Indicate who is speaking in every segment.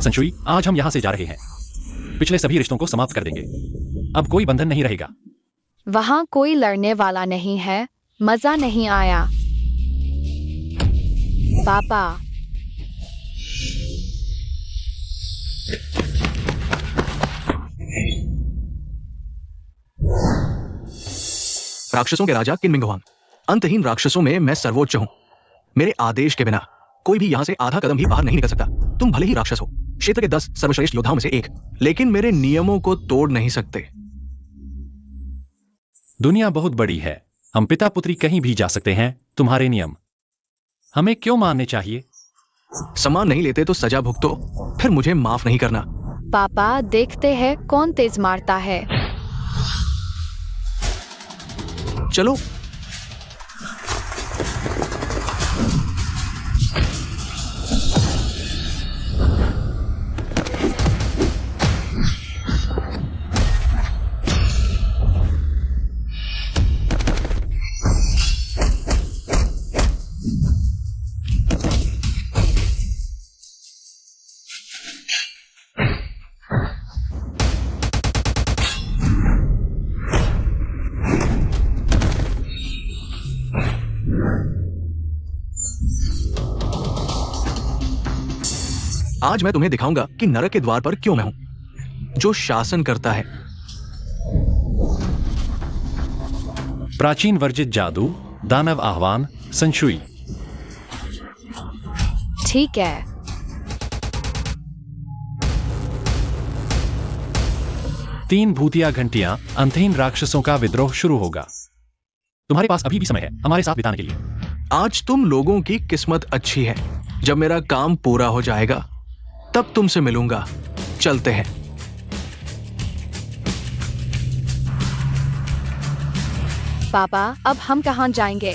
Speaker 1: संशुई, आज हम यहाँ से जा रहे हैं। पिछले सभी रिश्तों को समाप्त कर देंगे। अब कोई बंधन नहीं रहेगा।
Speaker 2: वहाँ कोई लड़ने वाला नहीं है। मजा नहीं आया। पापा,
Speaker 3: राक्षसों के राजा किन मिंग, अंतहीन राक्षसों में मैं सर्वोच्च हूं। मेरे आदेश के बिना कोई भी यहां से आधा कदम भी बाहर नहीं निकल सकता। तुम भले ही राक्षस हो, क्षेत्र के 10 सर्वश्रेष्ठ योद्धाओं में से एक, लेकिन मेरे नियमों को तोड़ नहीं सकते।
Speaker 1: दुनिया बहुत बड़ी है। हम पिता पुत्री कहीं भी जा सकते हैं। तुम्हारे नियम हमें क्यों मानने चाहिए?
Speaker 3: सम्मान नहीं लेते तो सजा भुगतो, फिर मुझे माफ नहीं करना।
Speaker 2: पापा, देखते हैं कौन तेज मारता है।
Speaker 3: चलो। आज मैं तुम्हें दिखाऊंगा कि नरक के द्वार पर क्यों मैं हूं, जो शासन करता है।
Speaker 1: प्राचीन वर्जित जादू, दानव आह्वान, संशुई।
Speaker 2: ठीक है।
Speaker 1: तीन भूतिया घंटियां, अंतहीन राक्षसों का विद्रोह शुरू होगा। तुम्हारे पास अभी भी समय है हमारे साथ बिताने के लिए।
Speaker 3: आज तुम लोगों की किस्मत अच्छी है। जब मेरा काम पूरा हो जाएगा तब तुमसे मिलूंगा। चलते हैं।
Speaker 2: पापा, अब हम कहाँ जाएंगे?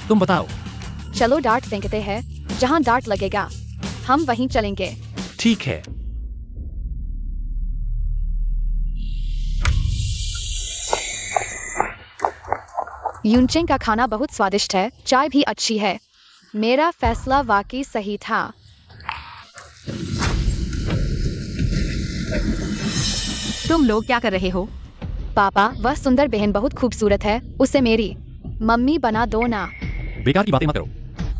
Speaker 1: तुम बताओ।
Speaker 2: चलो डार्ट फेंकते हैं। जहाँ डार्ट लगेगा हम वहीं चलेंगे।
Speaker 1: ठीक है।
Speaker 2: यूनचेंग का खाना बहुत स्वादिष्ट है। चाय भी अच्छी है। मेरा फैसला वाकई सही था।
Speaker 4: तुम लोग क्या कर रहे हो?
Speaker 2: पापा, वह सुंदर बहन बहुत खूबसूरत है। उसे मेरी मम्मी बना दो ना।
Speaker 1: बेकार की बातें मत करो।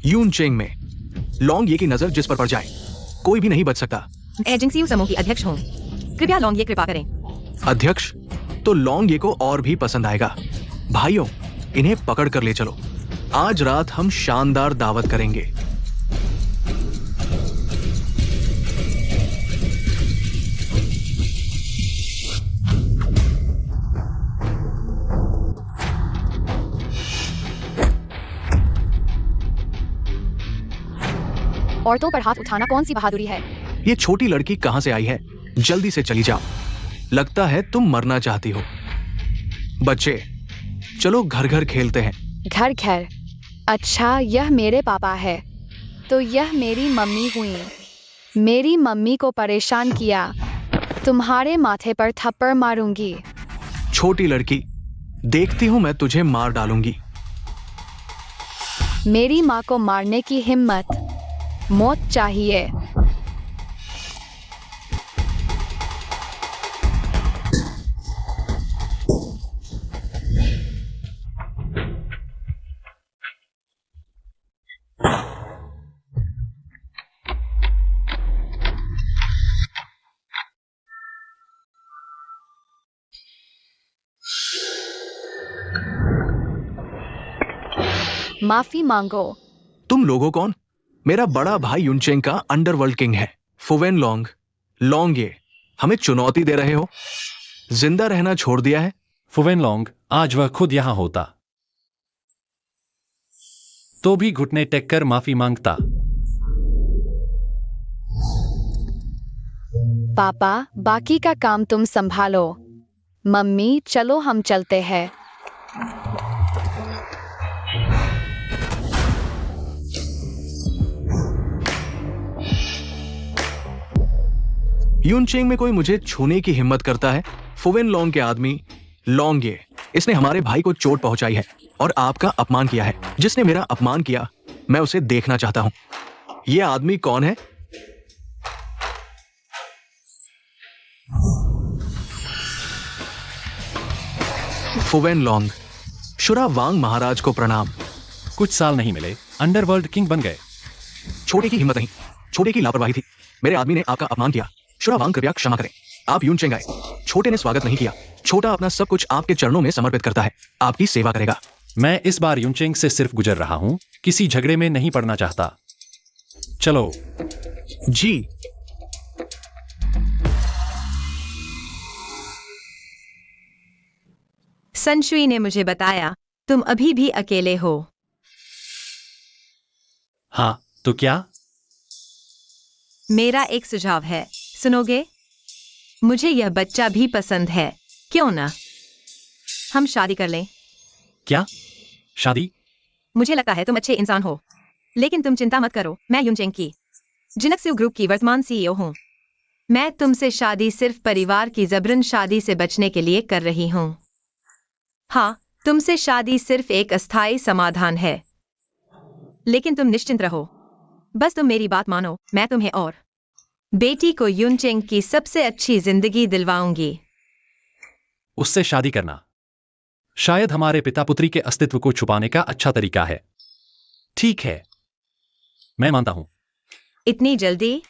Speaker 3: यूनचेंग में लॉन्ग ये की नजर जिस पर पड़ जाए कोई भी नहीं बच सकता।
Speaker 4: एजेंसी समूह की अध्यक्ष हूँ। कृपया लॉन्ग ये कृपा करें।
Speaker 3: अध्यक्ष तो लॉन्ग ये को और भी पसंद आएगा। भाइयों, इन्हें पकड़ कर ले चलो। आज रात हम शानदार दावत करेंगे।
Speaker 2: औरतों पर हाथ उठाना कौन सी बहादुरी है?
Speaker 3: ये छोटी लड़की कहां से आई है? जल्दी से चली जाओ। लगता है तुम मरना चाहती हो। बच्चे, चलो घर घर खेलते हैं।
Speaker 2: घर घर? अच्छा, यह मेरे पापा है। तो यह मेरी मम्मी हुई। मेरी मम्मी को परेशान किया। तुम्हारे माथे पर थप्पड़ मारूंगी।
Speaker 3: छोटी लड़की, देखती हूं मैं तुझे मार डालूंगी।
Speaker 2: मेरी माँ को मारने की हिम्मत? मौत चाहिए। माफी मांगो।
Speaker 3: तुम लोगों कौन? मेरा बड़ा भाई यूनचेंग का अंडरवर्ल्ड किंग है, फुवेन लॉन्ग। लॉन्ग ये हमें चुनौती दे रहे हो? जिंदा रहना छोड़ दिया है?
Speaker 1: फुवेन लॉन्ग, आज वह खुद यहां होता तो भी घुटने टेक कर माफी मांगता।
Speaker 2: पापा, बाकी का काम तुम संभालो। मम्मी, चलो हम चलते हैं।
Speaker 3: यूनचेंग में कोई मुझे छूने की हिम्मत करता है? फुवेन लॉन्ग के आदमी लॉन्ग ये, इसने हमारे भाई को चोट पहुंचाई है और आपका अपमान किया है। जिसने मेरा अपमान किया, मैं उसे देखना चाहता हूं। यह आदमी कौन है? फुवेन लॉन्ग, शुरा वांग महाराज को प्रणाम।
Speaker 1: कुछ साल नहीं मिले, अंडरवर्ल्ड किंग बन गए।
Speaker 3: छोटे की हिम्मत नहीं, छोटे की लापरवाही थी। मेरे आदमी ने आपका अपमान किया। शुरा वांग कृपया क्षमा करें। आप यूनचेंग आए, छोटे ने स्वागत नहीं किया। छोटा अपना सब कुछ आपके चरणों में समर्पित करता है, आपकी सेवा करेगा।
Speaker 1: मैं इस बार यूनचेंग से सिर्फ गुजर रहा हूं, किसी झगड़े में नहीं पड़ना चाहता। चलो।
Speaker 3: जी।
Speaker 4: संशुई ने मुझे बताया तुम अभी भी अकेले हो।
Speaker 1: हाँ, तो क्या?
Speaker 4: मेरा एक सुझाव है, सुनोगे? मुझे यह बच्चा भी पसंद है, क्यों ना हम शादी कर लें?
Speaker 1: क्या? शादी?
Speaker 4: मुझे लगता है तुम अच्छे इंसान हो, लेकिन तुम चिंता मत करो, मैं यूनचेंग की जिनक्सू ग्रुप की वर्तमान सीईओ हूँ। मैं तुमसे शादी सिर्फ परिवार की जबरन शादी से बचने के लिए कर रही हूँ। हाँ, तुमसे शादी सिर्फ एक अस्थायी समाधान है, लेकिन तुम निश्चिंत रहो, बस तुम मेरी बात मानो, मैं तुम्हें और बेटी को यूनचेंग की सबसे अच्छी जिंदगी दिलवाऊंगी।
Speaker 1: उससे शादी करना शायद हमारे पिता पुत्री के अस्तित्व को छुपाने का अच्छा तरीका है। ठीक है, मैं मानता हूं।
Speaker 4: इतनी जल्दी?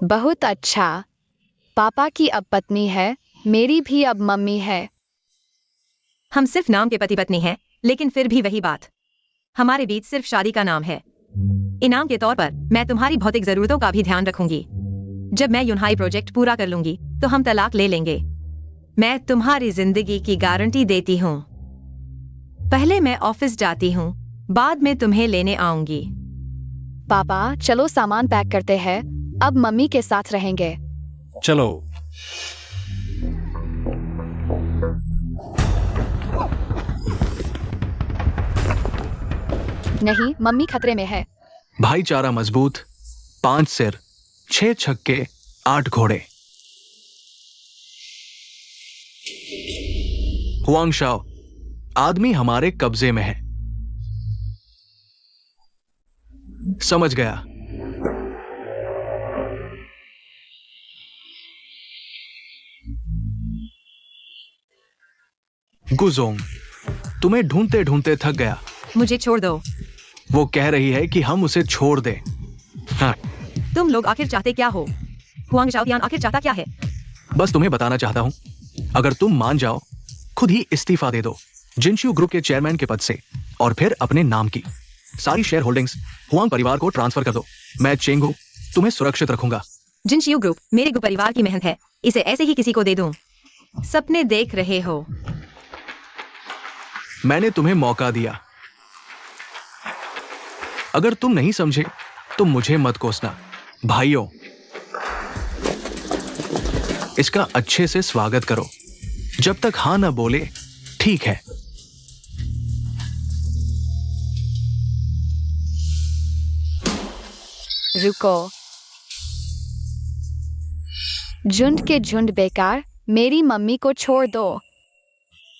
Speaker 2: बहुत अच्छा। पापा की अब पत्नी है, मेरी भी अब मम्मी है।
Speaker 4: हम सिर्फ नाम के पति पत्नी हैं, लेकिन फिर भी वही बात, हमारे बीच सिर्फ शादी का नाम है। इनाम के तौर पर मैं तुम्हारी भौतिक जरूरतों का भी ध्यान रखूंगी। जब मैं यूनहाई प्रोजेक्ट पूरा कर लूंगी तो हम तलाक ले लेंगे। मैं तुम्हारी जिंदगी की गारंटी देती हूँ। पहले मैं ऑफिस जाती हूँ, बाद में तुम्हें लेने आऊंगी।
Speaker 2: पापा चलो सामान पैक करते हैं, अब मम्मी के साथ रहेंगे।
Speaker 1: चलो।
Speaker 2: नहीं, मम्मी खतरे में है।
Speaker 3: भाईचारा मजबूत, 5 सिर, 6 छक्के, 8 घोड़े। हुआंग शाओ, आदमी हमारे कब्जे में है। समझ गया। गुजोंग, तुम्हें ढूंढते ढूंढते थक गया।
Speaker 4: मुझे छोड़ दो।
Speaker 3: वो कह रही है कि हम उसे छोड़ दें। हाँ।
Speaker 4: तुम लोग आखिर चाहते क्या हो? हुआंग शाओतियान आखिर चाहता क्या है?
Speaker 3: बस तुम्हें बताना चाहता हूं, अगर तुम मान जाओ, खुद ही इस्तीफा दे दो जिनश्यू ग्रुप के चेयरमैन के पद से, और फिर अपने नाम की सारी शेयर होल्डिंग्स हुआंग परिवार को ट्रांसफर कर दो। मैं चेंगू तुम्हें सुरक्षित रखूंगा।
Speaker 4: जिनश्यू ग्रुप मेरे ग्रुप परिवार की मेहनत है, इसे ऐसे ही किसी को दे दूं? सपने देख रहे हो?
Speaker 3: मैंने तुम्हें मौका दिया। अगर तुम नहीं समझे तो मुझे मत कोसना। भाइयों, इसका अच्छे से स्वागत करो। जब तक हां ना बोले, ठीक है।
Speaker 2: रुको। झुंड के झुंड बेकार, मेरी मम्मी को छोड़ दो।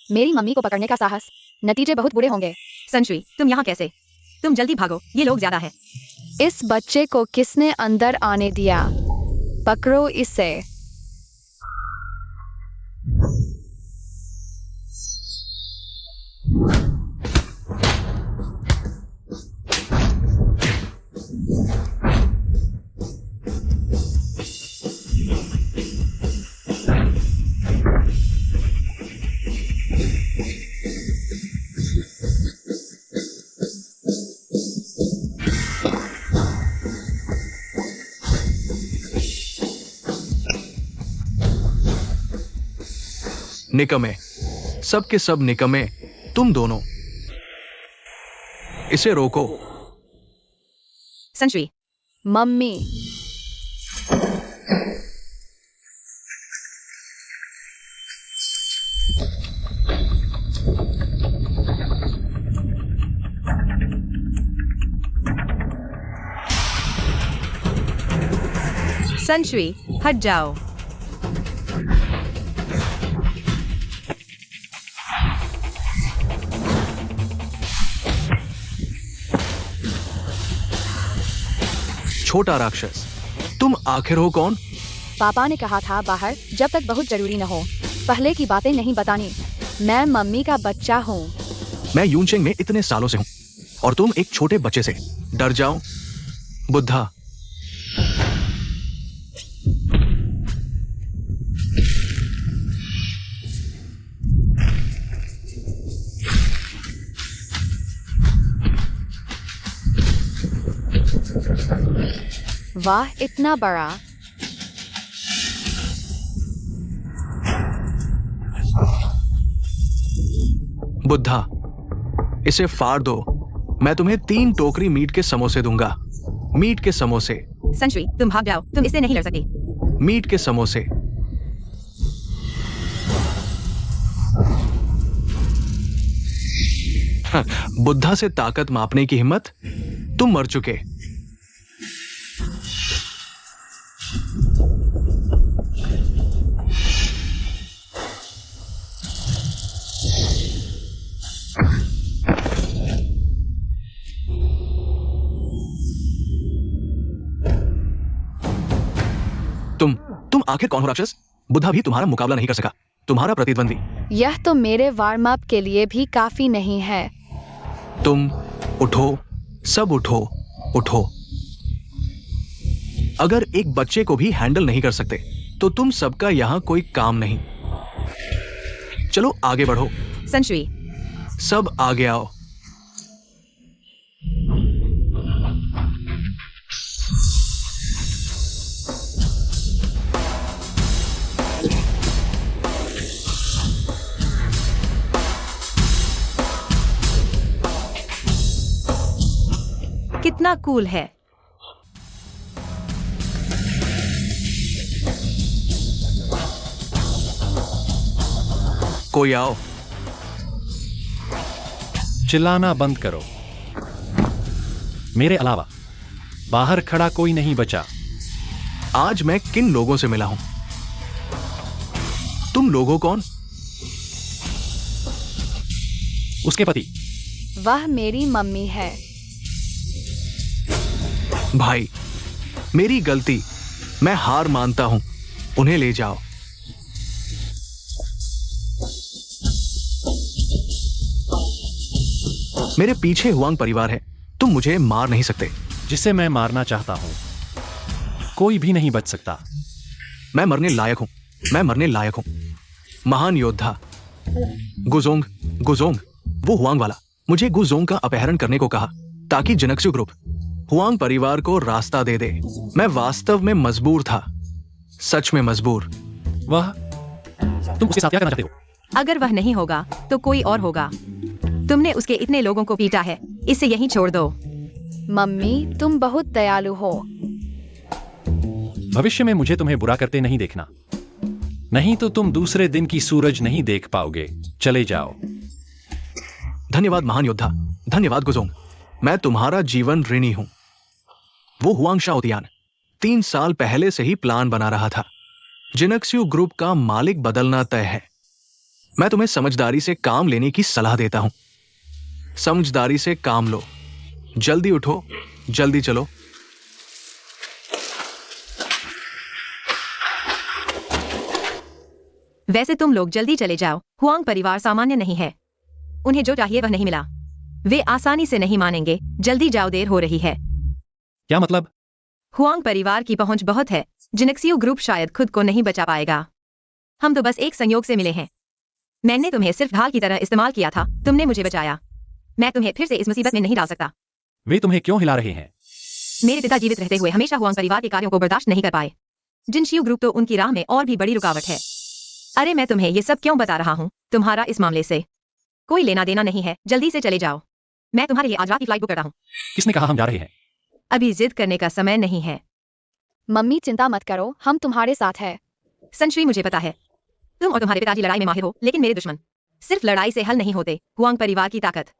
Speaker 2: मेरी मम्मी को पकड़ने का साहस, नतीजे बहुत बुरे होंगे।
Speaker 4: संशुई, तुम यहाँ कैसे? तुम जल्दी भागो, ये लोग ज्यादा है।
Speaker 2: इस बच्चे को किसने अंदर आने दिया? पकड़ो इसे।
Speaker 3: निकमे, सबके सब निकमे, तुम दोनों। इसे रोको।
Speaker 4: संशुई।
Speaker 2: मम्मी।
Speaker 4: संशुई, हट जाओ।
Speaker 3: छोटा राक्षस, तुम आखिर हो कौन?
Speaker 2: पापा ने कहा था बाहर, जब तक बहुत जरूरी न हो। पहले की बातें नहीं बतानी। मैं मम्मी का बच्चा हूँ।
Speaker 3: मैं यूनचेंग में इतने सालों से हूं और तुम एक छोटे बच्चे से डर जाओ। बुद्धा।
Speaker 2: वाह, इतना बड़ा।
Speaker 3: बुद्धा, इसे फाड़ दो। मैं तुम्हें 3 टोकरी मीट के समोसे दूंगा। मीट के समोसे।
Speaker 4: संश्री, तुम भाग जाओ, तुम इससे नहीं लड़ सकती।
Speaker 3: मीट के समोसे। बुद्धा से ताकत मापने की हिम्मत? तुम मर चुके। तुम आखिर कौन हो राक्षस? बुद्धा भी तुम्हारा मुकाबला नहीं कर सका। तुम्हारा प्रतिद्वंदी।
Speaker 2: यह तो मेरे वार्म अप के लिए भी काफी नहीं है।
Speaker 3: तुम उठो, सब उठो, उठो। अगर एक बच्चे को भी हैंडल नहीं कर सकते तो तुम सबका यहां कोई काम नहीं। चलो आगे बढ़ो।
Speaker 4: संश्री,
Speaker 3: सब आगे आओ।
Speaker 4: कितना कूल है।
Speaker 3: कोई आओ।
Speaker 1: चिल्लाना बंद करो। मेरे अलावा बाहर खड़ा कोई नहीं बचा।
Speaker 3: आज मैं किन लोगों से मिला हूं? तुम लोगों कौन?
Speaker 1: उसके पति।
Speaker 2: वह मेरी मम्मी है।
Speaker 3: भाई, मेरी गलती। मैं हार मानता हूं। उन्हें ले जाओ। मेरे पीछे हुआंग परिवार है। तुम मुझे मार नहीं सकते।
Speaker 1: जिसे मैं मारना चाहता हूं कोई भी नहीं बच सकता।
Speaker 3: मैं मरने लायक हूं। मैं मरने लायक हूं। महान योद्धा गुजोंग। गुजोंग, वो हुआंग वाला, मुझे गुजोंग का अपहरण करने को कहा ताकि जिनक्सु ग्रुप हुआंग परिवार को रास्ता दे दे। मैं वास्तव में मजबूर था। सच में मजबूर।
Speaker 1: वह, तुम उसके साथ क्या करना चाहते हो?
Speaker 4: अगर वह नहीं होगा तो कोई और होगा। तुमने उसके इतने लोगों को पीटा है, इसे यहीं छोड़ दो।
Speaker 2: मम्मी, तुम बहुत दयालु हो।
Speaker 1: भविष्य में मुझे तुम्हें बुरा करते नहीं देखना, नहीं तो तुम दूसरे दिन की सूरज नहीं देख पाओगे। चले जाओ।
Speaker 3: धन्यवाद महान योद्धा। धन्यवाद गुजोंग। मैं तुम्हारा जीवन ऋणी हूं। वो हुआंग शाओतियान 3 साल पहले से ही प्लान बना रहा था। जिनक्सु ग्रुप का मालिक बदलना तय है। मैं तुम्हें समझदारी से काम लेने की सलाह देता हूं। समझदारी से काम लो। जल्दी उठो, जल्दी चलो।
Speaker 4: वैसे तुम लोग जल्दी चले जाओ। हुआंग परिवार सामान्य नहीं है। उन्हें जो चाहिए वह नहीं मिला। वे आसानी से नहीं मानेंगे। जल्दी जाओ, देर हो रही है।
Speaker 1: क्या मतलब?
Speaker 4: हुआंग परिवार की पहुंच बहुत है। जिनक्सियो ग्रुप शायद खुद को नहीं बचा पाएगा। हम तो बस एक संयोग से मिले हैं। मैंने तुम्हें सिर्फ ढाल की तरह इस्तेमाल किया था। तुमने मुझे बचाया। मैं तुम्हें फिर से इस मुसीबत में नहीं डाल सकता।
Speaker 1: वे तुम्हें क्यों हिला रहे हैं?
Speaker 4: मेरे पिता जीवित रहते हुए हमेशा हुआंग परिवार के कार्यों को बर्दाश्त नहीं कर पाए। जिनशियो ग्रुप तो उनकी राह में और भी बड़ी रुकावट है। अरे मैं तुम्हें ये सब क्यों बता रहा हूँ? तुम्हारा इस मामले से कोई लेना देना नहीं है। जल्दी से चले जाओ। मैं तुम्हारे लिए आज रात की फ्लाइट बुक करता हूँ।
Speaker 1: किसने कहा हम जा रहे हैं?
Speaker 4: अभी जिद करने का समय नहीं है।
Speaker 2: मम्मी, चिंता मत करो, हम तुम्हारे साथ हैं।
Speaker 4: संश्री, मुझे पता है तुम और तुम्हारे पिताजी लड़ाई में माहिर हो, लेकिन मेरे दुश्मन सिर्फ लड़ाई से हल नहीं होते। हुआंग परिवार की ताकत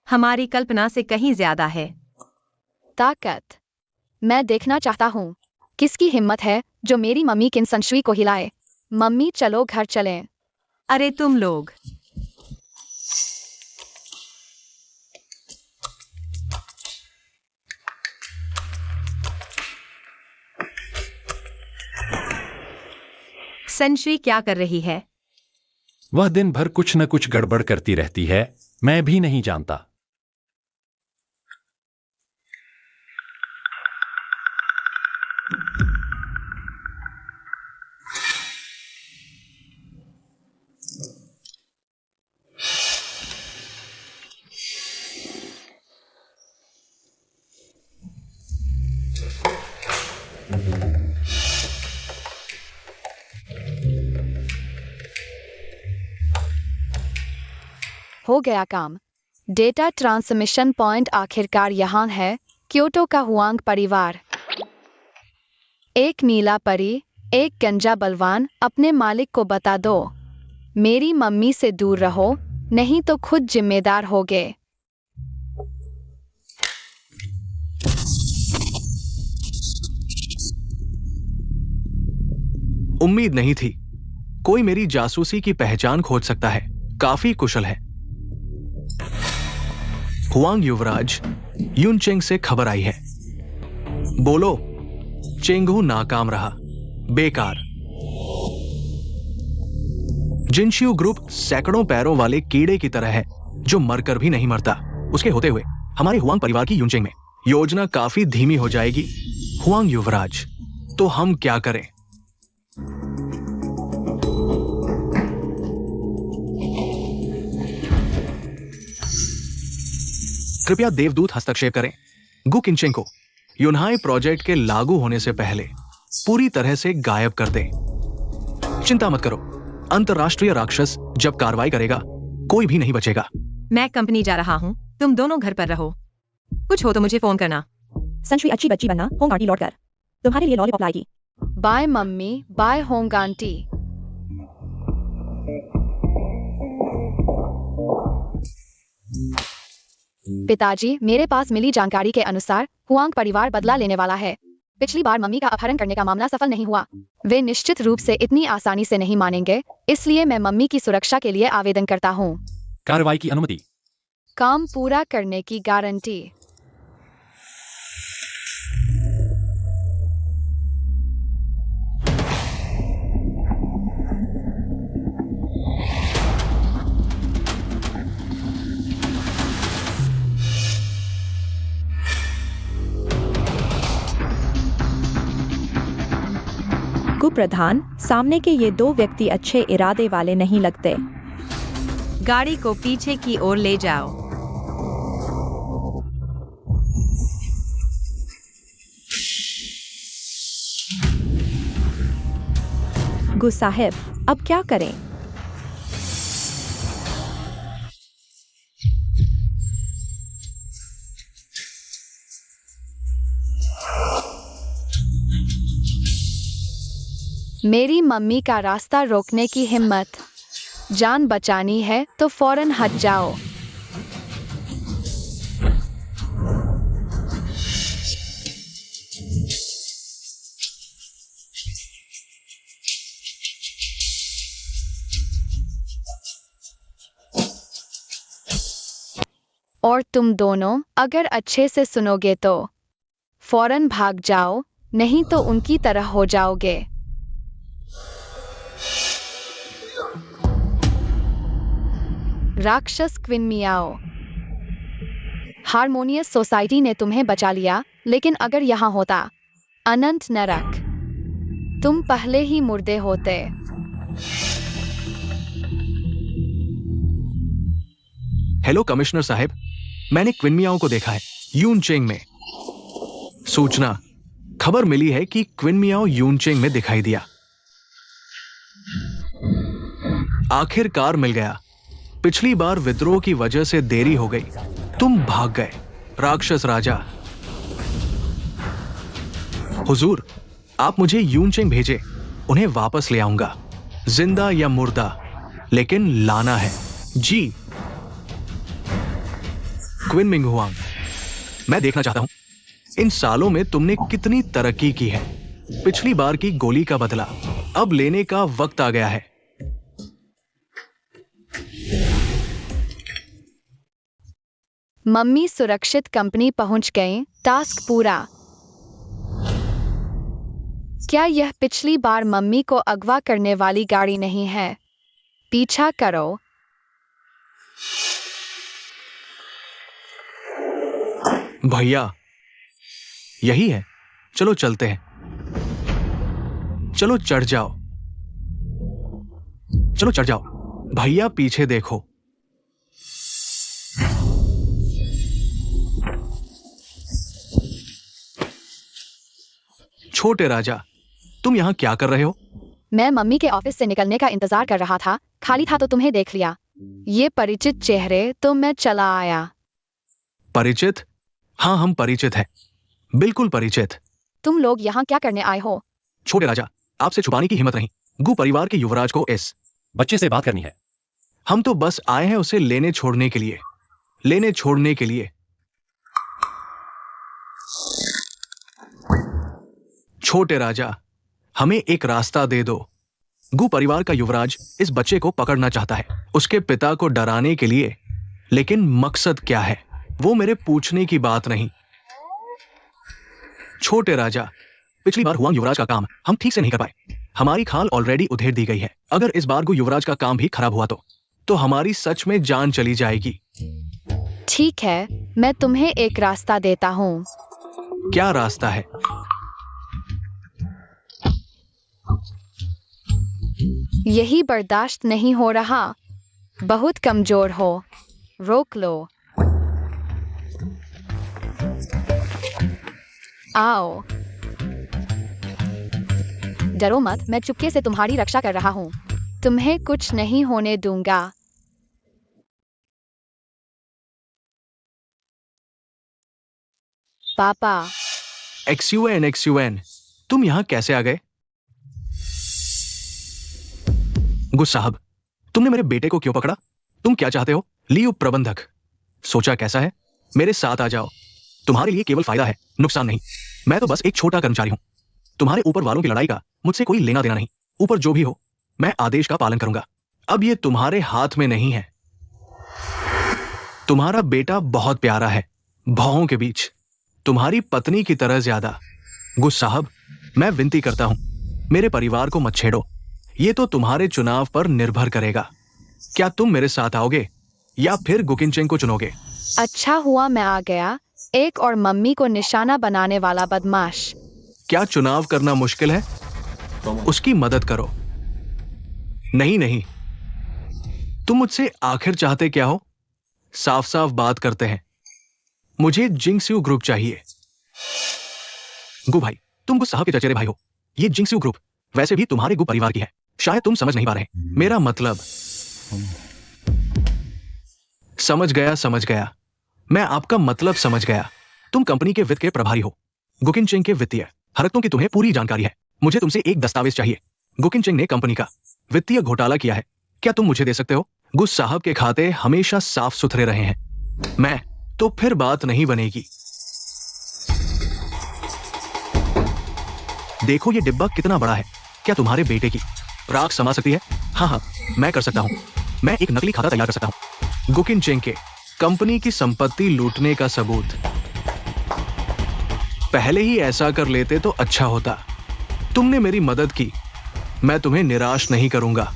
Speaker 4: हमारी कल्पना से कहीं ज्यादा है।
Speaker 2: ताकत? मैं देखना चाहता हूँ किसकी हिम्मत है जो मेरी मम्मी किन संश्री को हिलाए। मम्मी, चलो घर चलें।
Speaker 4: अरे तुम लोग, संश्री क्या कर रही है?
Speaker 1: वह दिन भर कुछ न कुछ गड़बड़ करती रहती है, मैं भी नहीं जानता।
Speaker 2: हो गया काम। डेटा ट्रांसमिशन पॉइंट आखिरकार यहाँ है, क्योटो का हुआंग परिवार। एक नीला परी, एक गंजा बलवान अपने मालिक को बता दो, मेरी मम्मी से दूर रहो, नहीं तो खुद जिम्मेदार होगे।
Speaker 3: उम्मीद नहीं थी कोई मेरी जासूसी की पहचान खोज सकता है। काफी कुशल है। हुआंग युवराज, युनचेंग से खबर आई है। बोलो। चेंगहू नाकाम रहा, बेकार। जिनशियू ग्रुप सैकड़ों पैरों वाले कीड़े की तरह है जो मरकर भी नहीं मरता। उसके होते हुए हमारे हुआंग परिवार की युनचेंग में योजना काफी धीमी हो जाएगी। हुआंग युवराज, तो हम क्या करें? कृपया देवदूत हस्तक्षेप करें। गु किनचेंग को यूनहाई प्रोजेक्ट के लागू होने से पहले पूरी तरह से गायब कर दें। चिंता मत करो, अंतरराष्ट्रीय राक्षस जब कार्रवाई करेगा कोई भी नहीं बचेगा।
Speaker 4: मैं कंपनी जा रहा हूँ, तुम दोनों घर पर रहो। कुछ हो तो मुझे फोन करना।
Speaker 5: संश्री अच्छी बच्ची बनना, होंग आंटी लौट कर तुम्हारे लिए लॉलीपॉप लाएगी।
Speaker 2: Bye mummy, bye Hong aunty. पिताजी, मेरे पास मिली जानकारी के अनुसार हुआंग परिवार बदला लेने वाला है। पिछली बार मम्मी का अपहरण करने का मामला सफल नहीं हुआ। वे निश्चित रूप से इतनी आसानी से नहीं मानेंगे, इसलिए मैं मम्मी की सुरक्षा के लिए आवेदन करता हूँ।
Speaker 1: कार्रवाई की अनुमति।
Speaker 2: काम पूरा करने की गारंटी।
Speaker 5: कुप्रधान, सामने के ये दो व्यक्ति अच्छे इरादे वाले नहीं लगते।
Speaker 4: गाड़ी को पीछे की ओर ले जाओ।
Speaker 5: गु साहब, अब क्या करें?
Speaker 2: मेरी मम्मी का रास्ता रोकने की हिम्मत। जान बचानी है तो फौरन हट जाओ। और तुम दोनों अगर अच्छे से सुनोगे तो फौरन भाग जाओ, नहीं तो उनकी तरह हो जाओगे। राक्षस क्विन मियाओ, हारमोनियस सोसाइटी ने तुम्हें बचा लिया, लेकिन अगर यहाँ होता अनंत नरक, तुम पहले ही मुर्दे होते।
Speaker 3: हेलो कमिश्नर साहब, मैंने क्विन मियाओ को देखा है यूनचेंग में। सूचना, खबर मिली है कि क्विन मियाओ यूनचेंग में दिखाई दिया। आखिरकार मिल गया। पिछली बार विद्रोह की वजह से देरी हो गई, तुम भाग गए राक्षस राजा। हुजूर, आप मुझे यूनचेंग भेजे, उन्हें वापस ले आऊंगा, जिंदा या मुर्दा, लेकिन लाना है। जी। क्विन मिंग हुआंग, मैं देखना चाहता हूं इन सालों में तुमने कितनी तरक्की की है। पिछली बार की गोली का बदला अब लेने का वक्त आ गया है।
Speaker 2: मम्मी सुरक्षित कंपनी पहुंच गए, टास्क पूरा। क्या यह पिछली बार मम्मी को अगवा करने वाली गाड़ी नहीं है? पीछा करो।
Speaker 3: भैया यही है, चलो चलते हैं। चलो चढ़ जाओ, चलो चढ़ जाओ। भैया पीछे देखो। छोटे राजा, तुम यहां क्या कर रहे हो?
Speaker 2: मैं मम्मी के ऑफिस से निकलने का इंतजार कर रहा था, खाली था तो तुम्हें देख लिया। ये परिचित चेहरे तो मैं चला आया।
Speaker 3: परिचित? हाँ, हम परिचित हैं, बिल्कुल परिचित।
Speaker 2: तुम लोग यहाँ क्या करने आए हो?
Speaker 3: छोटे राजा, आपसे छुपाने की हिम्मत नहीं। गु परिवार के युवराज को इस
Speaker 1: बच्चे से बात करनी है।
Speaker 3: हम तो बस आए हैं उसे लेने छोड़ने के लिए, लेने छोड़ने के लिए। छोटे राजा, हमें एक रास्ता दे दो। गु परिवार का युवराज इस बच्चे को पकड़ना चाहता है, उसके पिता को डराने के लिए। लेकिन मकसद क्या है, वो मेरे पूछने की बात नहीं। छोटे राजा, पिछली बार हुआ युवराज का काम हम ठीक से नहीं कर पाए। हमारी खाल ऑलरेडी उधेड़ दी गई है। अगर इस बार गु युवराज का काम भी खराब हुआ तो हमारी सच में जान चली जाएगी।
Speaker 2: ठीक है, मैं तुम्हें एक रास्ता देता हूँ।
Speaker 3: क्या रास्ता है?
Speaker 2: यही बर्दाश्त नहीं हो रहा, बहुत कमजोर हो, रोक लो। आओ। डरो मत, मैं चुपके से तुम्हारी रक्षा कर रहा हूँ। तुम्हें कुछ नहीं होने दूंगा। पापा।
Speaker 3: एक्सयूएन, तुम यहां कैसे आ गए? गुस साहब, तुमने मेरे बेटे को क्यों पकड़ा? तुम क्या चाहते हो? ली उप प्रबंधक, सोचा कैसा है? मेरे साथ आ जाओ, तुम्हारे लिए केवल फायदा है, नुकसान नहीं। मैं तो बस एक छोटा कर्मचारी हूं। तुम्हारे ऊपर वालों की लड़ाई का मुझसे कोई लेना देना नहीं। ऊपर जो भी हो, मैं आदेश का पालन करूंगा। अब ये तुम्हारे हाथ में नहीं है। तुम्हारा बेटा बहुत प्यारा है, भौहों के बीच, तुम्हारी पत्नी की तरह ज्यादा। गुस साहब, मैं विनती करता हूं, मेरे परिवार को मत छेड़ो। ये तो तुम्हारे चुनाव पर निर्भर करेगा। क्या तुम मेरे साथ आओगे या फिर गुकिनचेंग को चुनोगे?
Speaker 2: अच्छा हुआ मैं आ गया, एक और मम्मी को निशाना बनाने वाला बदमाश।
Speaker 3: क्या चुनाव करना मुश्किल है? उसकी मदद करो। नहीं, तुम मुझसे आखिर चाहते क्या हो? साफ साफ बात करते हैं। मुझे जिंगस्यू ग्रुप चाहिए। गु भाई, तुम गुस साहब के चचेरे भाई हो। ये जिंगस्यू ग्रुप वैसे भी तुम्हारे गु परिवार की है। शायद तुम समझ नहीं पा रहे। मेरा मतलब। समझ गया, मैं आपका मतलब समझ गया। तुम कंपनी के वित्त के प्रभारी हो। गुकिनचेंग के वित्तीय हरकतों की तुम्हें पूरी जानकारी है। मुझे तुमसे एक दस्तावेज चाहिए। गुकिनचेंग ने कंपनी का वित्तीय घोटाला किया है, क्या तुम मुझे दे सकते हो? गुस साहब के खाते हमेशा साफ सुथरे रहे हैं। मैं तो फिर बात नहीं बनेगी। देखो ये डिब्बा कितना बड़ा है। क्या तुम्हारे बेटे की राख समा सकती है? हाँ, मैं कर सकता हूं। मैं एक नकली खाता तैयार कर सकता हूं। गुकिनचेंग के कंपनी की संपत्ति लूटने का सबूत। पहले ही ऐसा कर लेते तो अच्छा होता। तुमने मेरी मदद की, मैं तुम्हें निराश नहीं करूंगा।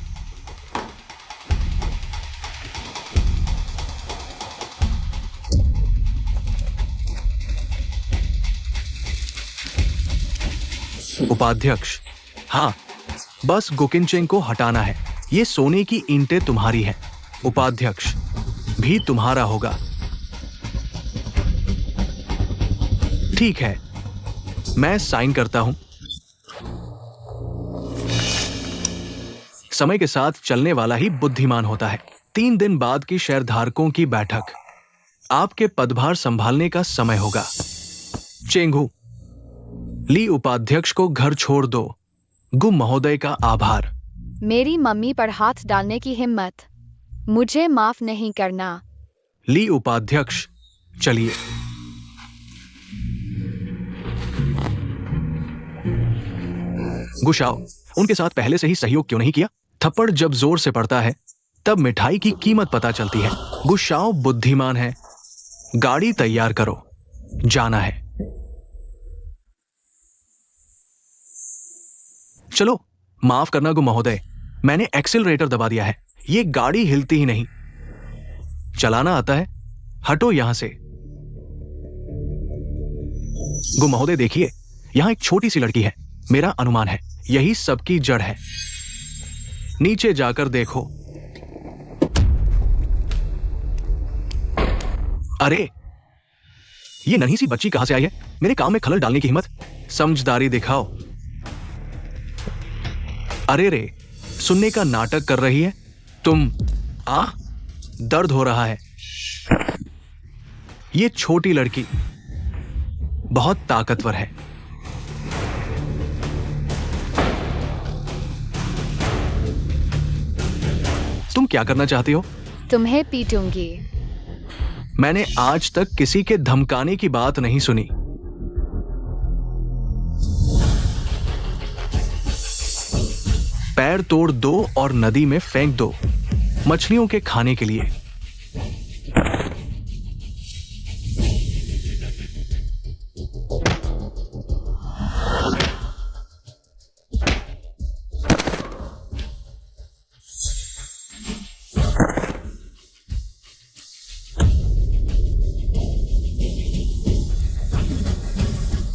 Speaker 3: उपाध्यक्ष, हाँ, बस गुकिनचेंग को हटाना है। ये सोने की ईंटें तुम्हारी हैं। उपाध्यक्ष भी तुम्हारा होगा। ठीक है, मैं साइन करता हूं। समय के साथ चलने वाला ही बुद्धिमान होता है। 3 दिन बाद की शेयरधारकों की बैठक। आपके पदभार संभालने का समय होगा। चेंगू, ली उपाध्यक्ष को घर छोड़ दो। गु महोदय का आभार।
Speaker 2: मेरी मम्मी पर हाथ डालने की हिम्मत, मुझे माफ नहीं करना।
Speaker 3: ली उपाध्यक्ष, चलिए। गुशाओ, उनके साथ पहले से ही सहयोग क्यों नहीं किया? थप्पड़ जब जोर से पड़ता है तब मिठाई की कीमत पता चलती है। गुशाओ बुद्धिमान है। गाड़ी तैयार करो, जाना है। चलो, माफ करना गु महोदय, मैंने एक्सीलरेटर दबा दिया है। ये गाड़ी हिलती ही नहीं। चलाना आता है? हटो यहां से। गो महोदय, देखिए, यहां एक छोटी सी लड़की है। मेरा अनुमान है यही सबकी जड़ है। नीचे जाकर देखो। अरे, ये नन्ही सी बच्ची कहां से आई है? मेरे काम में खलल डालने की हिम्मत? समझदारी दिखाओ। अरे रे, सुनने का नाटक कर रही है तुम। दर्द हो रहा है। ये छोटी लड़की बहुत ताकतवर है। तुम क्या करना चाहती हो?
Speaker 2: तुम्हें पीटूंगी।
Speaker 3: मैंने आज तक किसी के धमकाने की बात नहीं सुनी। पैर तोड़ दो और नदी में फेंक दो, मछलियों के खाने के लिए।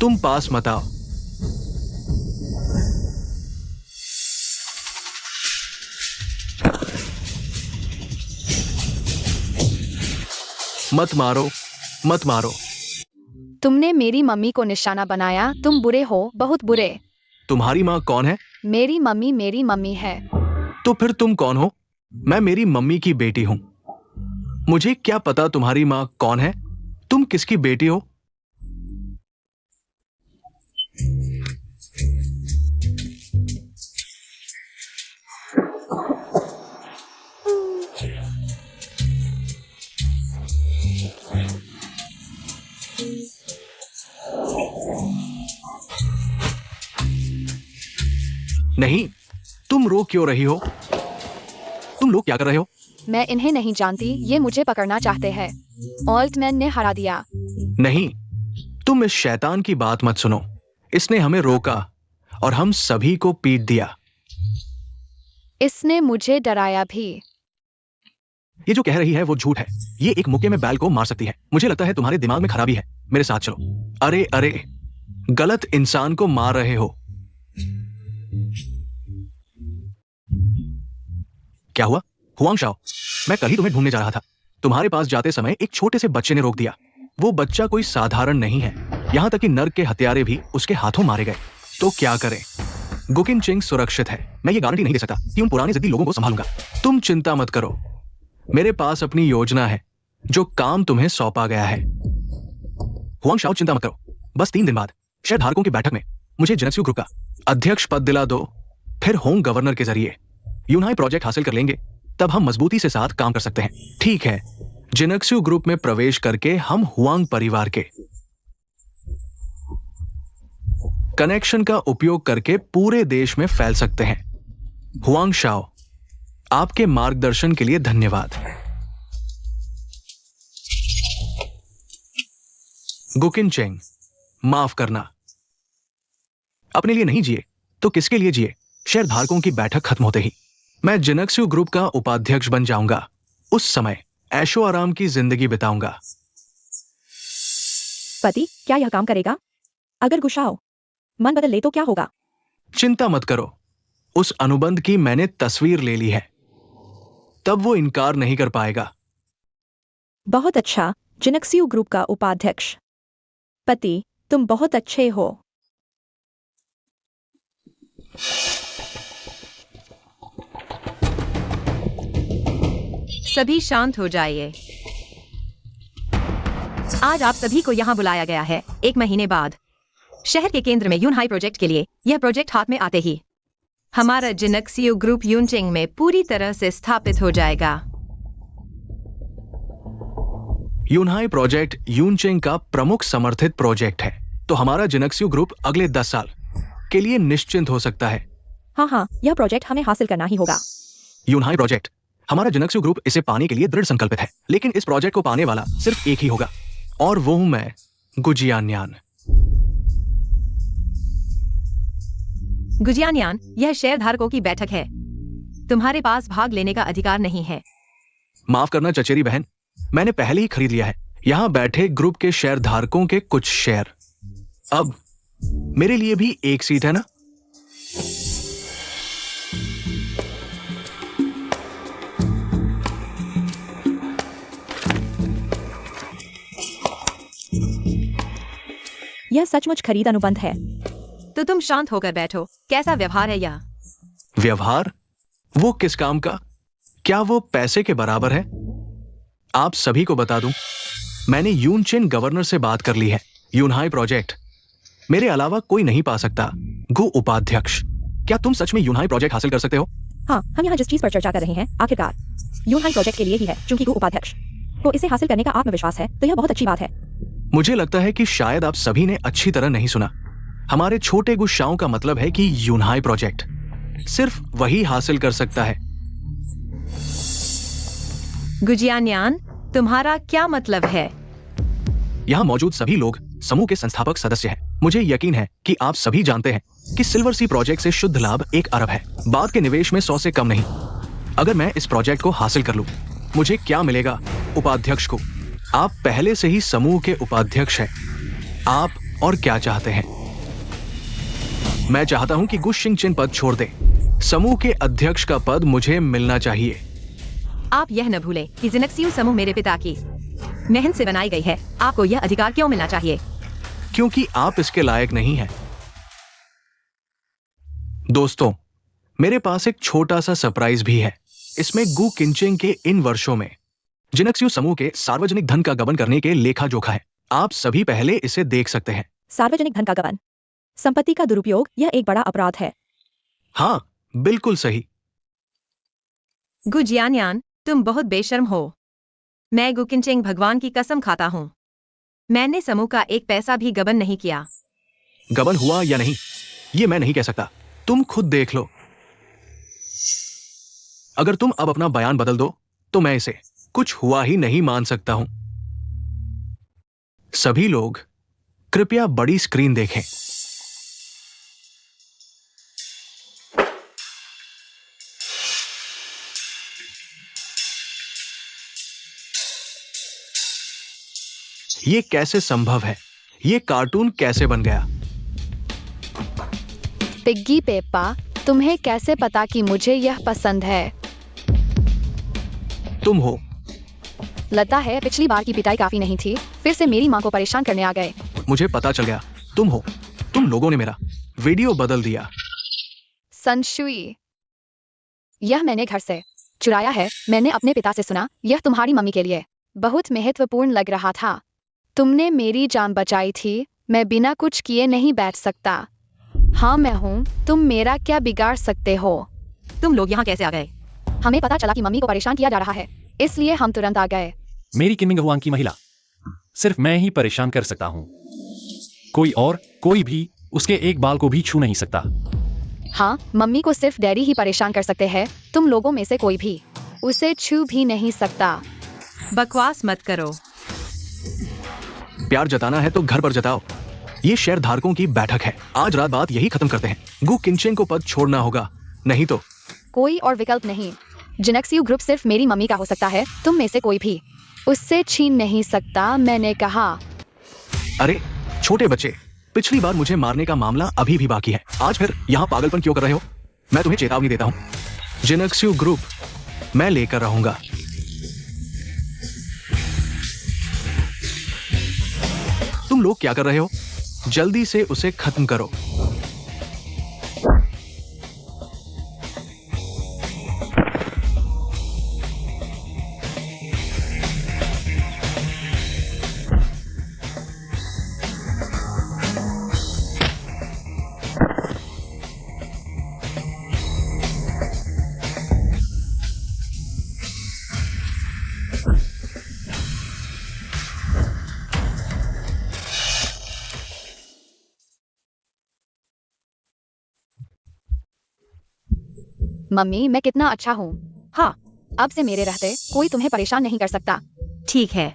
Speaker 3: तुम पास मत आओ। मत मारो, मत मारो।
Speaker 2: तुमने मेरी मम्मी को निशाना बनाया। तुम बुरे हो, बहुत बुरे।
Speaker 3: तुम्हारी माँ कौन है?
Speaker 2: मेरी मम्मी है।
Speaker 3: तो फिर तुम कौन हो? मैं मेरी मम्मी की बेटी हूं। मुझे क्या पता तुम्हारी माँ कौन है? तुम किसकी बेटी हो? नहीं, तुम रो क्यों रही हो? तुम लोग क्या कर रहे हो?
Speaker 2: मैं इन्हें नहीं जानती। ये मुझे पकड़ना चाहते हैं। ऑल्टमैन ने हरा दिया।
Speaker 3: नहीं, तुम इस शैतान की बात मत सुनो। इसने हमें रोका और हम सभी को पीट दिया।
Speaker 2: इसने मुझे डराया भी।
Speaker 3: ये जो कह रही है वो झूठ है। ये एक मुक्के में बैल को मार सकती है। मुझे लगता है तुम्हारे दिमाग में खराबी है। मेरे साथ चलो। अरे अरे, गलत इंसान को मार रहे हो। क्या हुआ? हुआंग शाओ, मैं कल ही तुम्हें ढूंढने जा रहा था। तुम्हारे पास जाते समय एक छोटे से बच्चे ने रोक दिया। वो बच्चा कोई साधारण नहीं है। यहां तक कि नर्क के हत्यारे भी उसके हाथों मारे गए। तो क्या करें? गुकिन चिंग सुरक्षित है। मैं ये गारंटी नहीं दे सकता कि उन पुराने जिद्दी लोगों को संभालूंगा। तुम चिंता मत करो। मेरे पास अपनी योजना है। जो काम तुम्हें सौंपा गया है। हुआंग शाओ, चिंता मत करो। बस 3 दिन बाद शेयरधारकों की बैठक में मुझे जिनेक्सयू ग्रुप का अध्यक्ष पद दिला दो। फिर होंग गवर्नर के जरिए यूनहाई प्रोजेक्ट हासिल कर लेंगे। तब हम मजबूती से साथ काम कर सकते हैं। ठीक है, जिनेक्सयू ग्रुप में प्रवेश करके हम हुआंग परिवार के कनेक्शन का उपयोग करके पूरे देश में फैल सकते हैं। हुआंग शाओ, आपके मार्गदर्शन के लिए धन्यवाद। गुकिन चेंग, माफ करना। अपने लिए नहीं जिए तो किसके लिए जिए? शेयरधारकों की बैठक खत्म होते ही मैं जिनेक्सयू ग्रुप का उपाध्यक्ष बन जाऊंगा। उस समय ऐशो आराम की जिंदगी बिताऊंगा।
Speaker 5: पति, क्या यह काम करेगा? अगर गुस्साओ मन बदल ले तो क्या होगा?
Speaker 3: चिंता मत करो। उस अनुबंध की मैंने तस्वीर ले ली है। तब वो इनकार नहीं कर पाएगा।
Speaker 5: बहुत अच्छा, जिनेक्सयू ग्रुप का उपाध्यक्ष। पति, तुम बहुत अच्छे हो।
Speaker 4: सभी शांत हो जाइए। आज आप सभी को यहाँ बुलाया गया है 1 महीने बाद। शहर के केंद्र में यूनहाई प्रोजेक्ट के लिए यह प्रोजेक्ट हाथ में आते ही हमारा जिनेक्सयू ग्रुप यूनचेंग में पूरी तरह से स्थापित हो जाएगा।
Speaker 3: यूनहाई प्रोजेक्ट यूनचेंग का प्रमुख समर्थित प्रोजेक्ट है। तो हमारा जिनेक्सयू ग्रुप अगले 10 साल के लिए निश्चिंत हो सकता है।
Speaker 5: हाँ, यह प्रोजेक्ट हमें हासिल करना ही होगा।
Speaker 3: यूनहाई प्रोजेक्ट, हमारा जिनेक्सयू ग्रुप इसे पाने के लिए दृढ़ संकल्पित है। लेकिन इस प्रोजेक्ट को पाने वाला सिर्फ एक ही होगा, और वो हूं मैं, गुजियान्यान।
Speaker 4: गुजियान्यान, यह शेयरधारकों की बैठक है। तुम्हारे पास भाग लेने का अधिकार नहीं है।
Speaker 3: माफ करना चचेरी बहन, मैंने पहले ही खरीद लिया है यहाँ बैठे ग्रुप के शेयर धारकों के कुछ शेयर। अब मेरे लिए भी एक सीट है ना?
Speaker 5: यह सचमुच खरीद अनुबंध है।
Speaker 4: तो तुम शांत होकर बैठो। कैसा व्यवहार है यह?
Speaker 3: व्यवहार? वो किस काम का? क्या वो पैसे के बराबर है? आप सभी को बता दूं, मैंने यूनचेन गवर्नर से बात कर ली है। यूनहाई प्रोजेक्ट मेरे अलावा कोई नहीं पा सकता। गु उपाध्यक्ष, क्या तुम सच में यूनहाई प्रोजेक्ट हासिल कर सकते हो?
Speaker 5: हाँ, हम यहाँ जिस चीज पर चर्चा कर रहे हैं आखिरकार यूनहाई प्रोजेक्ट के लिए ही है, क्योंकि गु उपाध्यक्ष को इसे हासिल करने का आत्मविश्वास है, तो यह बहुत अच्छी बात है।
Speaker 3: मुझे लगता है कि शायद आप सभी ने अच्छी तरह नहीं सुना। हमारे छोटे गुस्साओं का मतलब है कि यूनहाई प्रोजेक्ट सिर्फ वही हासिल कर सकता है।
Speaker 4: गुजियान्यान, तुम्हारा क्या मतलब है?
Speaker 3: यहाँ मौजूद सभी लोग समूह के संस्थापक सदस्य हैं। मुझे यकीन है कि आप सभी जानते हैं कि सिल्वर सी प्रोजेक्ट से शुद्ध लाभ 1 अरब है। बाद के निवेश में 100 से कम नहीं। अगर मैं इस प्रोजेक्ट को हासिल कर लूं, मुझे क्या मिलेगा? उपाध्यक्ष को। आप पहले से ही समूह के उपाध्यक्ष हैं। आप और क्या चाहते हैं? मैं चाहता हूं कि गुश शिंगचेन पद छोड़ दे। समूह के अध्यक्ष का पद मुझे मिलना चाहिए।
Speaker 4: आप यह न भूलें कि जिनक्सियू समूह मेरे पिता की मेहनत से बनाई गई है। आपको यह अधिकार क्यों मिलना चाहिए?
Speaker 3: क्योंकि आप इसके लायक नहीं हैं। दोस्तों, मेरे पास एक छोटा सा सरप्राइज भी है। इसमें गु किंचेंग के इन वर्षों में जिनक्सियू समूह के सार्वजनिक धन का गबन करने के लेखा जोखा है। आप सभी पहले इसे देख सकते हैं।
Speaker 5: सार्वजनिक धन का गबन, संपत्ति का दुरुपयोग, यह एक बड़ा अपराध है।
Speaker 3: हाँ, बिल्कुल सही।
Speaker 4: गुजियान्यान, तुम बहुत बेशर्म हो। मैं गुकिंचेंग भगवान की कसम खाता हूँ, मैंने समूह का एक पैसा भी गबन नहीं किया।
Speaker 3: गबन हुआ या नहीं, ये मैं नहीं कह सकता। तुम खुद देख लो। अगर तुम अब अपना बयान बदल दो, तो मैं इसे कुछ हुआ ही नहीं मान सकता हूं। सभी लोग कृपया बड़ी स्क्रीन देखें। ये कैसे संभव है? ये कार्टून कैसे बन गया?
Speaker 2: पिग्गी पेप्पा, तुम्हें कैसे पता कि मुझे यह पसंद है?
Speaker 3: तुम हो।
Speaker 2: लगता है पिछली बार की पिटाई काफी नहीं थी, फिर से मेरी माँ को परेशान करने आ गए।
Speaker 3: मुझे पता चल गया, तुम हो। तुम लोगों ने मेरा वीडियो बदल दिया।
Speaker 2: संशुई, यह मैंने घर से चुराया है। मैंने अपने पिता से सुना, यह तुम्हारी मम्मी के लिए बहुत महत्वपूर्ण लग रहा था। तुमने मेरी जान बचाई थी, मैं बिना कुछ किए नहीं बैठ सकता। हाँ मैं हूँ, तुम मेरा क्या बिगाड़ सकते हो?
Speaker 4: तुम लोग यहाँ कैसे आ गए?
Speaker 2: हमें पता चला कि मम्मी को परेशान किया जा रहा है, इसलिए हम तुरंत आ गए।
Speaker 1: मेरी किमिंग हुआंग की महिला सिर्फ मैं ही परेशान कर सकता हूँ। कोई भी उसके एक बाल को भी छू नहीं सकता।
Speaker 2: हाँ, मम्मी को सिर्फ डैडी ही परेशान कर सकते हैं। तुम लोगों में से कोई भी उसे छू भी नहीं सकता।
Speaker 4: बकवास मत करो।
Speaker 3: प्यार जताना है तो घर पर जताओ। ये शेयर धारकों की बैठक है। आज रात बात यही खत्म करते हैं। गु किंचेंग को पद छोड़ना होगा, नहीं तो
Speaker 2: कोई और विकल्प नहीं। जिनक्सियू ग्रुप सिर्फ मेरी मम्मी का हो सकता है, तुम में से कोई भी उससे छीन नहीं सकता, मैंने कहा।
Speaker 3: अरे छोटे बच्चे, पिछली बार मुझे मारने का मामला अभी भी बाकी है। आज फिर यहाँ पागलपन क्यों कर रहे हो? मैं तुम्हें चेतावनी देता हूँ। जिनक्सियू ग्रुप मैं लेकर रहूंगा। तुम लोग क्या कर रहे हो? जल्दी से उसे खत्म करो।
Speaker 2: मम्मी, मैं कितना अच्छा हूँ।
Speaker 4: हाँ,
Speaker 2: अब से मेरे रहते कोई तुम्हें परेशान नहीं कर सकता।
Speaker 4: ठीक है।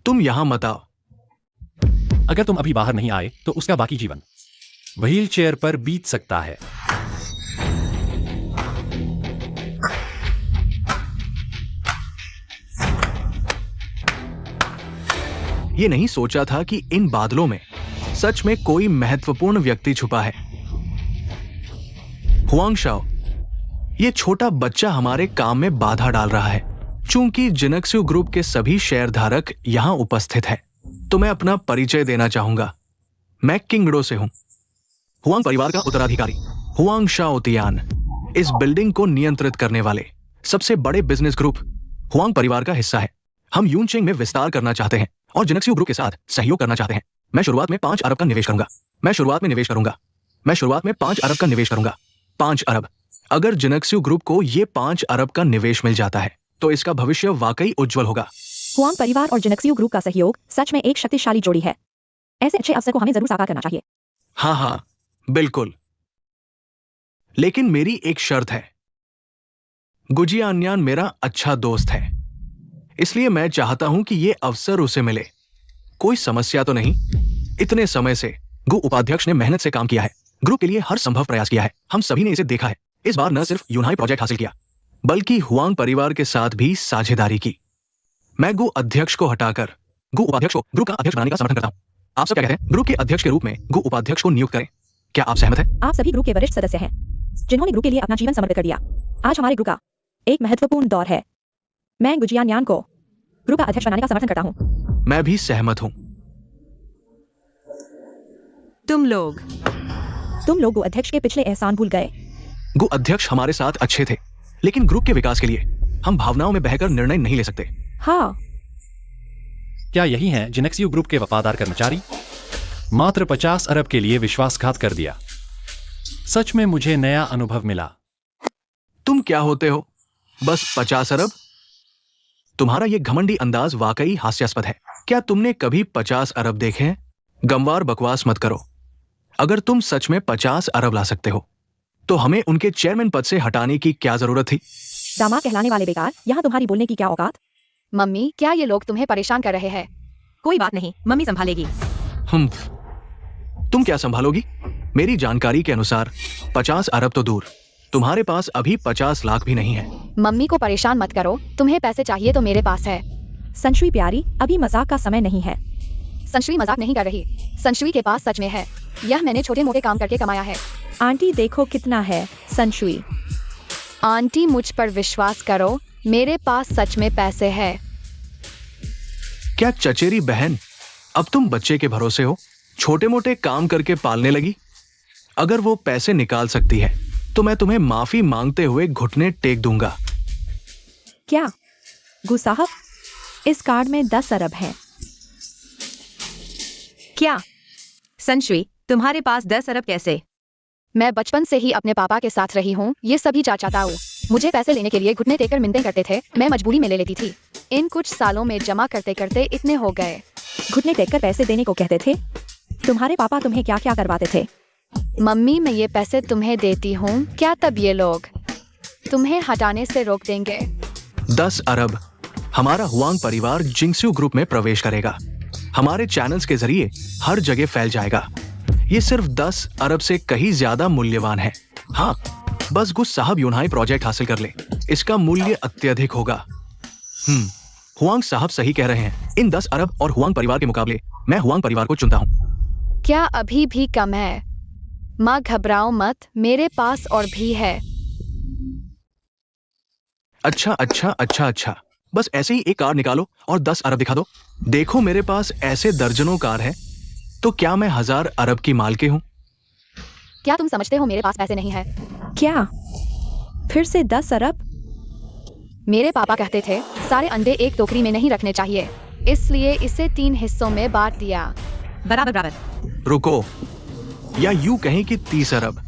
Speaker 3: तुम यहां मत आओ।
Speaker 1: अगर तुम अभी बाहर नहीं आए तो उसका बाकी जीवन व्हील चेयर पर बीत सकता है।
Speaker 3: ये नहीं सोचा था कि इन बादलों में सच में कोई महत्वपूर्ण व्यक्ति छुपा है। हुआंग शाओ, ये छोटा बच्चा हमारे काम में बाधा डाल रहा है। चूंकि जिनक्सू ग्रुप के सभी शेयरधारक यहां उपस्थित हैं, तो मैं अपना परिचय देना चाहूंगा। मैं किंगडो से हूं, हुआंग परिवार का उत्तराधिकारी। हुआंग शाओ तियान इस बिल्डिंग को नियंत्रित करने वाले सबसे बड़े बिजनेस ग्रुप हुआंग परिवार का हिस्सा है। हम यूनचेंग में विस्तार करना चाहते हैं और जिनक्सू ग्रुप के साथ सहयोग करना चाहते हैं। मैं शुरुआत में 5 अरब का निवेश करूंगा। मैं शुरुआत में 5 अरब का निवेश करूंगा। 5 अरब। अगर जिनक्सू ग्रुप को ये 5 अरब का निवेश मिल जाता है तो इसका भविष्य वाकई उज्जवल होगा।
Speaker 5: हुआंग परिवार और जिनक्सियो ग्रुप का सहयोग सच में एक शक्तिशाली जोड़ी है। ऐसे अच्छे अवसर को हमें जरूर साकार करना चाहिए।
Speaker 3: हाँ, बिल्कुल। लेकिन मेरी एक शर्त है। गुजियान्यान मेरा अच्छा दोस्त है, इसलिए मैं चाहता हूं कि ये अवसर उसे मिले। कोई समस्या तो नहीं? इतने समय से गु उपाध्यक्ष ने मेहनत से काम किया है, ग्रुप के लिए हर संभव प्रयास किया है। हम सभी ने इसे देखा है। इस बार न सिर्फ यूनहाई प्रोजेक्ट हासिल किया, बल्कि हुआंग परिवार के साथ भी साझेदारी की। मैं गु अध्यक्ष को हटाकर गु उपाध्यक्ष को ग्रुप का अध्यक्ष बनाने का समर्थन करता हूं। आप सब क्या कहते हैं? ग्रुप के अध्यक्ष के रूप में गु उपाध्यक्ष को नियुक्त करें। क्या आप सहमत हैं?
Speaker 5: आप सभी ग्रुप के वरिष्ठ सदस्य हैं, जिन्होंने ग्रुप के लिए अपना जीवन समर्पित कर दिया। आज हमारे ग्रुप का एक महत्वपूर्ण दौर है। मैं गुजियान्यान को ग्रुप का अध्यक्ष बनाने का समर्थन करता हूँ।
Speaker 3: मैं भी सहमत हूं।
Speaker 4: तुम लोग
Speaker 5: गु अध्यक्ष के पिछले एहसान भूल गए।
Speaker 3: गु अध्यक्ष हमारे साथ अच्छे थे, लेकिन ग्रुप के विकास के लिए हम भावनाओं में बहकर निर्णय नहीं ले सकते।
Speaker 5: हाँ,
Speaker 1: क्या यही हैं जिनक्सू ग्रुप के वफादार कर्मचारी? मात्र 50 अरब के लिए विश्वासघात कर दिया। सच में मुझे नया अनुभव मिला।
Speaker 3: तुम क्या होते हो? बस 50 अरब? तुम्हारा ये घमंडी अंदाज वाकई हास्यास्पद है। क्या तुमने कभी 50 अरब देखे हैं? गमवार बकवास मत करो। अगर तुम सच में 50 अरब ला सकते हो तो हमें उनके चेयरमैन पद से हटाने की क्या जरूरत थी?
Speaker 5: दामाद कहलाने वाले बेकार, यहाँ तुम्हारी बोलने की क्या औकात?
Speaker 2: मम्मी, क्या ये लोग तुम्हें परेशान कर रहे हैं?
Speaker 4: कोई बात नहीं, मम्मी संभालेगी।
Speaker 3: तुम क्या संभालोगी? मेरी जानकारी के अनुसार 50 अरब तो दूर, तुम्हारे पास अभी 50 लाख भी नहीं है।
Speaker 2: मम्मी को परेशान मत करो। तुम्हें पैसे चाहिए तो मेरे पास है।
Speaker 5: संशुई प्यारी, अभी मजाक का समय नहीं है।
Speaker 2: संशुई मजाक नहीं कर रही। संशुई के पास सच में है। यह मैंने छोटे मोटे काम करके कमाया है।
Speaker 5: आंटी देखो कितना है। संशुई
Speaker 2: आंटी, मुझ पर विश्वास करो, मेरे पास सच में पैसे हैं।
Speaker 3: क्या चचेरी बहन, अब तुम बच्चे के भरोसे हो? छोटे मोटे काम करके पालने लगी? अगर वो पैसे निकाल सकती है तो मैं तुम्हें माफी मांगते हुए घुटने टेक दूंगा।
Speaker 5: क्या गु साहब, इस कार्ड में 10 अरब हैं।
Speaker 4: क्या संशुई, तुम्हारे पास 10 अरब कैसे?
Speaker 2: मैं बचपन से ही अपने पापा के साथ रही हूँ। ये सभी चाचा ताऊ मुझे पैसे लेने के लिए घुटने टेक कर मिन्नतें करते थे। मैं मजबूरी में ले लेती थी। इन कुछ सालों में जमा करते करते इतने हो गए।
Speaker 5: घुटने टेक कर पैसे देने को कहते थे? तुम्हारे पापा तुम्हें क्या क्या करवाते थे?
Speaker 2: मम्मी, मैं ये पैसे तुम्हें देती हूँ, क्या तब ये लोग तुम्हें हटाने से रोक देंगे?
Speaker 3: 10 अरब। हमारा हुआंग परिवार जिंगस्यू ग्रुप में प्रवेश करेगा। हमारे चैनल्स के जरिए हर जगह फैल जाएगा। ये सिर्फ 10 अरब से कहीं ज्यादा मूल्यवान है। हाँ, बस गुस साहब यूनहाई प्रोजेक्ट हासिल कर ले, इसका मूल्य अत्यधिक होगा। हुआंग साहब सही कह रहे हैं। इन 10 अरब और हुआंग परिवार के मुकाबले मैं हुआंग परिवार को चुनता हूँ।
Speaker 2: क्या अभी भी कम है? माँ, घबराओ मत, मेरे पास और भी है।
Speaker 3: अच्छा, बस ऐसे ही एक कार निकालो और 10 अरब दिखा दो। देखो, मेरे पास ऐसे दर्जनों कार है, तो क्या मैं 1000 अरब की मालके हूँ?
Speaker 2: क्या तुम समझते हो मेरे पास पैसे नहीं है?
Speaker 5: क्या फिर से 10 अरब?
Speaker 2: मेरे पापा कहते थे सारे अंडे एक टोकरी में नहीं रखने चाहिए, इसलिए इसे 3 हिस्सों में बांट दिया।
Speaker 4: बराबर।
Speaker 3: रुको, या यूं कहें कि 30 अरब।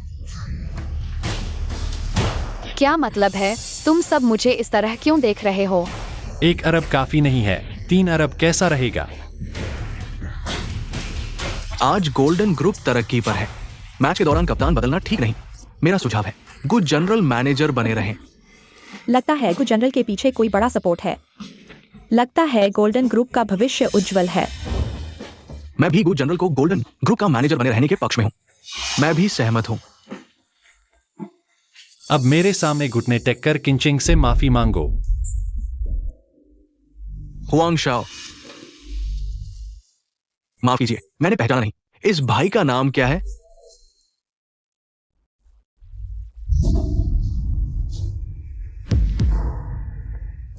Speaker 2: क्या मतलब है? तुम सब मुझे इस तरह क्यों देख रहे हो?
Speaker 1: 1 अरब काफी नहीं है, 3 अरब कैसा रहेगा?
Speaker 3: आज गोल्डन ग्रुप तरक्की पर है। मैच के दौरान कप्तान बदलना ठीक नहीं। मेरा सुझाव है गुड जनरल मैनेजर बने रहें।
Speaker 5: लगता है गुड जनरल के पीछे कोई बड़ा सपोर्ट है। लगता है गोल्डन ग्रुप का भविष्य उज्जवल है।
Speaker 3: मैं भी गुड जनरल को गोल्डन ग्रुप का मैनेजर बने रहने के पक्ष में हूं। मैं भी सहमत हूं।
Speaker 1: अब मेरे सामने घुटने टेक कर किंचिंग से माफी मांगो।
Speaker 3: हुआंग शाओ, माफ कीजिए, मैंने पहचाना नहीं। इस भाई का नाम क्या है?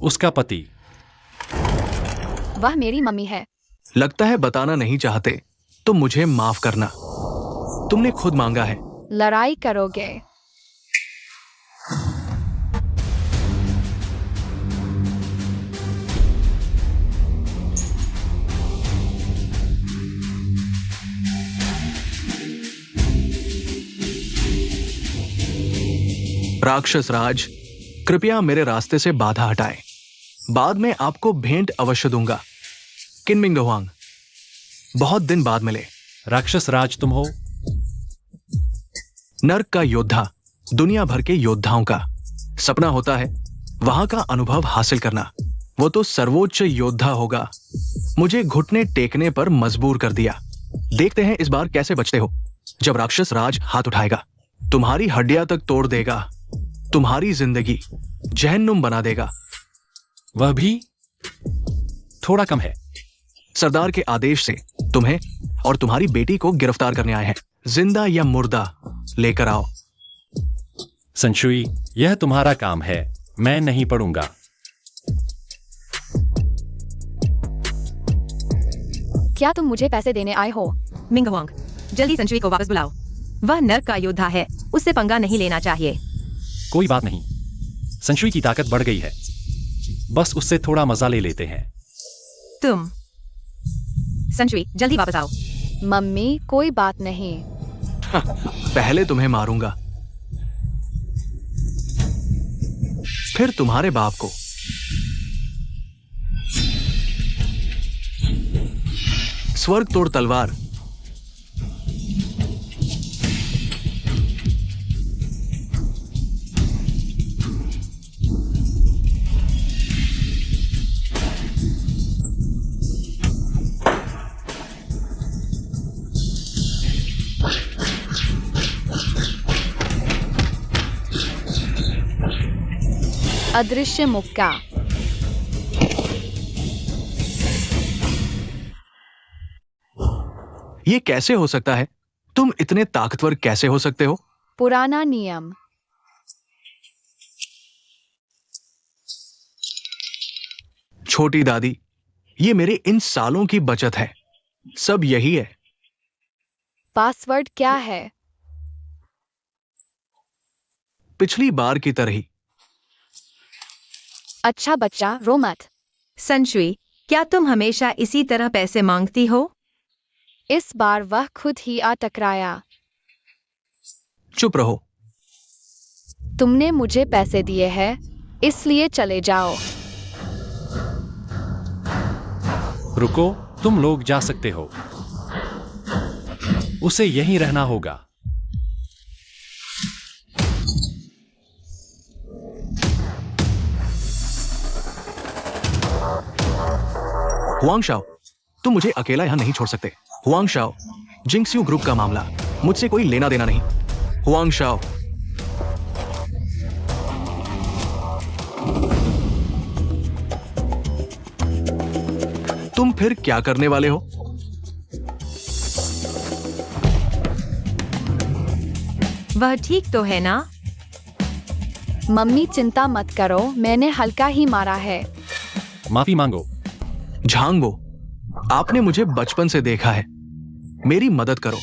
Speaker 1: उसका पति।
Speaker 2: वह मेरी मम्मी है।
Speaker 3: लगता है बताना नहीं चाहते, तो मुझे माफ करना। तुमने खुद मांगा है।
Speaker 2: लड़ाई करोगे?
Speaker 3: राक्षस राज, कृपया मेरे रास्ते से बाधा हटाएं। बाद में आपको भेंट अवश्य दूंगा। किनमिंग हुआंग, बहुत दिन बाद मिले।
Speaker 1: राक्षस राज तुम हो?
Speaker 3: नर्क का योद्धा, दुनिया भर के योद्धाओं का सपना होता है वहां का अनुभव हासिल करना। वो तो सर्वोच्च योद्धा होगा। मुझे घुटने टेकने पर मजबूर कर दिया। देखते हैं इस बार कैसे बचते हो। जब राक्षस राज हाथ उठाएगा, तुम्हारी हड्डियां तक तोड़ देगा, तुम्हारी जिंदगी जहन्नुम बना देगा।
Speaker 1: वह भी थोड़ा कम है।
Speaker 3: सरदार के आदेश से तुम्हें और तुम्हारी बेटी को गिरफ्तार करने आए हैं। जिंदा या मुर्दा लेकर आओ।
Speaker 1: संशुई, यह तुम्हारा काम है, मैं नहीं पढ़ूंगा।
Speaker 2: क्या तुम मुझे पैसे देने आए हो?
Speaker 4: मिंग हुआंग, जल्दी संशुई को वापस बुलाओ। वह नर्क का योद्धा है, उससे पंगा नहीं लेना चाहिए।
Speaker 1: कोई बात नहीं, संशुई की ताकत बढ़ गई है, बस उससे थोड़ा मजा ले लेते हैं।
Speaker 4: तुम संशुई जल्दी वापस आओ।
Speaker 2: मम्मी, कोई बात नहीं।
Speaker 3: पहले तुम्हें मारूंगा, फिर तुम्हारे बाप को। स्वर्ग तोड़ तलवार।
Speaker 2: अदृश्य मुक्का।
Speaker 3: ये कैसे हो सकता है? तुम इतने ताकतवर कैसे हो सकते हो?
Speaker 2: पुराना नियम।
Speaker 3: छोटी दादी, ये मेरे इन सालों की बचत है। सब यही है।
Speaker 2: पासवर्ड क्या है?
Speaker 3: पिछली बार की तरह ही।
Speaker 2: अच्छा बच्चा, रो मत।
Speaker 4: संशुई, क्या तुम हमेशा इसी तरह पैसे मांगती हो?
Speaker 2: इस बार वह खुद ही आ टकराया।
Speaker 3: चुप रहो।
Speaker 2: तुमने मुझे पैसे दिए हैं, इसलिए चले जाओ।
Speaker 1: रुको, तुम लोग जा सकते हो। उसे यहीं रहना होगा।
Speaker 3: हुआंग शाओ, तुम मुझे अकेला यहां नहीं छोड़ सकते। हुआंग शाओ, जिंगस्यू ग्रुप का मामला, मुझसे कोई लेना देना नहीं। Huang Shao. तुम फिर क्या करने वाले हो?
Speaker 4: वह ठीक तो है ना?
Speaker 2: मम्मी चिंता मत करो, मैंने हल्का ही मारा है।
Speaker 1: माफी मांगो।
Speaker 3: झांगो, आपने मुझे बचपन से देखा है। मेरी मदद करो,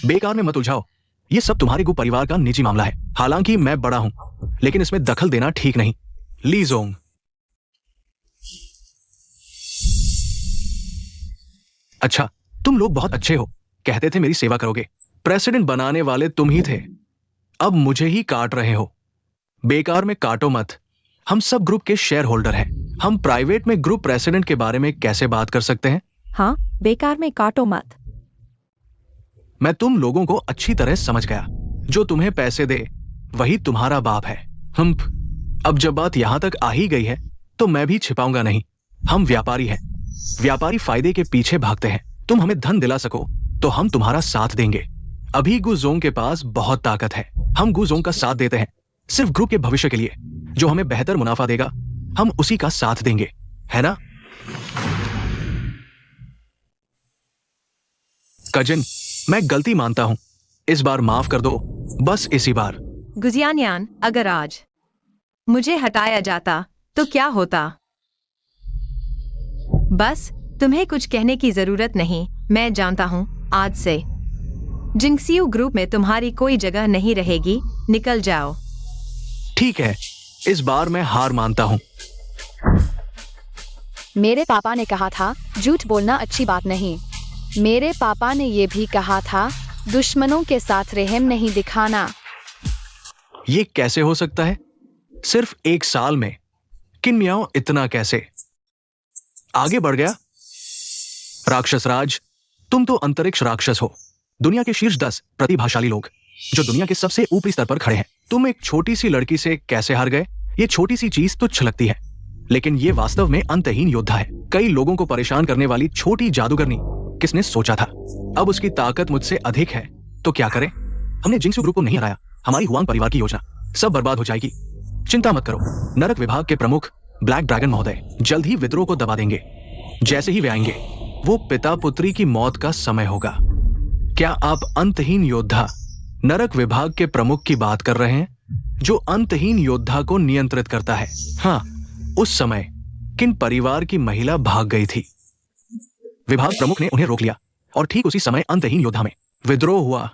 Speaker 3: बेकार में मत उलझाओ। ये सब तुम्हारे गु परिवार का निजी मामला है। हालांकि मैं बड़ा हूं, लेकिन इसमें दखल देना ठीक नहीं। Li Jong. अच्छा, तुम लोग बहुत अच्छे हो। कहते थे मेरी सेवा करोगे। प्रेसिडेंट बनाने वाले तुम ही थे, अब मुझे ही काट रहे हो। बेकार में काटो मत। हम सब ग्रुप के शेयर होल्डर हैं। हम प्राइवेट में ग्रुप प्रेसिडेंट के बारे में कैसे बात कर सकते हैं?
Speaker 5: हाँ, बेकार में काटो मत।
Speaker 3: मैं तुम लोगों को अच्छी तरह समझ गया। जो तुम्हें पैसे दे वही तुम्हारा बाप है। हम अब जब बात यहां तक आ ही गई है तो मैं भी छिपाऊंगा नहीं। हम व्यापारी हैं। व्यापारी फायदे के पीछे भागते हैं। तुम हमें धन दिला सको तो हम तुम्हारा साथ देंगे। अभी गुजोंग के पास बहुत ताकत है। हम गुजोंग का साथ देते हैं सिर्फ ग्रुप के भविष्य के लिए। जो हमें बेहतर मुनाफा देगा हम उसी का साथ देंगे, है ना? कजिन, मैं गलती मानता हूँ। इस बार माफ कर दो, बस इसी बार।
Speaker 4: गुजियानयान, अगर आज मुझे हटाया जाता तो क्या होता? बस तुम्हें कुछ कहने की जरूरत नहीं। मैं जानता हूँ, आज से जिंक्सियो ग्रुप में तुम्हारी कोई जगह नहीं रहेगी। निकल जाओ।
Speaker 3: ठीक है, इस बार मैं हार मानता हूँ।
Speaker 2: मेरे पापा ने कहा था झूठ बोलना अच्छी बात नहीं। मेरे पापा ने ये भी कहा था दुश्मनों के साथ रहम नहीं दिखाना।
Speaker 3: ये कैसे हो सकता है? सिर्फ 1 साल में किन मियाओ इतना कैसे आगे बढ़ गया? राक्षस राज, तुम तो अंतरिक्ष राक्षस हो, दुनिया के शीर्ष 10 प्रतिभाशाली लोग जो दुनिया के सबसे ऊपरी स्तर पर खड़े हैं। तुम एक छोटी सी लड़की से कैसे हार गए? ये छोटी सी चीज तुच्छ लगती है, लेकिन ये वास्तव में अंतहीन योद्धा है। कई लोगों को परेशान करने वाली छोटी जादूगरनी, किसने सोचा था? अब उसकी ताकत मुझसे अधिक है, तो क्या करें? हमने जिंक्सियो ग्रुप को नहीं हराया, हमारी हुआंग परिवार की योजना सब बर्बाद हो जाएगी। चिंता मत करो, नरक विभाग के प्रमुख ब्लैक ड्रैगन महोदय जल्द ही विद्रोह को दबा देंगे। जैसे ही वे आएंगे, वो पिता पुत्री की मौत का समय होगा। क्या आप अंतहीन योद्धा नरक विभाग के प्रमुख की बात कर रहे हैं, जो अंतहीन योद्धा को नियंत्रित करता है? हाँ, उस समय किन परिवार की महिला भाग गई थी? विभाग प्रमुख ने उन्हें रोक लिया और ठीक उसी समय अंतहीन योद्धा में विद्रोह हुआ,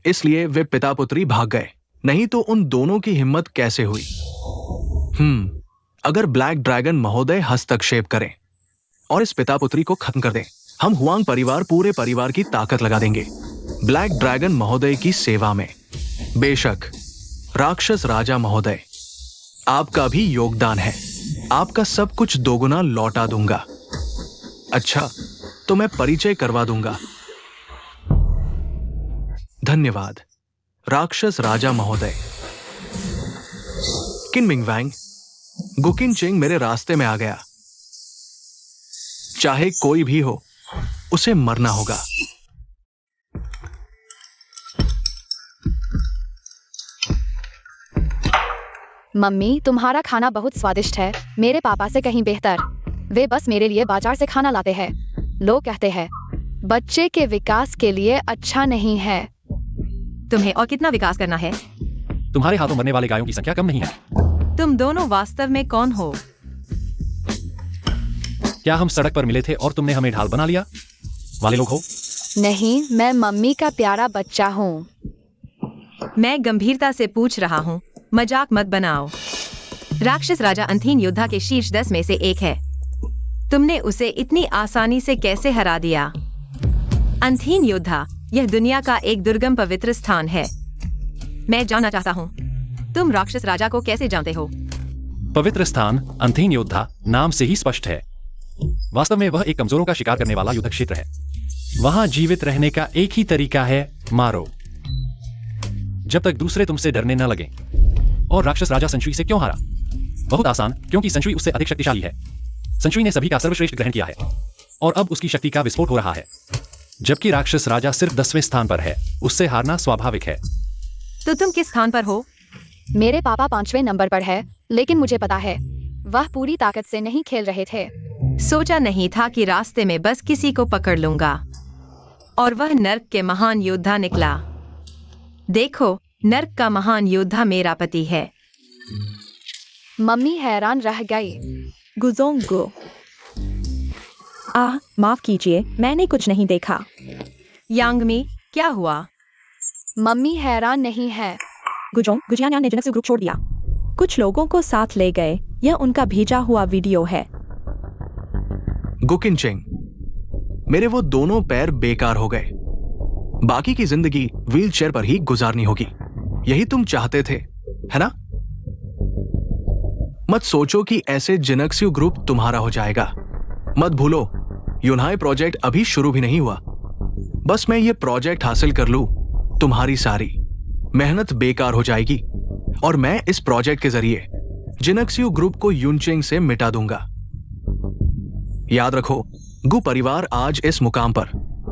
Speaker 3: इसलिए वे पिता पुत्री भाग गए। नहीं तो उन दोनों की हिम्मत कैसे हुई? अगर ब्लैक ड्रैगन महोदय हस्तक्षेप करें और इस पिता पुत्री को खत्म कर दें, हम हुआंग परिवार पूरे परिवार की ताकत लगा देंगे ब्लैक ड्रैगन महोदय की सेवा में। बेशक राक्षस राजा महोदय, आपका भी योगदान है, आपका सब कुछ दोगुना लौटा दूंगा। अच्छा, तो मैं परिचय करवा दूंगा। धन्यवाद राक्षस राजा महोदय। किन मिंग वैंग, गुकिन चिंग मेरे रास्ते में आ गया। चाहे कोई भी हो, उसे मरना होगा।
Speaker 2: मम्मी, तुम्हारा खाना बहुत स्वादिष्ट है, मेरे पापा से कहीं बेहतर। वे बस मेरे लिए बाजार से खाना लाते हैं। लोग कहते हैं बच्चे के विकास के लिए अच्छा नहीं है।
Speaker 4: तुम्हें और कितना विकास करना है?
Speaker 1: तुम्हारे हाथों मरने वाले गायों की संख्या कम नहीं है।
Speaker 4: तुम दोनों वास्तव में कौन हो?
Speaker 1: क्या हम सड़क पर मिले थे और तुमने हमें ढाल बना लिया वाले लोग हो?
Speaker 2: नहीं, मैं मम्मी का प्यारा बच्चा हूँ।
Speaker 4: मैं गंभीरता से पूछ रहा हूँ, मजाक मत बनाओ। राक्षस राजा अंतहीन योद्धा के शीर्ष 10 में से एक है। तुमने उसे इतनी आसानी से कैसे हरा दिया? अंतहीन योद्धा, यह दुनिया का एक दुर्गम पवित्र स्थान है। मैं जानना चाहता हूँ, तुम राक्षस राजा को कैसे जानते हो?
Speaker 1: पवित्र स्थान अंतहीन योद्धा नाम से ही स्पष्ट है। वास्तव में वह एक कमजोरों का शिकार करने वाला युद्ध क्षेत्र है। वहां जीवित रहने का एक ही तरीका है, मारो, जब तक दूसरे तुमसे डरने न लगे। और राक्षस राजा संशुई से क्यों हारा? बहुत आसान, क्योंकि संशुई उससे अधिक शक्तिशाली है। संशुई ने सभी का सर्वश्रेष्ठ ग्रहण किया है और अब उसकी शक्ति का विस्फोट हो रहा है, जबकि राक्षस राजा सिर्फ 10वें स्थान पर है। उससे हारना स्वाभाविक है।
Speaker 4: तो तुम किस स्थान पर हो?
Speaker 2: मेरे पापा 5वें नंबर पर है, लेकिन मुझे पता है वह पूरी ताकत से नहीं खेल रहे थे।
Speaker 4: सोचा नहीं था कि रास्ते में बस किसी को पकड़ लूंगा और वह नर्क के महान योद्धा निकला। देखो, नर्क का महान योद्धा मेरा पति है।
Speaker 2: मम्मी हैरान रह गई।
Speaker 5: गुजोंगो, माफ कीजिए, मैंने कुछ नहीं देखा।
Speaker 4: यांगमी, क्या हुआ?
Speaker 2: मम्मी हैरान नहीं है।
Speaker 5: गुजियान्यान ने जिनक्सियो ग्रुप छोड़ दिया। कुछ लोगों को साथ ले गए। यह उनका भेजा हुआ वीडियो है।
Speaker 3: गुकिन चिंग, मेरे वो दोनों पैर बेकार हो गए। बाकी की जिंदगी व्हीलचेयर पर ही गुजारनी होगी। यही तुम चाहते थे, है ना? मत सोचो कि ऐसे जिनक्सियो ग्रुप तुम्हारा हो जाएगा। मत भूलो, यूनहाई प्रोजेक्ट अभी शुरू भी नहीं हुआ। बस मैं ये प्रोजेक्ट हासिल कर लूं, तुम्हारी सारी मेहनत बेकार हो जाएगी और मैं इस प्रोजेक्ट के जरिए जिनक्सियो ग्रुप को यूनचेंग से मिटा दूंगा। याद रखो, गु परिवार आज इस मुकाम पर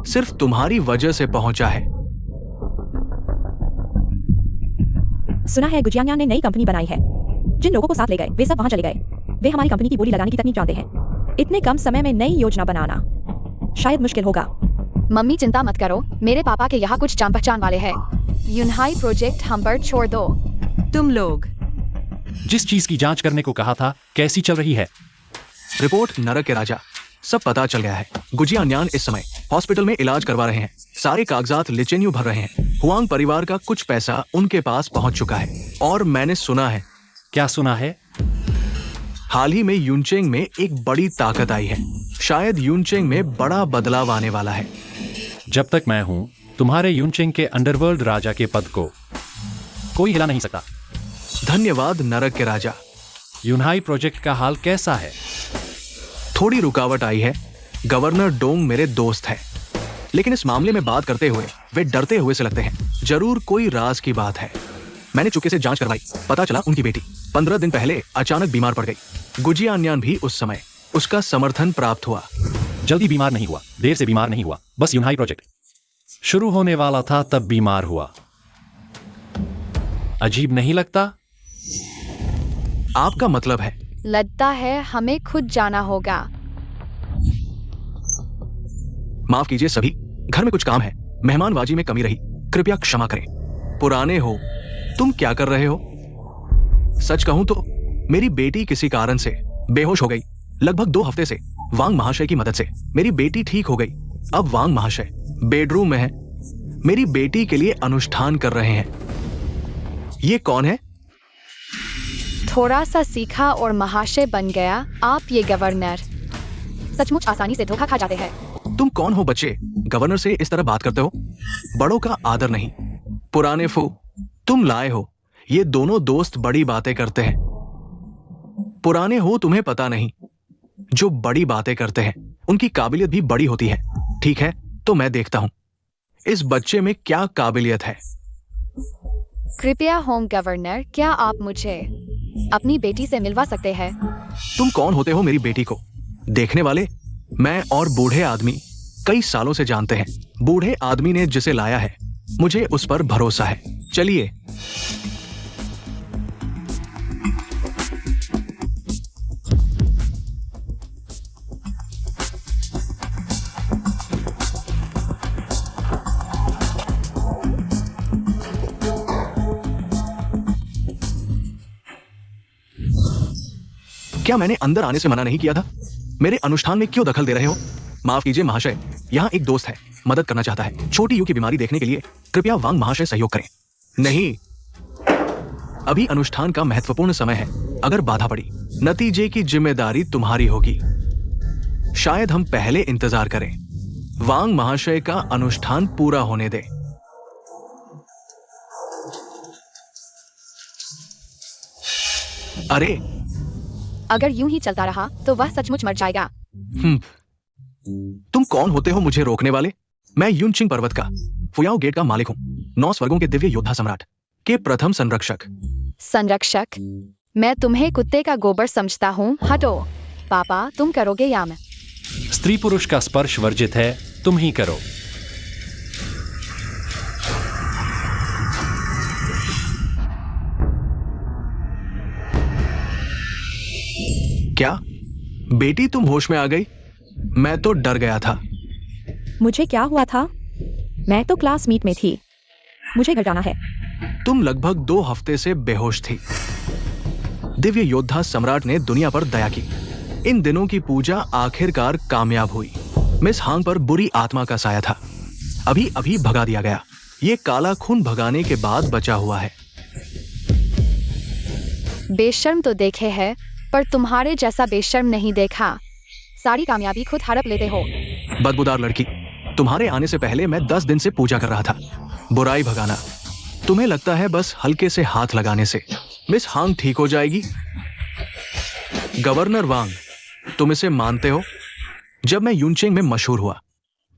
Speaker 3: सिर्फ तुम्हारी वजह से पहुंचा है।
Speaker 5: सुना है गुजियान्यान ने नई कंपनी बनाई है। जिन लोगों को साथ ले गए वे सब वहां चले गए। वे हमारी कंपनी की बोली लगाने की तकनीक जानते हैं। इतने कम समय में नई योजना बनाना शायद मुश्किल होगा।
Speaker 2: मम्मी चिंता मत करो, मेरे पापा के यहाँ कुछ जान पहचान वाले हैं। यूनहाई प्रोजेक्ट हम पर छोड़ दो।
Speaker 4: तुम लोग
Speaker 1: जिस चीज की जांच करने को कहा था कैसी चल रही है?
Speaker 3: रिपोर्ट नरक के राजा, सब पता चल गया है। गुजिया न्यान इस समय हॉस्पिटल में इलाज करवा रहे हैं। सारे कागजात लिचेन्यू भर रहे हैं। हुआंग परिवार का कुछ पैसा उनके पास पहुंच चुका है। और मैंने सुना है।
Speaker 1: क्या सुना है?
Speaker 3: हाल ही में यूनचेंग में एक बड़ी ताकत आई है। शायद यूनचेंग में बड़ा बदलाव आने वाला है।
Speaker 1: जब तक मैं हूं, तुम्हारे यूनचेंग के अंडरवर्ल्ड राजा के पद को कोई हिला नहीं सकता।
Speaker 3: धन्यवाद नरक के राजा।
Speaker 1: यूनहाई प्रोजेक्ट का हाल कैसा है?
Speaker 3: थोड़ी रुकावट आई है। गवर्नर डोंग मेरे दोस्त है, लेकिन इस मामले में बात करते हुए वे डरते हुए से लगते हैं। जरूर कोई राज की बात है। मैंने चुपके से जांच करवाई। पता चला उनकी बेटी 15 दिन पहले अचानक बीमार पड़ गई। गुजिया न्यान भी उस समय उसका समर्थन प्राप्त हुआ।
Speaker 1: जल्दी बीमार नहीं हुआ, देर से बीमार नहीं हुआ, बस यूनहाई प्रोजेक्ट शुरू होने वाला था तब बीमार हुआ। अजीब नहीं लगता?
Speaker 3: आपका मतलब है?
Speaker 2: लगता है हमें खुद जाना होगा।
Speaker 3: माफ कीजिए सभी, घर में कुछ काम है। मेहमानबाजी में कमी रही, कृपया क्षमा करें। पुराने हो, तुम क्या कर रहे हो? सच कहूं तो मेरी बेटी किसी कारण से बेहोश हो गई। लगभग 2 हफ्ते से वांग महाशय की मदद से मेरी बेटी ठीक हो गई। अब वांग महाशय बेडरूम में है, मेरी बेटी के लिए अनुष्ठान कर रहे हैं। ये कौन है?
Speaker 2: थोड़ा सा सीखा और महाशय बन गया। आप ये गवर्नर सचमुच आसानी से धोखा खा जाते हैं।
Speaker 3: तुम कौन हो बच्चे, गवर्नर से इस तरह बात करते हो? बड़ों का आदर नहीं। पुराने फू, तुम लाए हो। ये दोनों दोस्त बड़ी बातें करते हैं। पुराने हो, तुम्हें पता नहीं। जो बड़ी बातें करते हैं उनकी काबिलियत भी बड़ी होती है। ठीक है, तो मैं देखता हूं इस बच्चे में क्या काबिलियत है।
Speaker 2: कृपया होम गवर्नर, क्या आप मुझे अपनी बेटी से मिलवा सकते हैं?
Speaker 3: तुम कौन होते हो मेरी बेटी को देखने वाले? मैं और बूढ़े आदमी कई सालों से जानते हैं। बूढ़े आदमी ने जिसे लाया है, मुझे उस पर भरोसा है। चलिए। क्या मैंने अंदर आने से मना नहीं किया था? मेरे अनुष्ठान में क्यों दखल दे रहे हो? माफ कीजिए महाशय, यहाँ एक दोस्त है, मदद करना चाहता है। छोटी यू की बीमारी देखने के लिए कृपया वांग महाशय सहयोग करें। नहीं, अभी अनुष्ठान का महत्वपूर्ण समय है। अगर बाधा पड़ी, नतीजे की जिम्मेदारी तुम्हारी होगी। शायद हम पहले इंतजार करें। वांग महाशय का अनुष्ठान पूरा होने दे। अरे,
Speaker 2: अगर यूं ही चलता रहा तो वह सचमुच मर जाएगा।
Speaker 3: तुम कौन होते हो मुझे रोकने वाले? मैं यूनचिंग पर्वत का फुयाओ गेट का मालिक हूं। 9 स्वर्गों के दिव्य योद्धा सम्राट के प्रथम संरक्षक।
Speaker 2: संरक्षक? मैं तुम्हें कुत्ते का गोबर समझता हूँ। हटो। पापा, तुम करोगे या मैं?
Speaker 1: स्त्री पुरुष का स्पर्श वर्जित है, तुम ही करो।
Speaker 3: क्या बेटी, तुम होश में आ गई? मैं तो डर गया था।
Speaker 5: मुझे क्या हुआ था? मैं तो क्लास मीट में थी। मुझे घर जाना है।
Speaker 3: तुम लगभग 2 हफ्ते से बेहोश थी। दिव्य योद्धा सम्राट ने दुनिया पर दया की। इन दिनों की पूजा आखिरकार कामयाब हुई। मिस हांग पर बुरी आत्मा का साया था, अभी अभी भगा दिया गया। ये काला खून भगाने के बाद बचा हुआ है।
Speaker 2: बेशर्म तो देखे है, पर तुम्हारे जैसा बेशर्म नहीं देखा। सारी कामयाबी खुद हड़प लेते हो।
Speaker 3: बदबूदार लड़की, तुम्हारे आने से पहले मैं 10 दिन से पूजा कर रहा था। बुराई भगाना। तुम्हें लगता है बस हल्के से हाथ लगाने से मिस हांग ठीक हो जाएगी? गवर्नर वांग, तुम इसे मानते हो? जब मैं यूनचेंग में मशहूर हुआ,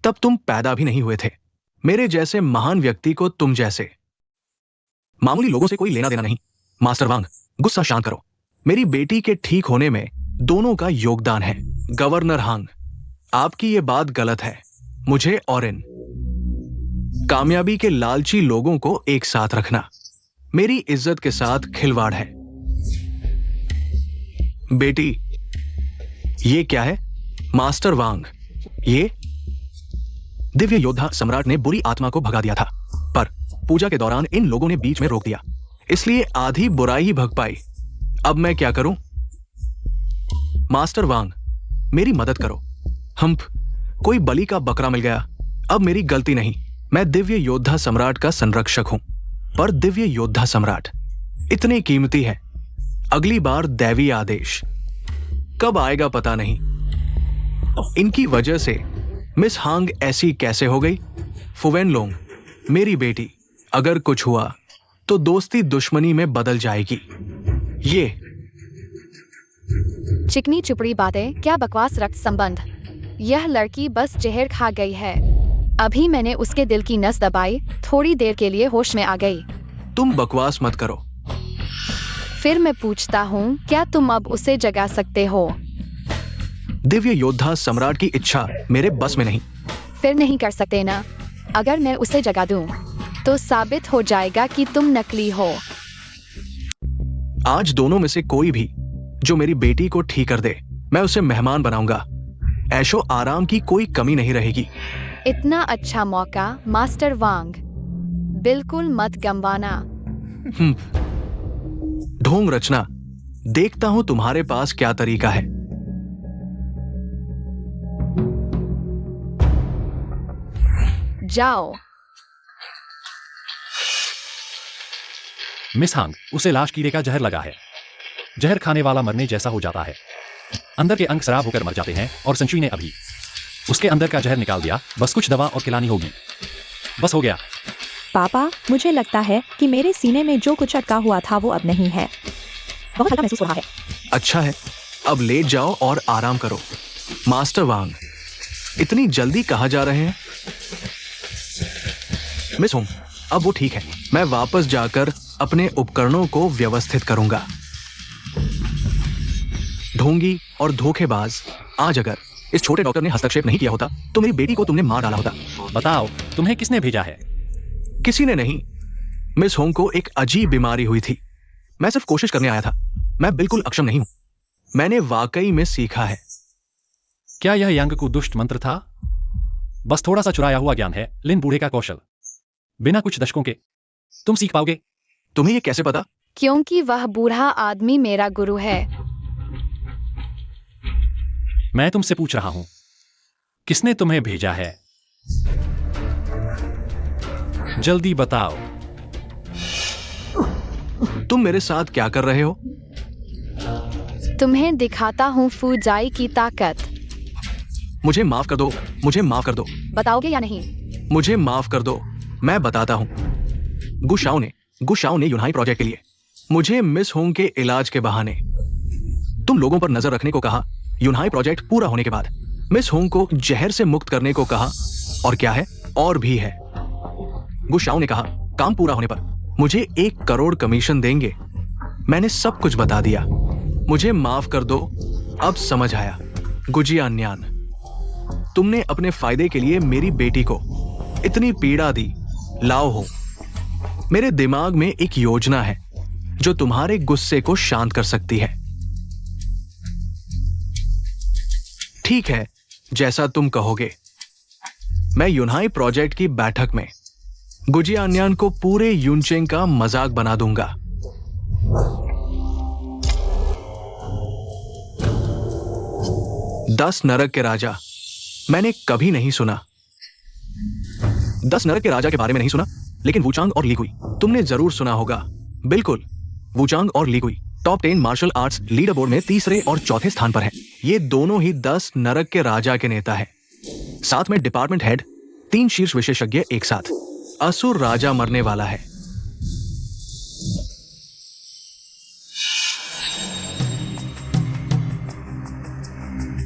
Speaker 3: तब तुम पैदा भी नहीं हुए थे। मेरे जैसे महान व्यक्ति को तुम जैसे मामूली लोगों से कोई लेना देना नहीं। मास्टर वांग, गुस्सा शांत करो। मेरी बेटी के ठीक होने में दोनों का योगदान है। गवर्नर हांग, आपकी ये बात गलत है। मुझे और इन कामयाबी के लालची लोगों को एक साथ रखना मेरी इज्जत के साथ खिलवाड़ है। बेटी, ये क्या है? मास्टर वांग, ये दिव्य योद्धा सम्राट ने बुरी आत्मा को भगा दिया था, पर पूजा के दौरान इन लोगों ने बीच में रोक दिया, इसलिए आधी बुराई ही भग पाई। अब मैं क्या करूं? मास्टर वांग, मेरी मदद करो। हम कोई बलि का बकरा मिल गया। अब मेरी गलती नहीं, मैं दिव्य योद्धा सम्राट का संरक्षक हूं, पर दिव्य योद्धा सम्राट इतनी कीमती है। अगली बार दैवी आदेश कब आएगा पता नहीं। इनकी वजह से मिस हांग ऐसी कैसे हो गई? फुवेन लोंग, मेरी बेटी, अगर कुछ हुआ तो दोस्ती दुश्मनी में बदल जाएगी। ये
Speaker 2: चिकनी चुपड़ी बातें, क्या बकवास रक्त संबंध। यह लड़की बस जहर खा गई है। अभी मैंने उसके दिल की नस दबाई, थोड़ी देर के लिए होश में आ गई।
Speaker 3: तुम बकवास मत करो।
Speaker 2: फिर मैं पूछता हूँ, क्या तुम अब उसे जगा सकते हो?
Speaker 3: दिव्य योद्धा सम्राट की इच्छा मेरे बस में नहीं।
Speaker 2: फिर नहीं कर सकते ना? अगर मैं उसे जगा दूं, तो साबित हो जाएगा कि तुम नकली हो।
Speaker 3: आज दोनों में से कोई भी जो मेरी बेटी को ठीक कर दे, मैं उसे मेहमान बनाऊंगा। ऐशो आराम की कोई कमी नहीं रहेगी।
Speaker 2: इतना अच्छा मौका मास्टर वांग, बिल्कुल मत गंवाना।
Speaker 3: ढोंग रचना, देखता हूं तुम्हारे पास क्या तरीका है।
Speaker 2: जाओ।
Speaker 1: मिस हांग, उसे लाश कीड़े का जहर लगा है। जहर खाने वाला मरने जैसा हो जाता है। अंदर के अंग खराब होकर मर जाते हैं और संचुई ने अभी उसके अंदर का जहर निकाल दिया। बस कुछ दवा और खिलानी होगी। बस हो गया।
Speaker 5: पापा, मुझे लगता है कि मेरे सीने में जो कुछ अटका हुआ था वो अब नहीं है। बहुत हल्का महसूस हो रहा है।
Speaker 3: अच्छा है, अब लेट जाओ और आराम करो। मास्टर वांग, इतनी जल्दी कहाँ जा रहे हैं? मिस होंग, अब वो ठीक है। मैं वापस जाकर अपने उपकरणों को व्यवस्थित करूंगा। ढोंगी और धोखेबाज, आज अगर इस छोटे डॉक्टर ने हस्तक्षेप नहीं किया होता तो मेरी बेटी को तुमने मार डाला होता।
Speaker 1: बताओ, तुम्हें किसने भेजा है?
Speaker 3: किसी ने नहीं। मिस होंग को एक अजीब बीमारी हुई थी। मैं सिर्फ कोशिश करने आया था। मैं बिल्कुल अक्षम नहीं हूं। मैंने वाकई में सीखा है।
Speaker 1: क्या यह यांग को दुष्ट मंत्र था? बस थोड़ा सा चुराया हुआ ज्ञान है, लिन बूढ़े का कौशल। बिना कुछ दशकों के तुम सीख पाओगे।
Speaker 3: तुम्हें ये कैसे पता?
Speaker 2: क्योंकि वह बूढ़ा आदमी मेरा गुरु है।
Speaker 1: मैं तुमसे पूछ रहा हूं, किसने तुम्हें भेजा है? जल्दी बताओ।
Speaker 3: तुम मेरे साथ क्या कर रहे हो?
Speaker 2: तुम्हें दिखाता हूँ फूजाई की ताकत।
Speaker 3: मुझे माफ कर दो, मुझे माफ कर दो।
Speaker 2: बताओगे या नहीं?
Speaker 3: मुझे माफ कर दो, मैं बताता हूं। गुशाओ ने यूनहाई प्रोजेक्ट के लिए मुझे मिस होंग के इलाज के बहाने तुम लोगों पर नजर रखने को कहा। यूनहाई प्रोजेक्ट पूरा होने के बाद मिस होंग को जहर से मुक्त करने को कहा। और क्या है, और भी है। गुशाओ ने कहा काम पूरा होने पर मुझे 1 करोड़ कमीशन देंगे। मैंने सब कुछ बता दिया। मुझे माफ कर दो, अब समझ आया। गुजियान्यान, तुमने अपने फायदे के लिए मेरी बेटी को इतनी पीड़ा दी। लाओ हो, मेरे दिमाग में एक योजना है जो तुम्हारे गुस्से को शांत कर सकती है। ठीक है, जैसा तुम कहोगे। मैं यूनहाई प्रोजेक्ट की बैठक में गुजियान्यान को पूरे यूनचेंग का मजाक बना दूंगा। दस नरक के राजा मैंने कभी नहीं सुना। 10 नरक के राजा के बारे में नहीं सुना, लेकिन वुचांग और ली गुई तुमने जरूर सुना होगा। बिल्कुल, वुचांग और Li Gui top 10 martial arts leaderboard में तीसरे और चौथे स्थान पर हैं। ये दोनों ही 10 नरक के राजा के नेता हैं। साथ में डिपार्टमेंट हेड, 3 शीर्ष विशेषज्ञ एक साथ। असुर राजा मरने वाला है।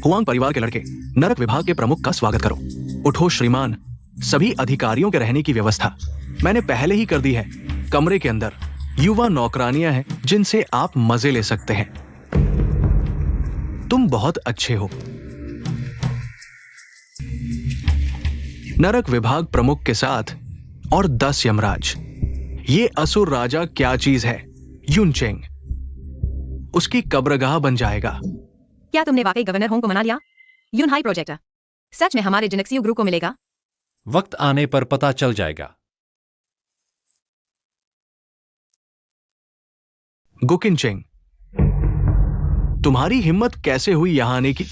Speaker 3: हुआंग परिवार के लड़के नरक विभाग के प्रमुख का स्वागत करो। उठो श्रीमान, सभी अधिकारियों के रहने की व्यवस्था मैंने पहले ही कर दी है। कमरे के अंदर युवा नौकरानियां हैं जिनसे आप मजे ले सकते हैं। तुम बहुत अच्छे हो। नरक विभाग प्रमुख के साथ और 10 यमराज। ये असुर राजा क्या चीज है? यूनचेंग उसकी कब्रगाह बन जाएगा।
Speaker 4: क्या तुमने वाकई गवर्नर होंग को मना लिया? यूनहाई प्रोजेक्ट सच में हमारे जिनक्सियो ग्रुप को मिलेगा?
Speaker 1: वक्त आने पर पता चल जाएगा।
Speaker 3: गुकिनचेंग, तुम्हारी हिम्मत कैसे हुई यहां आने की?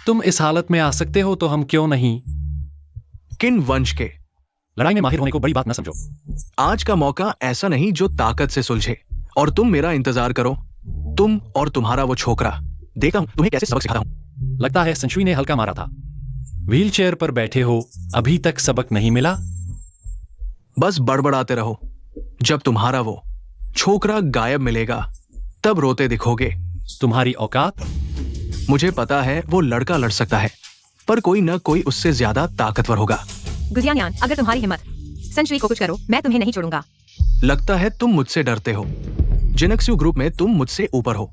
Speaker 1: तुम इस हालत में आ सकते हो तो हम क्यों नहीं?
Speaker 3: किन वंश के?
Speaker 1: लड़ाई में माहिर होने को बड़ी बात न समझो।
Speaker 3: आज का मौका ऐसा नहीं जो ताकत से सुलझे, और तुम मेरा इंतजार करो। तुम और तुम्हारा वो छोकरा, देखा हूं तुम्हें कैसे सबक सिखाता हूं।
Speaker 1: लगता है संशुई ने हल्का मारा था। व्हीलचेयर पर बैठे हो, अभी तक सबक नहीं मिला?
Speaker 3: बस बड़बड़ाते रहो। जब तुम्हारा वो छोकरा गायब मिलेगा तब रोते दिखोगे।
Speaker 1: तुम्हारी औकात?
Speaker 3: मुझे पता है वो लड़का लड़ सकता है, पर कोई न कोई उससे ज्यादा ताकतवर होगा।
Speaker 4: गुजियान्यान, अगर तुम्हारी हिम्मत, संशुई को कुछ करो, मैं तुम्हें नहीं छोड़ूंगा।
Speaker 3: लगता है तुम मुझसे डरते हो। जिनक्स्यू ग्रुप में तुम मुझसे ऊपर हो,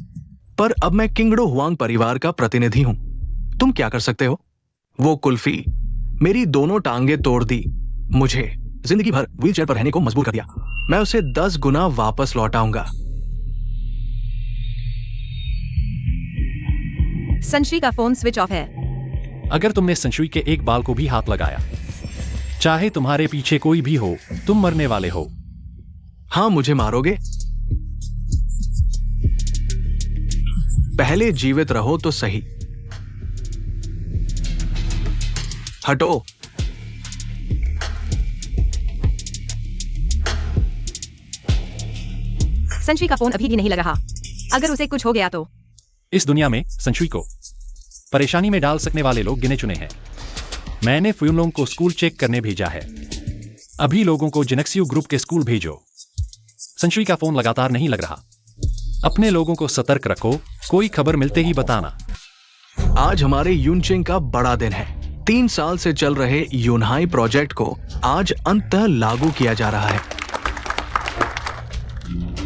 Speaker 3: पर अब मैं किंगडो हुआंग परिवार का प्रतिनिधि हूं। तुम क्या कर सकते हो? वो कुल्फी मेरी दोनों टांगे तोड़ दी, मुझे जिंदगी भर व्हीलचेयर पर रहने को मजबूर कर दिया। मैं उसे 10 गुना वापस लौटाऊंगा।
Speaker 4: संशुई का फोन स्विच ऑफ है।
Speaker 1: अगर तुमने संशुई के एक बाल को भी हाथ लगाया, चाहे तुम्हारे पीछे कोई भी हो, तुम मरने वाले हो।
Speaker 3: हाँ, मुझे मारोगे? पहले जीवित रहो तो सही। हटो।
Speaker 4: संशुई का फोन अभी भी नहीं लग रहा। अगर उसे कुछ हो गया तो?
Speaker 1: इस दुनिया में संशुई को परेशानी में डाल सकने वाले लोग गिने चुने हैं। मैंने फ्यूनलोंग को स्कूल चेक करने भेजा है। अभी लोगों को जिनक्स्यू ग्रुप के स्कूल भेजो। संशुई का फोन लगातार नहीं लग रहा। अपने लोगों को सतर्क रखो, कोई खबर मिलते ही बताना।
Speaker 3: आज हमारे यूनचेंग का बड़ा दिन है। 3 साल से चल रहे यूनहाई प्रोजेक्ट को आज अंततः लागू किया जा रहा है।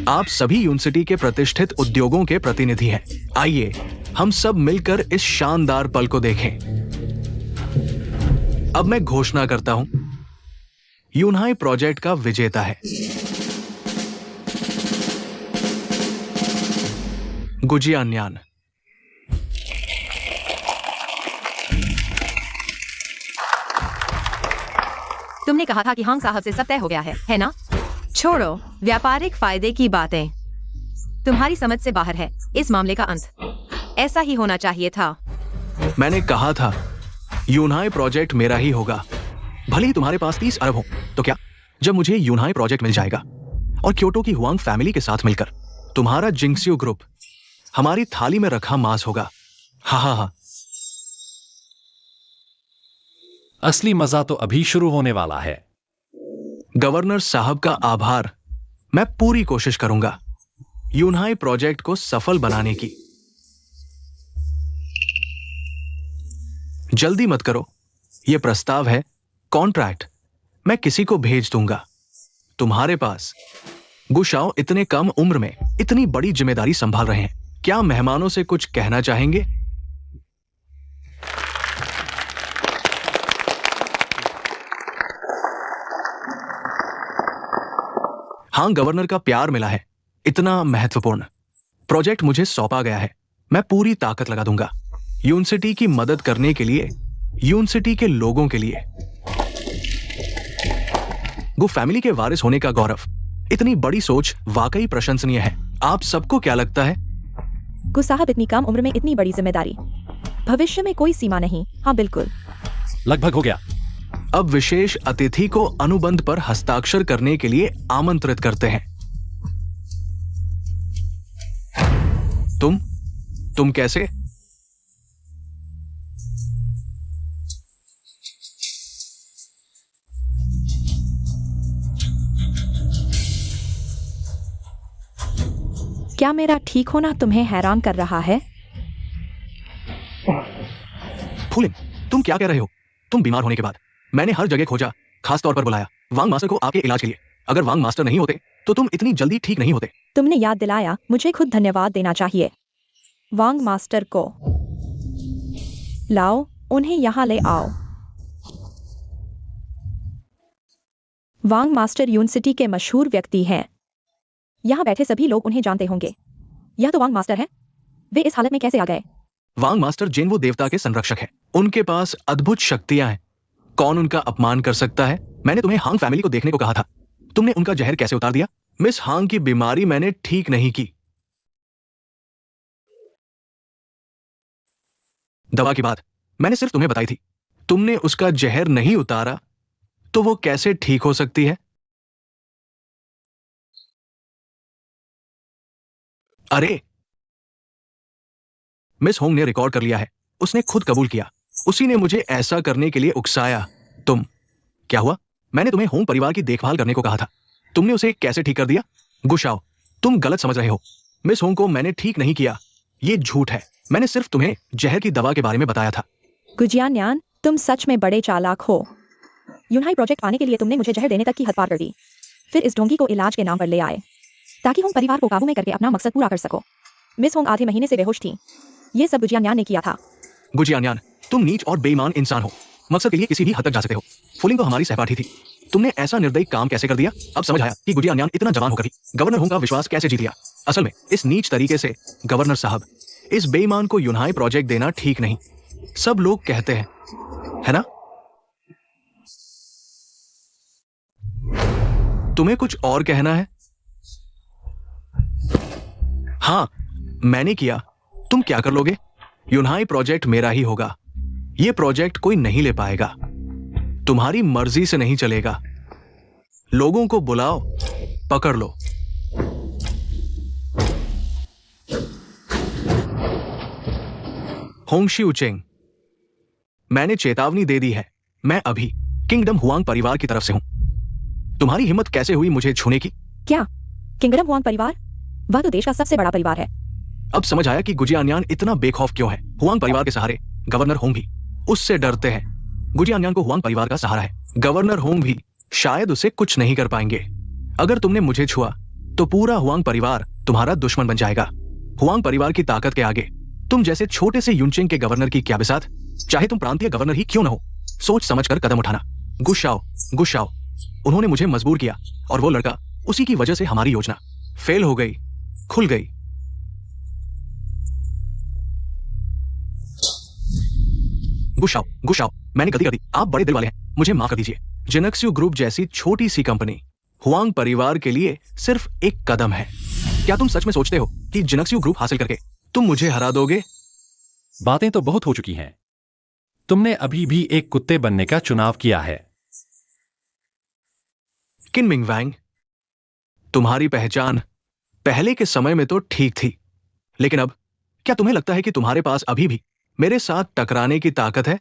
Speaker 3: आप सभी यूनिवर्सिटी के प्रतिष्ठित उद्योगों के प्रतिनिधि हैं। आइए हम सब मिलकर इस शानदार पल को देखें। अब मैं घोषणा करता हूं, यूनहाई प्रोजेक्ट का विजेता है गुजियान्यान।
Speaker 4: तुमने कहा था कि हांग साहब से सब तय हो गया है ना? छोड़ो व्यापारिक फायदे की बातें, तुम्हारी समझ से बाहर है इस मामले का अंत। ऐसा ही होना चाहिए था।
Speaker 3: मैंने कहा था यूनहाई प्रोजेक्ट मेरा ही होगा। भले ही तुम्हारे पास 30 अरब हो तो क्या, जब मुझे यूनहाई प्रोजेक्ट मिल जाएगा और क्योटो की हुआंग फैमिली के साथ मिलकर तुम्हारा जिंक्स्यू ग्रुप हमारी थाली में रखा मांस होगा। हा हा हा।
Speaker 1: असली मजा तो अभी शुरू होने वाला है।
Speaker 3: गवर्नर साहब का आभार। मैं पूरी कोशिश करूंगा यूनहाई प्रोजेक्ट को सफल बनाने की। जल्दी मत करो, यह प्रस्ताव है, कॉन्ट्रैक्ट मैं किसी को भेज दूंगा। तुम्हारे पास गुशाओ इतने कम उम्र में इतनी बड़ी जिम्मेदारी संभाल रहे हैं। क्या मेहमानों से कुछ कहना चाहेंगे? हां, गवर्नर का प्यार मिला है। इतना महत्वपूर्ण प्रोजेक्ट मुझे सौंपा गया है। मैं पूरी ताकत लगा दूंगा यूनिवर्सिटी की मदद करने के लिए, यूनिवर्सिटी के लोगों के लिए। वो फैमिली के वारिस होने का गौरव, इतनी बड़ी सोच वाकई प्रशंसनीय है। आप सबको क्या लगता है?
Speaker 5: गु साहब, इतनी कम उम्र में इतनी बड़ी जिम्मेदारी, भविष्य में कोई सीमा नहीं। हाँ बिल्कुल, लगभग
Speaker 1: हो गया।
Speaker 3: अब विशेष अतिथि को अनुबंध पर हस्ताक्षर करने के लिए आमंत्रित करते हैं। तुम कैसे?
Speaker 5: क्या मेरा ठीक होना तुम्हें हैरान कर रहा है?
Speaker 3: फूलिन, तुम क्या कह रहे हो? तुम बीमार होने के बाद मैंने हर जगह खोजा, खास तौर पर बुलाया वांग मास्टर को आपके इलाज के लिए। अगर वांग मास्टर नहीं होते तो तुम इतनी जल्दी ठीक नहीं होते।
Speaker 5: तुमने याद दिलाया, मुझे खुद धन्यवाद देना चाहिए। वांग मास्टर को लाओ, उन्हें यहां ले आओ। वांग मास्टर यूनिवर्सिटी के मशहूर व्यक्ति हैं। यहां बैठे सभी लोग उन्हें जानते होंगे। यह तो वांग मास्टर है। वे इस हालत में कैसे आ गए?
Speaker 3: वांग मास्टर जेनवो देवता के संरक्षक हैं। उनके पास अद्भुत शक्तियां हैं। कौन उनका अपमान कर सकता है? मैंने तुम्हें हांग फैमिली को देखने को कहा था। तुमने उनका जहर कैसे उतार दिया? मिस हांग की बीमारी मैंने ठीक नहीं की। दवा की बात मैंने सिर्फ तुम्हें बताई थी। तुमने उसका जहर नहीं उतारा तो वो कैसे ठीक हो सकती है? अरे, मिस होंग ने रिकॉर्ड कर लिया है। उसने खुद कबूल किया। उसी ने मुझे ऐसा करने के लिए उकसाया। तुम क्या हुआ? मैंने तुम्हें होंग परिवार की देखभाल करने को कहा था। तुमने उसे कैसे ठीक कर दिया? गुशाओ, तुम गलत समझ रहे हो। मिस होंग को मैंने ठीक नहीं किया। ये झूठ है। मैंने सिर्फ तुम्हें जहर की दवा के बारे में बताया था।
Speaker 5: गुजियान्यान, तुम सच में बड़े चालाक हो। यूनहाई प्रोजेक्ट पाने के लिए तुमने मुझे जहर देने तक की हद पार कर दी। फिर इस ढोंगी को इलाज के नाम पर ले आए ताकि होंग परिवार को काबू में करके अपना मकसद पूरा कर सको। मिस होंग आधे महीने से बेहोश थी। ये सब गुजियान्यान ने किया था।
Speaker 3: गुजियान्यान, तुम नीच और बेईमान इंसान हो। मकसद के लिए किसी भी हद तक जा सकते हो। फुलिंग तो हमारी सहपाठी थी। तुमने ऐसा निर्दयी काम कैसे कर दिया? अब समझ आया कि गुजियान्यान इतना जवान होकर भी गवर्नर होंग का विश्वास कैसे जीत लिया। असल में इस नीच तरीके से गवर्नर साहब, इस बेईमान को यूनहाई प्रोजेक्ट देना ठीक नहीं। सब लोग कहते हैं, है ना? तुम्हें कुछ और कहना है? हाँ, मैंने किया। तुम क्या कर लोगे? यूनहाई प्रोजेक्ट मेरा ही होगा। यह प्रोजेक्ट कोई नहीं ले पाएगा। तुम्हारी मर्जी से नहीं चलेगा। लोगों को बुलाओ, पकड़ लो। होंगशी उचेंग, मैंने चेतावनी दे दी है। मैं अभी किंगडम हुआंग परिवार की तरफ से हूं। तुम्हारी हिम्मत कैसे हुई मुझे छूने की?
Speaker 5: क्या किंगडम हुआंग परिवार? वह तो देश का सबसे बड़ा परिवार है।
Speaker 3: अब समझ आया कि गुजियान्यान इतना बेखौफ क्यों है। हुआंग परिवार के सहारे गवर्नर होंग भी उससे डरते हैं। गुजियान्यान को हुआंग परिवार का सहारा है। गवर्नर होंग भी शायद उसे कुछ नहीं कर पाएंगे। अगर तुमने मुझे छुआ तो पूरा हुआंग परिवार तुम्हारा दुश्मन बन जाएगा। हुआंग परिवार की ताकत के आगे तुम जैसे छोटे से यूनचेंग के गवर्नर की क्या बिसात? चाहे तुम प्रांतीय गवर्नर ही क्यों न हो, सोच समझकर कदम उठाना। गुस्साओ, गुस्साओ। उन्होंने मुझे मजबूर किया और वो लड़का, उसी की वजह से हमारी योजना फेल हो गई, खुल गई। गुस्साओ, गुस्साओ। मैंने गलती कर दी। आप बड़े दिल वाले हैं, मुझे माफ कर दीजिए। जिनेक्सियो ग्रुप जैसी छोटी सी कंपनी हुआंग परिवार के लिए सिर्फ एक कदम है। क्या तुम सच में सोचते हो कि जिनेक्सियो ग्रुप हासिल करके तुम मुझे हरा दोगे?
Speaker 1: बातें तो बहुत हो चुकी हैं। तुमने अभी भी एक कुत्ते बनने का चुनाव किया है।
Speaker 3: किन मिंग वैंग, तुम्हारी पहचान पहले के समय में तो ठीक थी, लेकिन अब क्या तुम्हें लगता है कि तुम्हारे पास अभी भी मेरे साथ टकराने की ताकत है?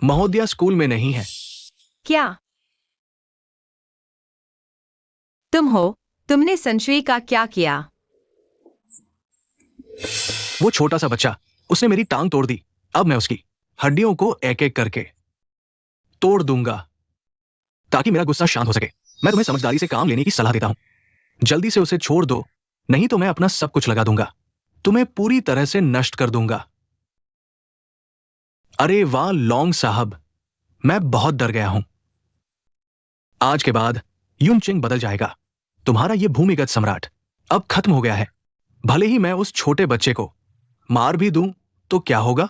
Speaker 3: महोदया स्कूल में नहीं है।
Speaker 4: क्या तुम हो? तुमने संशुई का क्या किया?
Speaker 3: वो छोटा सा बच्चा, उसने मेरी टांग तोड़ दी। अब मैं उसकी हड्डियों को एक एक करके तोड़ दूंगा ताकि मेरा गुस्सा शांत हो सके। मैं तुम्हें समझदारी से काम लेने की सलाह देता हूं। जल्दी से उसे छोड़ दो, नहीं तो मैं अपना सब कुछ लगा दूंगा। तुम्हें पूरी तरह से नष्ट कर दूंगा। अरे वाह लॉन्ग साहब, मैं बहुत डर गया हूं। आज के बाद यूनचेंग बदल जाएगा। तुम्हारा यह भूमिगत सम्राट अब खत्म हो गया है। भले ही मैं उस छोटे बच्चे को मार भी दूं तो क्या होगा?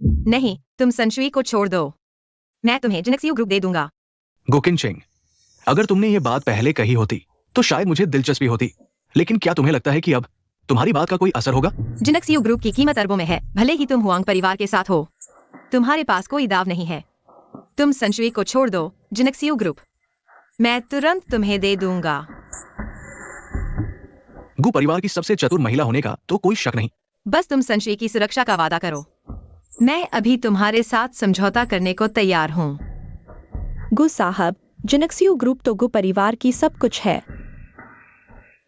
Speaker 4: नहीं, तुम संशुई को छोड़ दो। मैं तुम्हें जिनेक्सियो ग्रुप दे दूंगा।
Speaker 3: गोकिनचेंग, अगर तुमने ये बात पहले कही होती तो शायद मुझे दिलचस्पी होती, लेकिन क्या तुम्हें लगता है कि अब तुम्हारी बात का कोई असर होगा?
Speaker 4: जिनेक्सियो ग्रुप की कीमत अरबों में है। भले ही तुम हुआंग परिवार के साथ हो, तुम्हारे पास कोई दाव नहीं है। तुम संशुई को छोड़ दो, जिनेक्सियो ग्रुप मैं तुरंत तुम्हें दे दूंगा।
Speaker 3: गु परिवार की सबसे चतुर महिला होने का तो कोई शक नहीं।
Speaker 4: बस तुम संशुई की सुरक्षा का वादा करो। मैं अभी तुम्हारे साथ समझौता करने को तैयार हूँ।
Speaker 5: गु साहब, जिनेक्सियो ग्रुप तो गु परिवार की सब कुछ है।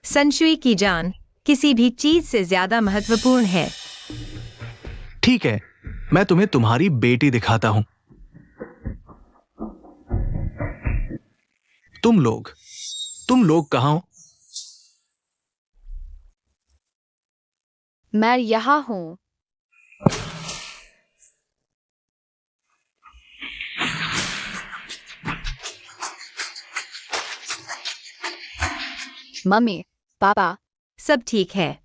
Speaker 4: संशुई की जान किसी भी चीज से ज्यादा महत्वपूर्ण है।
Speaker 3: ठीक है, मैं तुम्हें तुम्हारी बेटी दिखाता हूं। तुम लोग कहां हो?
Speaker 2: मैं यहाँ हूँ। मम्मी, पापा।
Speaker 4: सब ठीक है।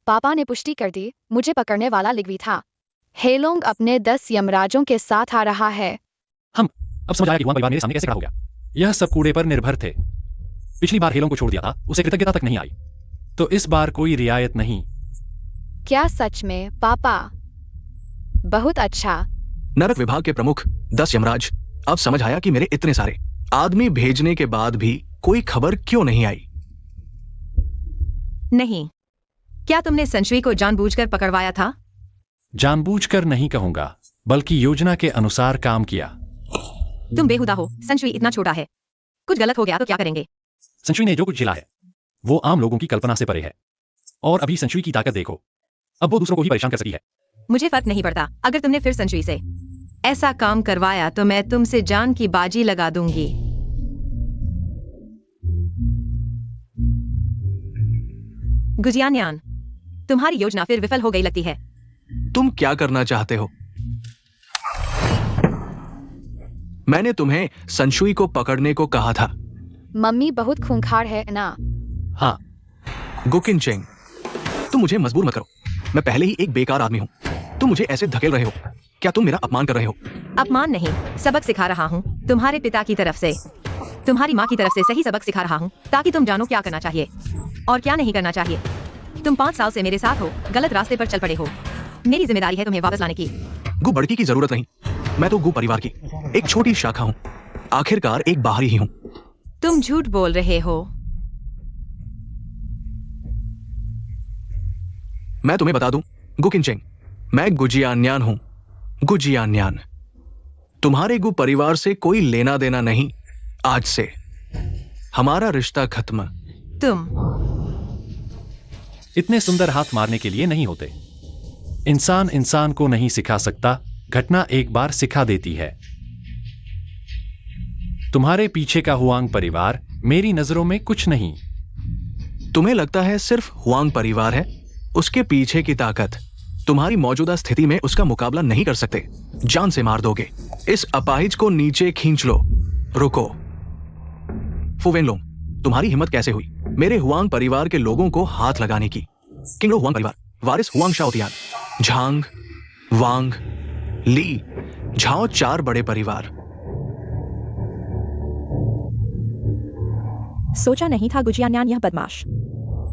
Speaker 2: पापा ने पुष्टि कर दी, मुझे पकड़ने वाला लिग्वी था। हेलोंग अपने 10 यमराजों के साथ आ रहा है।
Speaker 1: अब समझ आया कि हुआंग परिवार मेरे सामने कैसे खड़ा हो गया। यह सब कूड़े पर निर्भर थे। पिछली बार हेलोंग को छोड़ दिया था, उसे कृतज्ञता तक नहीं आई, तो इस बार कोई रियायत नहीं।
Speaker 2: क्या सच में, पापा? बहुत अच्छा।
Speaker 3: नरक विभाग के प्रमुख 10 यमराज, अब समझ आया कि मेरे इतने सारे आदमी भेजने के बाद भी कोई खबर क्यों नहीं आई।
Speaker 4: नहीं, क्या तुमने संशुई को जानबूझकर पकड़वाया था?
Speaker 1: जानबूझकर नहीं कहूंगा, बल्कि योजना के अनुसार काम किया।
Speaker 4: तुम बेहुदा हो। संशुई इतना छोटा है, कुछ गलत हो गया तो क्या करेंगे?
Speaker 1: संशुई ने जो कुछ झेला है वो आम लोगों की कल्पना से परे है। और अभी संशुई की ताकत देखो, अब वो दूसरों को ही परेशान कर सकती है।
Speaker 4: मुझे फर्क नहीं पड़ता। अगर तुमने फिर संशुई से ऐसा काम करवाया तो मैं तुमसे जान की बाजी लगा दूंगी। गुजियान्यान, तुम्हारी योजना फिर विफल हो गई लगती है।
Speaker 3: तुम क्या करना चाहते हो? मैंने तुम्हें संशुई को पकड़ने को कहा था।
Speaker 2: मम्मी बहुत खूंखार है ना?
Speaker 1: हाँ,
Speaker 3: गुकिन चेंग, तुम मुझे मजबूर मत करो। मैं पहले ही एक बेकार आदमी हूँ। तुम मुझे ऐसे धकेल रहे हो। क्या तुम मेरा अपमान कर रहे हो?
Speaker 4: अपमान नहीं, सबक सिखा रहा हूँ। तुम्हारे पिता की तरफ से, तुम्हारी माँ की तरफ से सही सबक सिखा रहा हूँ, ताकि तुम जानो क्या करना चाहिए और क्या नहीं करना चाहिए। तुम 5 साल से मेरे साथ हो, गलत रास्ते पर चल पड़े हो। मेरी जिम्मेदारी है तुम्हें वापस लाने की।
Speaker 3: गु बड़की की जरूरत नहीं। मैं तो गु परिवार की एक छोटी शाखा हूँ। आखिरकार एक बाहरी ही हूँ।
Speaker 4: तुम झूठ बोल रहे हो।
Speaker 3: मैं तुम्हें बता दूं, गुकिन चेंग, मैं गुजियान्यान हूं। गुजियान्यान। तुम्हारे गु परिवार से कोई लेना देना नहीं। आज से हमारा रिश्ता खत्म।
Speaker 4: तुम
Speaker 1: इतने सुंदर हाथ मारने के लिए नहीं होते। इंसान इंसान को नहीं सिखा सकता, घटना एक बार सिखा देती है। तुम्हारे पीछे का हुआंग परिवार मेरी नजरों में कुछ नहीं।
Speaker 3: तुम्हें लगता है सिर्फ हुआंग परिवार है? उसके पीछे की ताकत तुम्हारी मौजूदा स्थिति में उसका मुकाबला नहीं कर सकते। जान से मार दोगे। इस अपाहिज को नीचे खींच लो। रुको। फु वेनलोंग, तुम्हारी हिम्मत कैसे हुई मेरे हुआंग परिवार के लोगों को हाथ लगाने की? किंगलो हुआंग परिवार, वारिस हुआंग शाओतियान, झांग, वांग, ली, झाओ, 4 बड़े परिवार।
Speaker 5: सोचा नहीं था गुजियान्यान यह बदमाश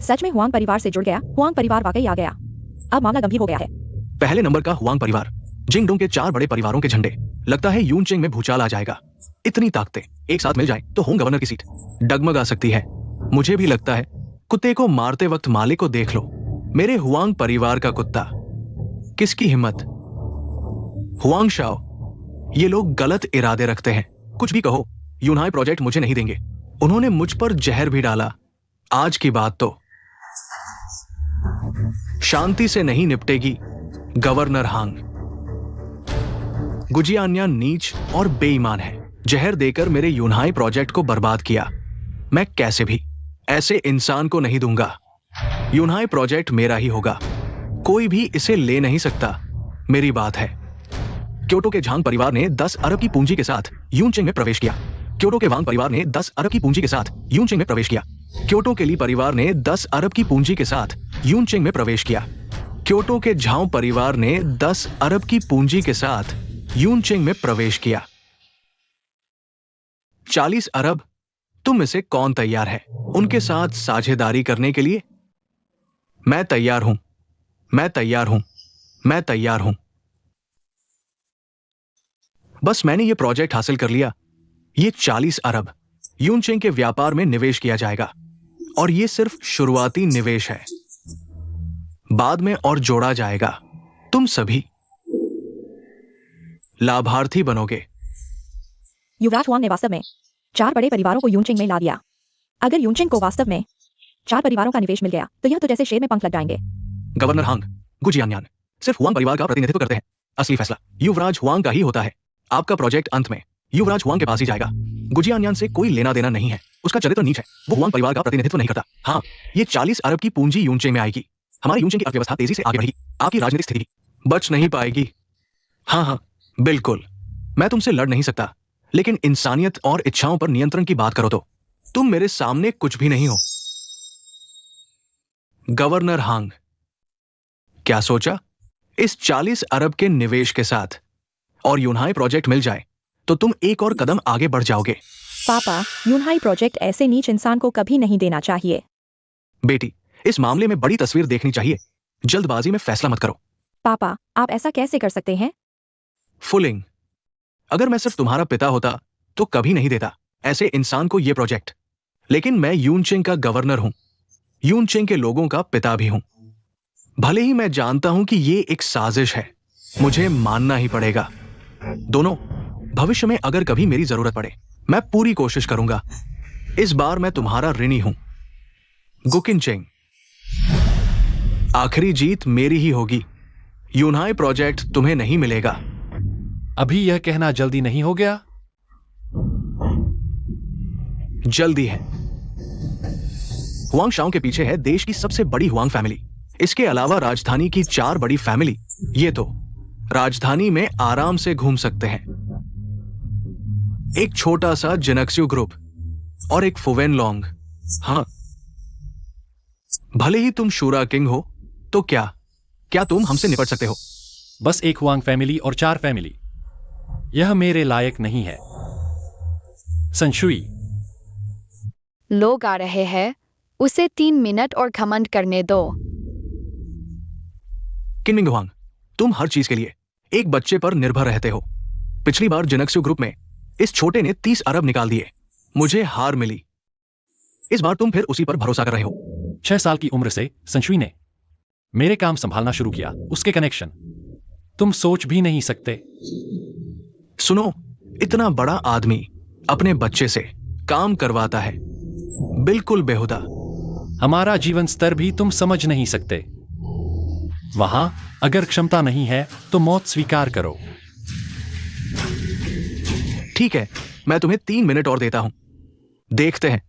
Speaker 5: सच में हुआंग परिवार से जुड़ गया। हुआंग परिवार वाकई आ गया। अब मामला गंभीर हो गया है।
Speaker 3: पहले नंबर का हुआंग परिवार, जिंगडोंग के 4 बड़े परिवारों के झंडे। लगता है यूनचेंग में भूचाल आ जाएगा। इतनी ताकतें एक साथ मिल जाए तो होम गवर्नर की सीट डगमगा सकती है। मुझे भी लगता है। कुत्ते को मारते वक्त मालिक को देख लो। मेरे हुआंग परिवार का कुत्ता। किसकी हिम्मत? हुआंग शाओ, ये लोग गलत इरादे रखते हैं। कुछ भी कहो, यूनहाई प्रोजेक्ट मुझे नहीं देंगे। उन्होंने मुझ पर जहर भी डाला। आज की बात तो शांति से नहीं निपटेगी गवर्नर हांग। गुजियान्यान नीच और बेईमान है। जहर देकर मेरे यूनहाई प्रोजेक्ट को बर्बाद किया। मैं कैसे भी ऐसे इंसान को नहीं दूंगा। यूनहाई प्रोजेक्ट मेरा ही होगा। कोई भी इसे ले नहीं सकता। मेरी बात है। क्योटो के झांग परिवार ने 10 अरब की पूंजी के साथ यूनचेंग में प्रवेश किया। क्योटो के वांग परिवार ने 10 अरब की पूंजी के साथ यूनचेंग में प्रवेश किया। क्योटो के ली परिवार ने 10 अरब की पूंजी के साथ यूनचेंग में प्रवेश किया। क्योटो के झाओ परिवार ने 10 अरब की पूंजी के साथ यूनचेंग में प्रवेश किया। 40 अरब। तुम में से कौन तैयार है उनके साथ साझेदारी करने के लिए? मैं तैयार हूं। मैं तैयार हूं। मैं तैयार हूं। बस मैंने यह प्रोजेक्ट हासिल कर लिया। ये 40 अरब यूनचेंग के व्यापार में निवेश किया जाएगा। और ये सिर्फ शुरुआती निवेश है। बाद में और जोड़ा जाएगा। तुम सभी लाभार्थी बनोगे।
Speaker 5: युवराज हुआंग ने वास्तव में 4 बड़े परिवारों को यूनचेंग में ला दिया। अगर यूनचेंग को वास्तव में 4 परिवारों का निवेश मिल गया तो यह तो जैसे शेर में पंख लग जाएंगे।
Speaker 3: गवर्नर हांग, गुजियान्यान सिर्फ हुआंग परिवार का प्रतिनिधित्व करते हैं। असली फैसला युवराज हुआंग का ही होता है। आपका प्रोजेक्ट अंत में युवराज हुआंग के पास ही जाएगा। गुजियान्यान से कोई लेना देना नहीं है। उसका चरित्र नीच है। वो हुआंग परिवार का प्रतिनिधित्व नहीं करता। हाँ, ये 40 अरब की पूंजी यूनचेंग में आएगी। हमारी यूनचेंग की अर्थव्यवस्था तेजी से आगे बढ़ेगी। आपकी राजनीतिक स्थिति बच नहीं पाएगी। हाँ, बिल्कुल। मैं तुमसे लड़ नहीं सकता, लेकिन इंसानियत और इच्छाओं पर नियंत्रण की बात करो तो तुम मेरे सामने कुछ भी नहीं हो। गवर्नर हांग, क्या सोचा? इस 40 अरब के निवेश के साथ और यूनहाई प्रोजेक्ट मिल जाए तो तुम एक और कदम आगे बढ़ जाओगे।
Speaker 5: पापा, यूनहाई प्रोजेक्ट ऐसे नीच इंसान को कभी नहीं देना चाहिए।
Speaker 3: बेटी, इस मामले में बड़ी तस्वीर देखनी चाहिए। जल्दबाजी में फैसला मत करो।
Speaker 5: पापा, आप ऐसा कैसे कर सकते हैं?
Speaker 3: फुलिंग, अगर मैं सिर्फ तुम्हारा पिता होता तो कभी नहीं देता ऐसे इंसान को यह प्रोजेक्ट। लेकिन मैं यूनचेंग का गवर्नर हूं, यूनचेंग के लोगों का पिता भी हूं। भले ही मैं जानता हूं कि यह एक साजिश है, मुझे मानना ही पड़ेगा। दोनों, भविष्य में अगर कभी मेरी जरूरत पड़े मैं पूरी कोशिश करूंगा। इस बार मैं तुम्हारा ऋणी हूं। गुकिनचेंग, आखिरी जीत मेरी ही होगी। यूनहाई प्रोजेक्ट तुम्हें नहीं मिलेगा।
Speaker 1: अभी यह कहना जल्दी नहीं हो गया?
Speaker 3: जल्दी है। हुआंग शाओ के पीछे है देश की सबसे बड़ी हुआंग फैमिली। इसके अलावा राजधानी की 4 बड़ी फैमिली। ये तो राजधानी में आराम से घूम सकते हैं। एक छोटा सा जिनक्स्यू ग्रुप और एक फुवेन लोंग। हां, भले ही तुम शूरा किंग हो तो क्या तुम हमसे निपट सकते हो?
Speaker 1: बस एक हुआंग फैमिली और 4 फैमिली, यह मेरे लायक नहीं है। संशुई,
Speaker 2: लोग आ रहे हैं, उसे 3 मिनट और घमंड करने दो।
Speaker 3: किनमिंग हुआंग, तुम हर चीज के लिए एक बच्चे पर निर्भर रहते हो। पिछली बार जिनक्स्यू ग्रुप में इस छोटे ने 30 अरब निकाल दिए, मुझे हार मिली। इस बार तुम फिर उसी पर भरोसा कर रहे हो।
Speaker 1: 6 साल की उम्र से संशुई ने मेरे काम संभालना शुरू किया। उसके कनेक्शन तुम सोच भी नहीं सकते।
Speaker 3: सुनो, इतना बड़ा आदमी अपने बच्चे से काम करवाता है, बिल्कुल बेहुदा।
Speaker 1: हमारा जीवन स्तर भी तुम समझ नहीं सकते। वहां अगर क्षमता नहीं है तो मौत स्वीकार करो।
Speaker 3: ठीक है, मैं तुम्हें 3 मिनट और देता हूं। देखते हैं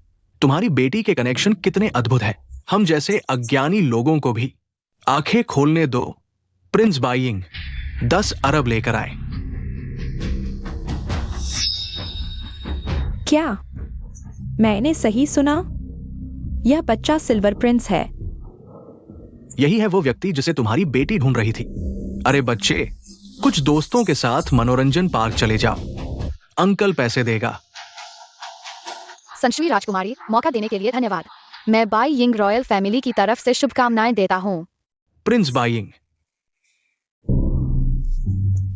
Speaker 3: तुम्हारी बेटी के कनेक्शन कितने अद्भुत हैं। हम जैसे अज्ञानी लोगों को भी आंखें खोलने दो। प्रिंस बाइंग 10 अरब लेकर आए।
Speaker 5: क्या मैंने सही सुना? यह बच्चा सिल्वर प्रिंस है।
Speaker 3: यही है वो व्यक्ति जिसे तुम्हारी बेटी ढूंढ रही थी। अरे बच्चे, कुछ दोस्तों के साथ मनोरंजन पार्क चले जाओ, अंकल पैसे देगा।
Speaker 2: संशुई राजकुमारी, मौका देने के लिए धन्यवाद। मैं बाई यिंग रॉयल फैमिली की तरफ से शुभकामनाएं देता हूं।
Speaker 3: प्रिंस बाइंग,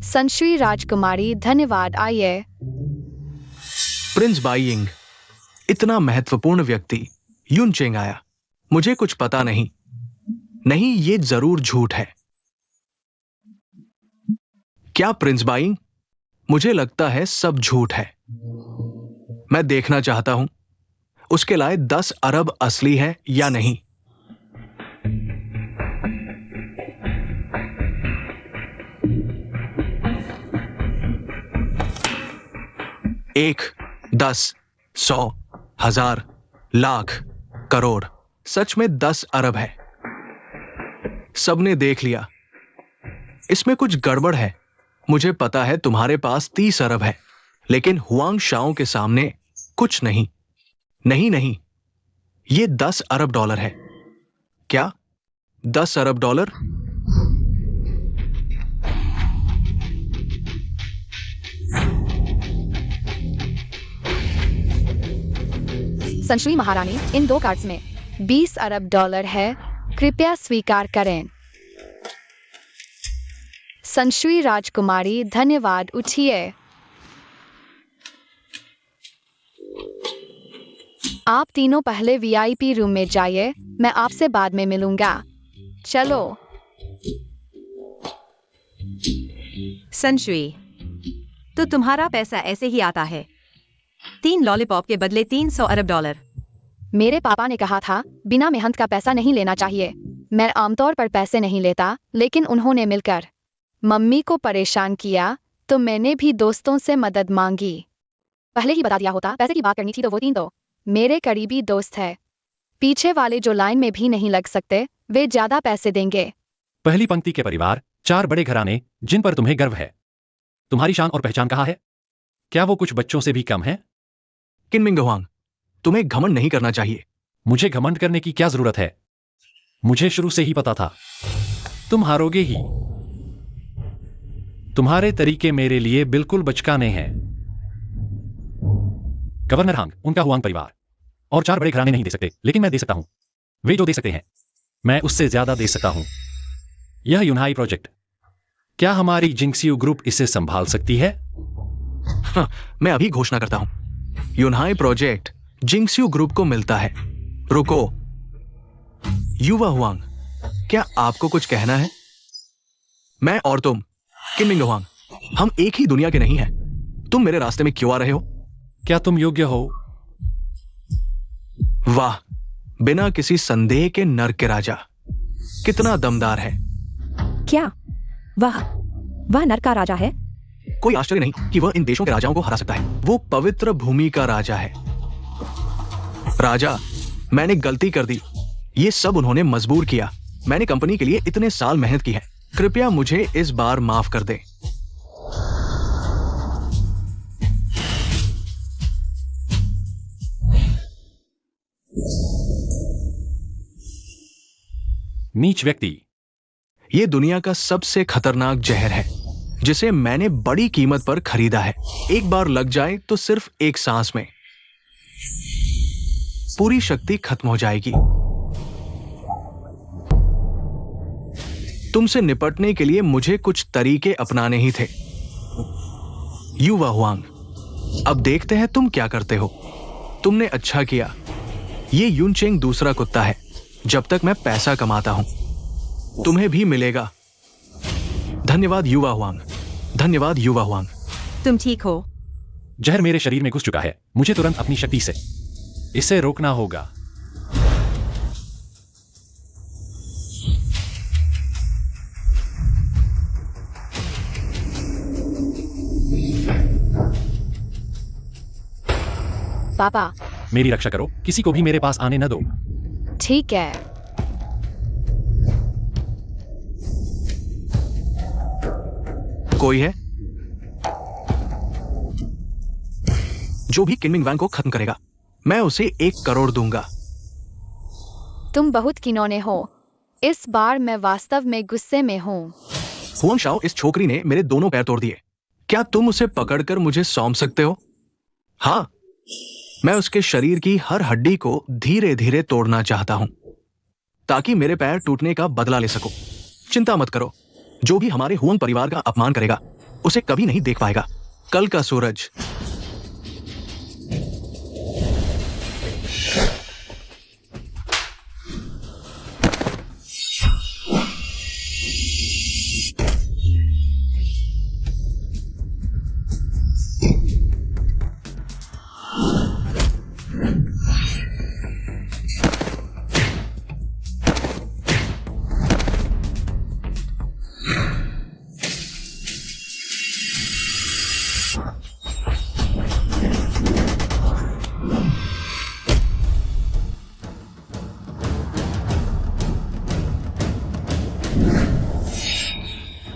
Speaker 2: संशुई राजकुमारी, धन्यवाद। आइए।
Speaker 3: प्रिंस बाइंग, इतना महत्वपूर्ण व्यक्ति यूनचेंग आया। मुझे कुछ पता नहीं। नहीं, ये जरूर झूठ है। क्या प्रिंस बाइंग? मुझे लगता है सब झूठ है। मैं देखना चाहता हूं उसके लाए 10 अरब असली है या नहीं। एक, 10, 100, 1000, लाख, करोड़, सच में 10 अरब है। सबने देख लिया, इसमें कुछ गड़बड़ है। मुझे पता है तुम्हारे पास 30 अरब है, लेकिन हुआंग शाओ के सामने कुछ नहीं। नहीं नहीं, ये 10 अरब डॉलर है। क्या 10 अरब डॉलर?
Speaker 2: संशुई महारानी, इन 2 कार्ड्स में 20 अरब डॉलर है, कृपया स्वीकार करें। संशुई राजकुमारी, धन्यवाद। उठिए। आप तीनों पहले वीआईपी रूम में जाइए, मैं आपसे बाद में मिलूंगा। चलो।
Speaker 4: संशुई, तो तुम्हारा पैसा ऐसे ही आता है। 3 लॉलीपॉप के बदले 300 अरब डॉलर।
Speaker 2: मेरे पापा ने कहा था बिना मेहनत का पैसा नहीं लेना चाहिए। मैं आमतौर पर पैसे नहीं लेता, लेकिन उन्होंने मिलकर मम्मी को परेशान किया तो मैंने भी दोस्तों से मदद मांगी। पहले ही बता दिया होता, पैसे की बात करनी थी तो वो 3 तो मेरे करीबी दोस्त है। पीछे वाले जो लाइन में भी नहीं लग सकते, वे ज्यादा पैसे देंगे।
Speaker 1: पहली पंक्ति के परिवार, 4 बड़े घराने जिन पर तुम्हें गर्व है। तुम्हारी शान और पहचान कहाँ है? क्या वो कुछ बच्चों से भी कम है?
Speaker 3: किनमिंग हुआंग, तुम्हें घमंड नहीं करना चाहिए।
Speaker 1: मुझे घमंड करने की क्या जरूरत है? मुझे शुरू से ही पता था तुम हारोगे ही। तुम्हारे तरीके मेरे लिए बिल्कुल बचकाने हैं। गवर्नर हांग, उनका हुआंग परिवार और 4 बड़े घराने नहीं दे सकते, लेकिन मैं दे सकता हूं। वे जो दे सकते हैं मैं उससे ज्यादा दे सकता हूं। यह यूनहाई प्रोजेक्ट, क्या हमारी जिंक्सियो ग्रुप इसे संभाल सकती है?
Speaker 3: हाँ, मैं अभी घोषणा करता हूं। यूनहाई प्रोजेक्ट जिंक्सियो ग्रुप को मिलता है। रुको, युवा हुआंग, क्या आपको कुछ कहना है? मैं और तुम, किनमिंग हुआंग, हम एक ही दुनिया के नहीं हैं। तुम मेरे रास्ते में क्यों आ रहे हो?
Speaker 1: क्या तुम योग्य हो?
Speaker 3: वाह, बिना किसी संदेह के नर के राजा, कितना दमदार है।
Speaker 5: क्या? वह नर का राजा है?
Speaker 3: कोई आश्चर्य नहीं कि वह इन देशों के राजाओं को हरा सकता है। वो पवित्र भूमि का राजा है। राजा, मैंने गलती कर दी। ये सब उन्होंने मजबूर किया। मैंने कंपनी के लिए इतने साल मेहनत की है। कृपया मुझे इस बार माफ कर दे।
Speaker 1: नीच व्यक्ति,
Speaker 3: ये दुनिया का सबसे खतरनाक जहर है जिसे मैंने बड़ी कीमत पर खरीदा है। एक बार लग जाए तो सिर्फ एक सांस में पूरी शक्ति खत्म हो जाएगी। तुमसे निपटने के लिए मुझे कुछ तरीके अपनाने ही थे। युवा हुआंग, अब देखते हैं तुम क्या करते हो। तुमने अच्छा किया। ये युनचेंग दूसरा कुत्ता है। जब तक मैं पैसा कमाता हूं, तुम्हें भी मिलेगा। धन्यवाद युवा हुआंग, धन्यवाद युवा हुआंग।
Speaker 4: तुम ठीक हो?
Speaker 1: जहर मेरे शरीर में घुस चुका है। मुझे तुरंत अपनी शक्ति से इसे रोकना होगा।
Speaker 2: पापा,
Speaker 1: मेरी रक्षा करो, किसी को भी मेरे पास आने न दो।
Speaker 2: ठीक है।
Speaker 3: कोई है जो भी किनमिंग वैंग को खत्म करेगा, मैं उसे 1 करोड़ दूंगा।
Speaker 2: तुम बहुत किनौने हो। इस बार मैं वास्तव में गुस्से में हूँ।
Speaker 3: हुआंग शाओ, इस छोकरी ने मेरे दोनों पैर तोड़ दिए। क्या तुम उसे पकड़कर मुझे सौंप सकते हो? हाँ, मैं उसके शरीर की हर हड्डी को धीरे धीरे तोड़ना चाहता हूं ताकि मेरे पैर टूटने का बदला ले सकूं। चिंता मत करो, जो भी हमारे हुआंग परिवार का अपमान करेगा उसे कभी नहीं देख पाएगा। कल का सूरज।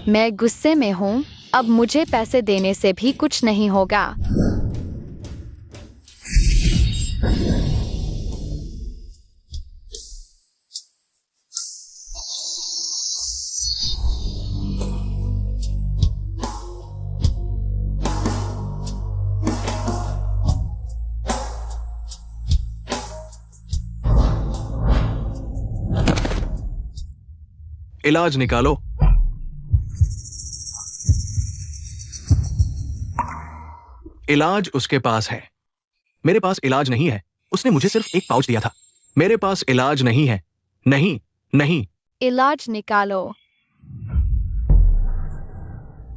Speaker 2: मैं गुस्से में हूँ। अब मुझे पैसे देने से भी कुछ नहीं होगा।
Speaker 3: इलाज निकालो। इलाज उसके पास है, मेरे पास इलाज नहीं है। उसने मुझे सिर्फ एक पाउच दिया था। मेरे पास इलाज नहीं है। नहीं, नहीं।
Speaker 2: इलाज निकालो।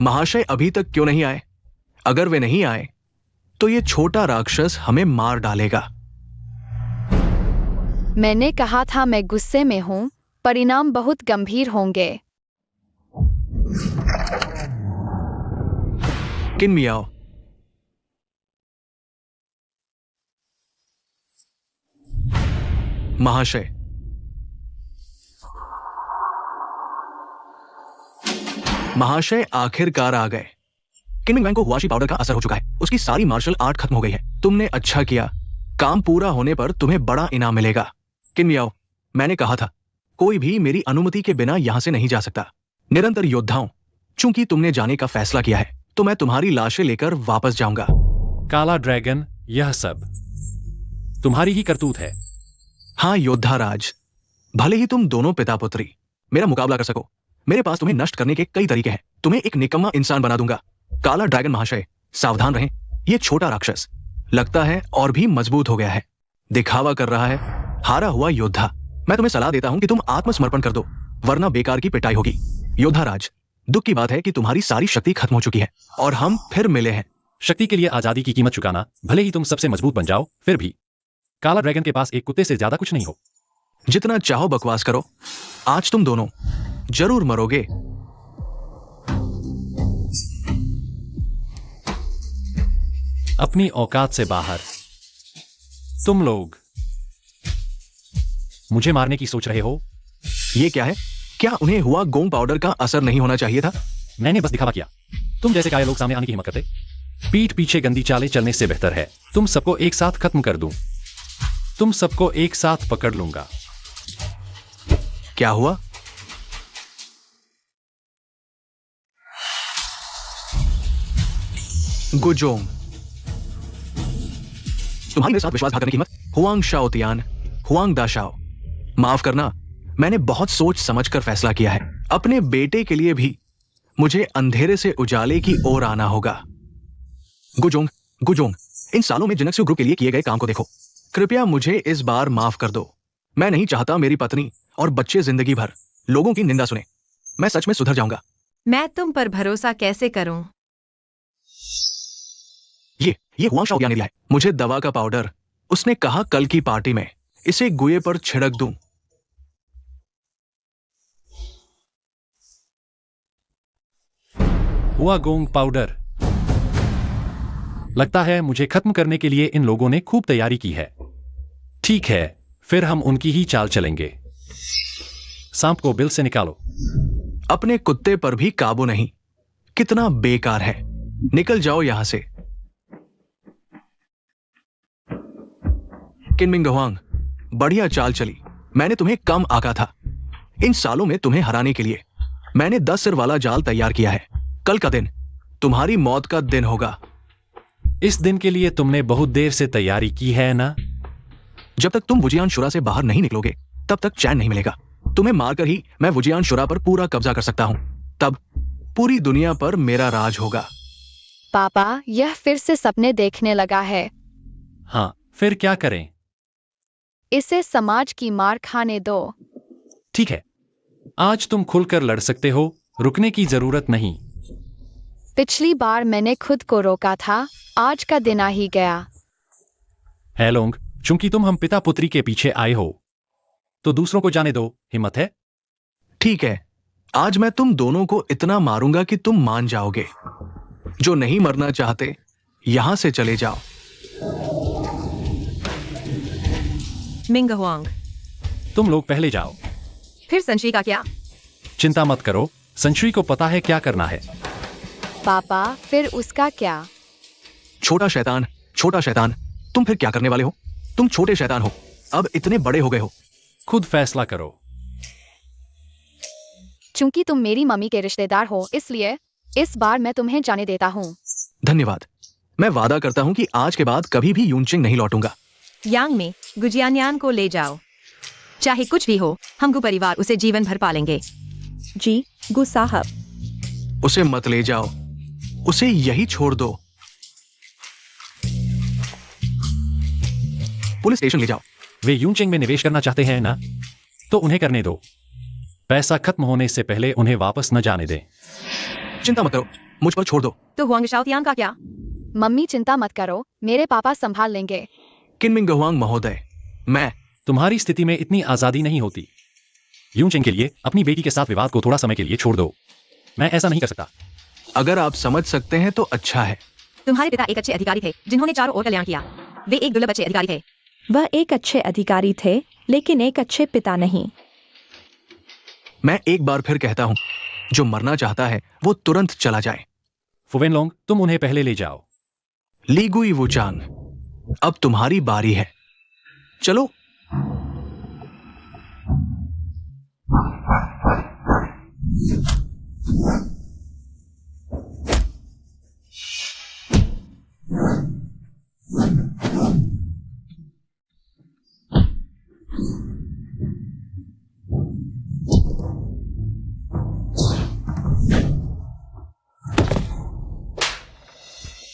Speaker 3: महाशय अभी तक क्यों नहीं आए? अगर वे नहीं आए तो ये छोटा राक्षस हमें मार डालेगा।
Speaker 2: मैंने कहा था मैं गुस्से में हूँ। परिणाम बहुत गंभीर होंगे।
Speaker 3: किन मियाओ, महाशय, महाशय आखिरकार आ गए। किनमिंग वैंग को हुआशी पाउडर का असर हो चुका है। उसकी सारी मार्शल आर्ट खत्म हो गई है। तुमने अच्छा किया। काम पूरा होने पर तुम्हें बड़ा इनाम मिलेगा। किन मियाओ, मैंने कहा था कोई भी मेरी अनुमति के बिना यहां से नहीं जा सकता। निरंतर योद्धाओं, चूंकि तुमने जाने का फैसला किया है तो मैं तुम्हारी लाशें लेकर वापस जाऊंगा।
Speaker 1: काला ड्रैगन, यह सब तुम्हारी ही करतूत है।
Speaker 3: हाँ योद्धा राज, भले ही तुम दोनों पिता पुत्री मेरा मुकाबला कर सको, मेरे पास तुम्हें नष्ट करने के कई तरीके हैं। तुम्हें एक निकम्मा इंसान बना दूंगा। काला ड्रैगन महाशय, सावधान रहें। ये छोटा राक्षस लगता है और भी मजबूत हो गया है, दिखावा कर रहा है। हारा हुआ योद्धा, मैं तुम्हें सलाह देता हूं कि तुम आत्मसमर्पण कर दो, वरना बेकार की पिटाई होगी। योद्धा राज, दुख की बात है कि तुम्हारी सारी शक्ति खत्म हो चुकी है और हम फिर मिले हैं।
Speaker 1: शक्ति के लिए आजादी की कीमत चुकाना, भले ही तुम सबसे मजबूत बन जाओ, फिर भी काला ड्रैगन के पास एक कुत्ते से ज्यादा कुछ नहीं हो।
Speaker 3: जितना चाहो बकवास करो, आज तुम दोनों जरूर मरोगे।
Speaker 1: अपनी औकात से बाहर। तुम लोग मुझे मारने की सोच रहे हो?
Speaker 3: ये क्या है? क्या उन्हें हुआ गोंग पाउडर का असर नहीं होना चाहिए था?
Speaker 1: मैंने बस दिखावा किया। तुम जैसे काले लोग सामने आने की हिम्मत करते? पीठ पीछे गंदी चालें चलने से बेहतर है तुम सबको एक साथ खत्म कर दूं। तुम सबको एक साथ पकड़ लूंगा।
Speaker 3: क्या हुआ? गुजोंग, तुम्हारी मेरे साथ विश्वासघात करने की हिम्मत? हुआंग शाओ तियान, हुआंग दाशाओ, माफ करना, मैंने बहुत सोच समझकर फैसला किया है। अपने बेटे के लिए भी मुझे अंधेरे से उजाले की ओर आना होगा। गुजोंग, गुजोंग, इन सालों में जिनक्सू ग्रुप के लिए किए गए काम को देखो। कृपया मुझे इस बार माफ कर दो। मैं नहीं चाहता मेरी पत्नी और बच्चे जिंदगी भर लोगों की निंदा सुने। मैं सच में सुधर जाऊंगा।
Speaker 4: मैं तुम पर भरोसा कैसे करूं?
Speaker 3: ये हुआंग शाओ ने दिया है मुझे दवा का पाउडर। उसने कहा कल की पार्टी में इसे गुए पर छिड़क दूं।
Speaker 1: हुआ गोंग पाउडर। लगता है मुझे खत्म करने के लिए इन लोगों ने खूब तैयारी की है। ठीक है, फिर हम उनकी ही चाल चलेंगे। सांप को बिल से निकालो।
Speaker 3: अपने कुत्ते पर भी काबू नहीं, कितना बेकार है। निकल जाओ यहां से। किनमिंग हुआंग, बढ़िया चाल चली। मैंने तुम्हें कम आका था। इन सालों में तुम्हें हराने के लिए मैंने 10 सिर वाला जाल तैयार किया है। कल का दिन तुम्हारी मौत का दिन होगा।
Speaker 1: इस दिन के लिए तुमने बहुत देर से तैयारी की है ना?
Speaker 3: जब तक तुम वुजियान शुरा से बाहर नहीं निकलोगे तब तक चैन नहीं मिलेगा। तुम्हें मारकर ही मैं वुजियान शुरा पर पूरा कब्जा कर सकता हूं। तब पूरी दुनिया पर मेरा राज होगा।
Speaker 2: पापा, यह फिर से सपने देखने लगा है।
Speaker 1: हाँ, फिर क्या करें?
Speaker 2: इसे समाज की मार खाने दो।
Speaker 1: ठीक है, आज तुम खुलकर लड़ सकते हो, रुकने की जरूरत नहीं।
Speaker 2: पिछली बार मैंने खुद को रोका था, आज का दिन आ ही गया।
Speaker 1: हेलोंग, चूंकि तुम हम पिता पुत्री के पीछे आए हो तो दूसरों को जाने दो। हिम्मत है?
Speaker 3: ठीक है, आज मैं तुम दोनों को इतना मारूंगा कि तुम मान जाओगे। जो नहीं मरना चाहते यहां से चले जाओ।
Speaker 4: मिंग हुआंग,
Speaker 1: तुम लोग पहले जाओ।
Speaker 4: फिर संशी का क्या?
Speaker 1: चिंता मत करो, संश्री को पता है क्या करना है।
Speaker 2: पापा, फिर उसका क्या?
Speaker 3: छोटा शैतान, तुम फिर क्या करने वाले हो? तुम छोटे शैतान हो, अब इतने बड़े हो गए हो।
Speaker 1: खुद फैसला करो।
Speaker 2: चूंकि तुम मेरी मम्मी के रिश्तेदार हो, इसलिए इस बार मैं तुम्हें जाने देता हूँ।
Speaker 3: धन्यवाद। मैं वादा करता हूं कि आज के बाद कभी भी यूनचिंग नहीं लौटूंगा।
Speaker 4: यांग में गुजियान्यान को ले जाओ। चाहे कुछ भी हो, हम गु परिवार उसे जीवन भर पालेंगे।
Speaker 5: जी, गु साहब।
Speaker 3: उसे मत ले जाओ, उसे यही छोड़ दो। पुलिस स्टेशन ले जाओ।
Speaker 1: वे यूनचेंग में निवेश करना चाहते हैं ना, तो उन्हें करने दो। पैसा खत्म होने से पहले उन्हें वापस न जाने दें।
Speaker 3: चिंता मत करो, मुझ पर छोड़ दो।
Speaker 4: तो हुआंग शाओतियान का क्या?
Speaker 2: मम्मी चिंता मत करो, मेरे पापा संभाल लेंगे।
Speaker 3: किनमिंग हुआंग महोदय, मैं
Speaker 1: तुम्हारी स्थिति में इतनी आजादी नहीं होती। यूनचेंग के लिए अपनी बेटी के साथ विवाद को थोड़ा समय के लिए छोड़ दो। मैं ऐसा नहीं कर सकता।
Speaker 3: अगर आप समझ सकते हैं तो अच्छा है।
Speaker 4: तुम्हारे पिता एक अच्छे अधिकारी थे जिन्होंने चारों ओर कल्याण किया। वे एक दुर्लभ अच्छे अधिकारी थे।
Speaker 5: वह एक अच्छे अधिकारी थे, लेकिन एक अच्छे पिता नहीं।
Speaker 3: मैं एक बार फिर कहता हूं, जो मरना चाहता है वो तुरंत चला जाए।
Speaker 1: फुवेनलोंग, तुम उन्हें पहले ले जाओ।
Speaker 3: लीगुई वुचांग, अब तुम्हारी बारी है। चलो।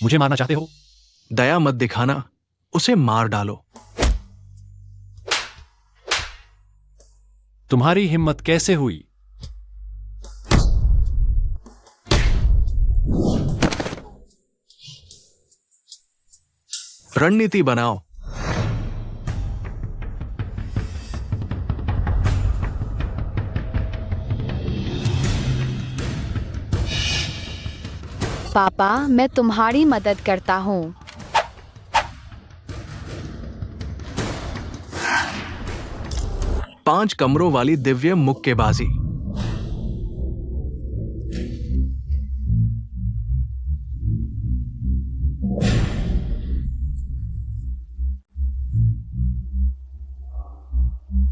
Speaker 1: मुझे मारना चाहते हो?
Speaker 3: दया मत दिखाना, उसे मार डालो।
Speaker 1: तुम्हारी हिम्मत कैसे हुई?
Speaker 3: रणनीति बनाओ।
Speaker 2: पापा, मैं तुम्हारी मदद करता हूँ।
Speaker 3: पांच कमरों वाली दिव्य मुक्केबाजी।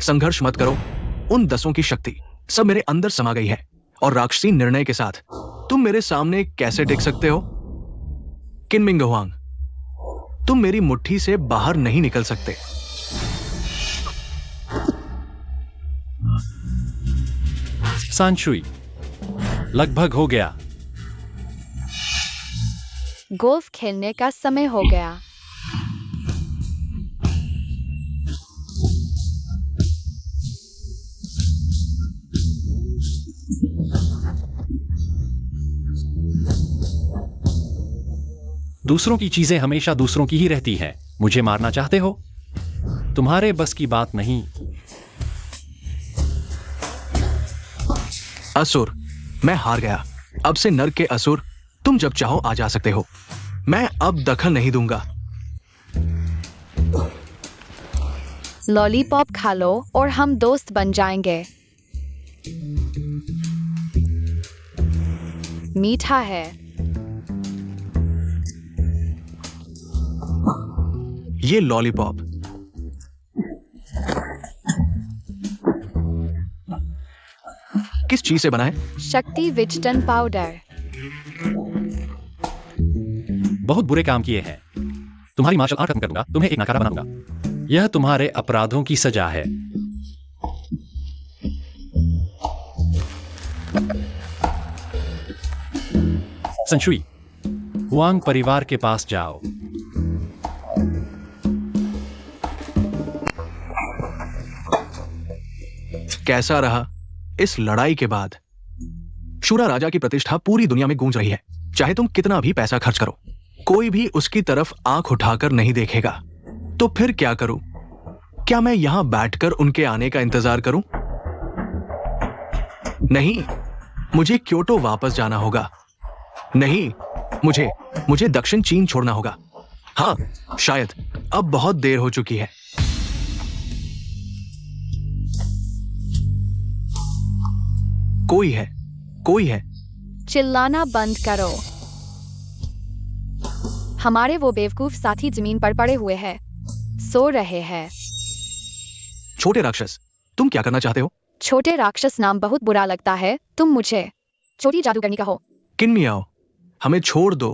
Speaker 3: संघर्ष मत करो। उन 10 की शक्ति सब मेरे अंदर समा गई है और राक्षसी निर्णय के साथ तुम मेरे सामने कैसे टिक सकते हो? किनमिंग हुआंग, तुम मेरी मुट्ठी से बाहर नहीं निकल सकते।
Speaker 1: सांशुई, लगभग हो गया।
Speaker 2: गोल्फ खेलने का समय हो गया।
Speaker 1: दूसरों की चीजें हमेशा दूसरों की ही रहती हैं। मुझे मारना चाहते हो? तुम्हारे बस की बात नहीं।
Speaker 3: असुर, मैं हार गया। अब से नर्क के असुर तुम जब चाहो आ जा सकते हो। मैं अब दखल नहीं दूंगा।
Speaker 2: लॉलीपॉप खा लो और हम दोस्त बन जाएंगे। मीठा है।
Speaker 3: ये लॉलीपॉप किस चीज से बना है?
Speaker 2: शक्ति विचटन पाउडर।
Speaker 1: बहुत बुरे काम किए हैं। तुम्हारी मार्शल आर्ट खत्म करूंगा, तुम्हें एक नकारा बनाऊंगा। यह तुम्हारे अपराधों की सजा है। संशुई, हुआंग परिवार के पास जाओ।
Speaker 3: कैसा रहा इस लड़ाई के बाद? शूरा राजा की प्रतिष्ठा पूरी दुनिया में गूंज रही है। चाहे तुम कितना भी पैसा खर्च करो, कोई भी उसकी तरफ आंख उठाकर नहीं देखेगा। तो फिर क्या करूं? क्या मैं यहां बैठकर उनके आने का इंतजार करूं? नहीं, मुझे क्योटो वापस जाना होगा। नहीं, मुझे दक्षिण चीन छोड़ना होगा। हाँ, शायद अब बहुत देर हो चुकी है। कोई है।
Speaker 2: चिल्लाना बंद करो। हमारे वो बेवकूफ साथी जमीन पर पड़े हुए हैं, सो रहे हैं।
Speaker 3: छोटे राक्षस, तुम क्या करना चाहते हो?
Speaker 2: छोटे राक्षस नाम बहुत बुरा लगता है। तुम मुझे छोटी जादूगरनी कहो।
Speaker 3: किनमियाओ, हमें छोड़ दो।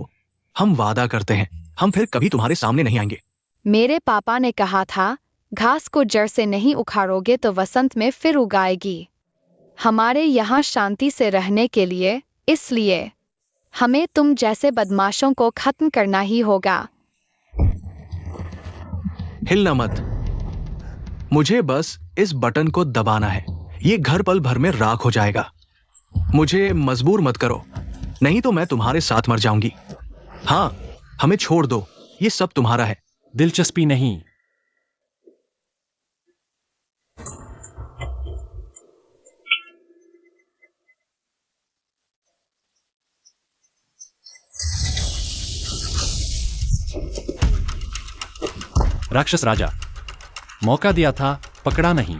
Speaker 3: हम वादा करते हैं, हम फिर कभी तुम्हारे सामने नहीं आएंगे।
Speaker 2: मेरे पापा ने कहा था, घास को जड़ से नहीं उखाड़ोगे तो वसंत में फिर उगाएगी। हमारे यहाँ शांति से रहने के लिए, इसलिए हमें तुम जैसे बदमाशों को खत्म करना ही होगा।
Speaker 3: हिलना मत। मुझे बस इस बटन को दबाना है। ये घर पल भर में राख हो जाएगा। मुझे मजबूर मत करो, नहीं तो मैं तुम्हारे साथ मर जाऊंगी। हाँ, हमें छोड़ दो। ये सब तुम्हारा है।
Speaker 1: दिलचस्पी नहीं। राक्षस राजा, मौका दिया था, पकड़ा नहीं।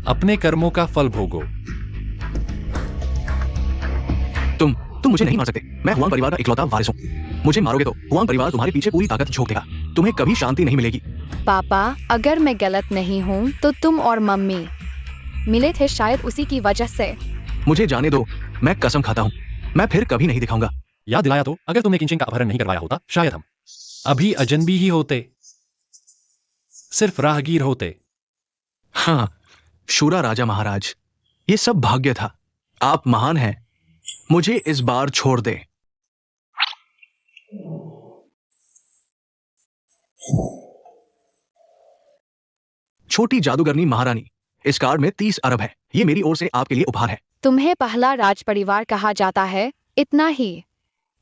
Speaker 1: अपने कर्मों का फल भोगो।
Speaker 3: तुम मुझे नहीं मार सकते। मैं हुआंग परिवार का इकलौता वारिस हूँ। मुझे मारोगे तो हुआंग परिवार तुम्हारे पीछे पूरी ताकत झोंक देगा। तुम्हें कभी शांति नहीं मिलेगी।
Speaker 2: पापा, अगर मैं गलत नहीं हूँ तो तुम और मम्मी मिले थे शायद उसी की वजह से।
Speaker 3: मुझे जाने दो, मैं कसम खाता हूँ, मैं फिर कभी नहीं दिखाऊंगा।
Speaker 1: याद दिलाया तो, अगर तुमने किंचिंग का अपहरण नहीं करवाया होता, शायद हम अभी अजनबी ही होते, सिर्फ राहगीर होते।
Speaker 3: हाँ, शूरा राजा महाराज, ये सब भाग्य था। आप महान हैं, मुझे इस बार छोड़ दे। छोटी जादूगरनी महारानी, इस कार्ड में 30 अरब है। ये मेरी ओर से आपके लिए उपहार है।
Speaker 2: तुम्हें पहला राज परिवार कहा जाता है, इतना ही।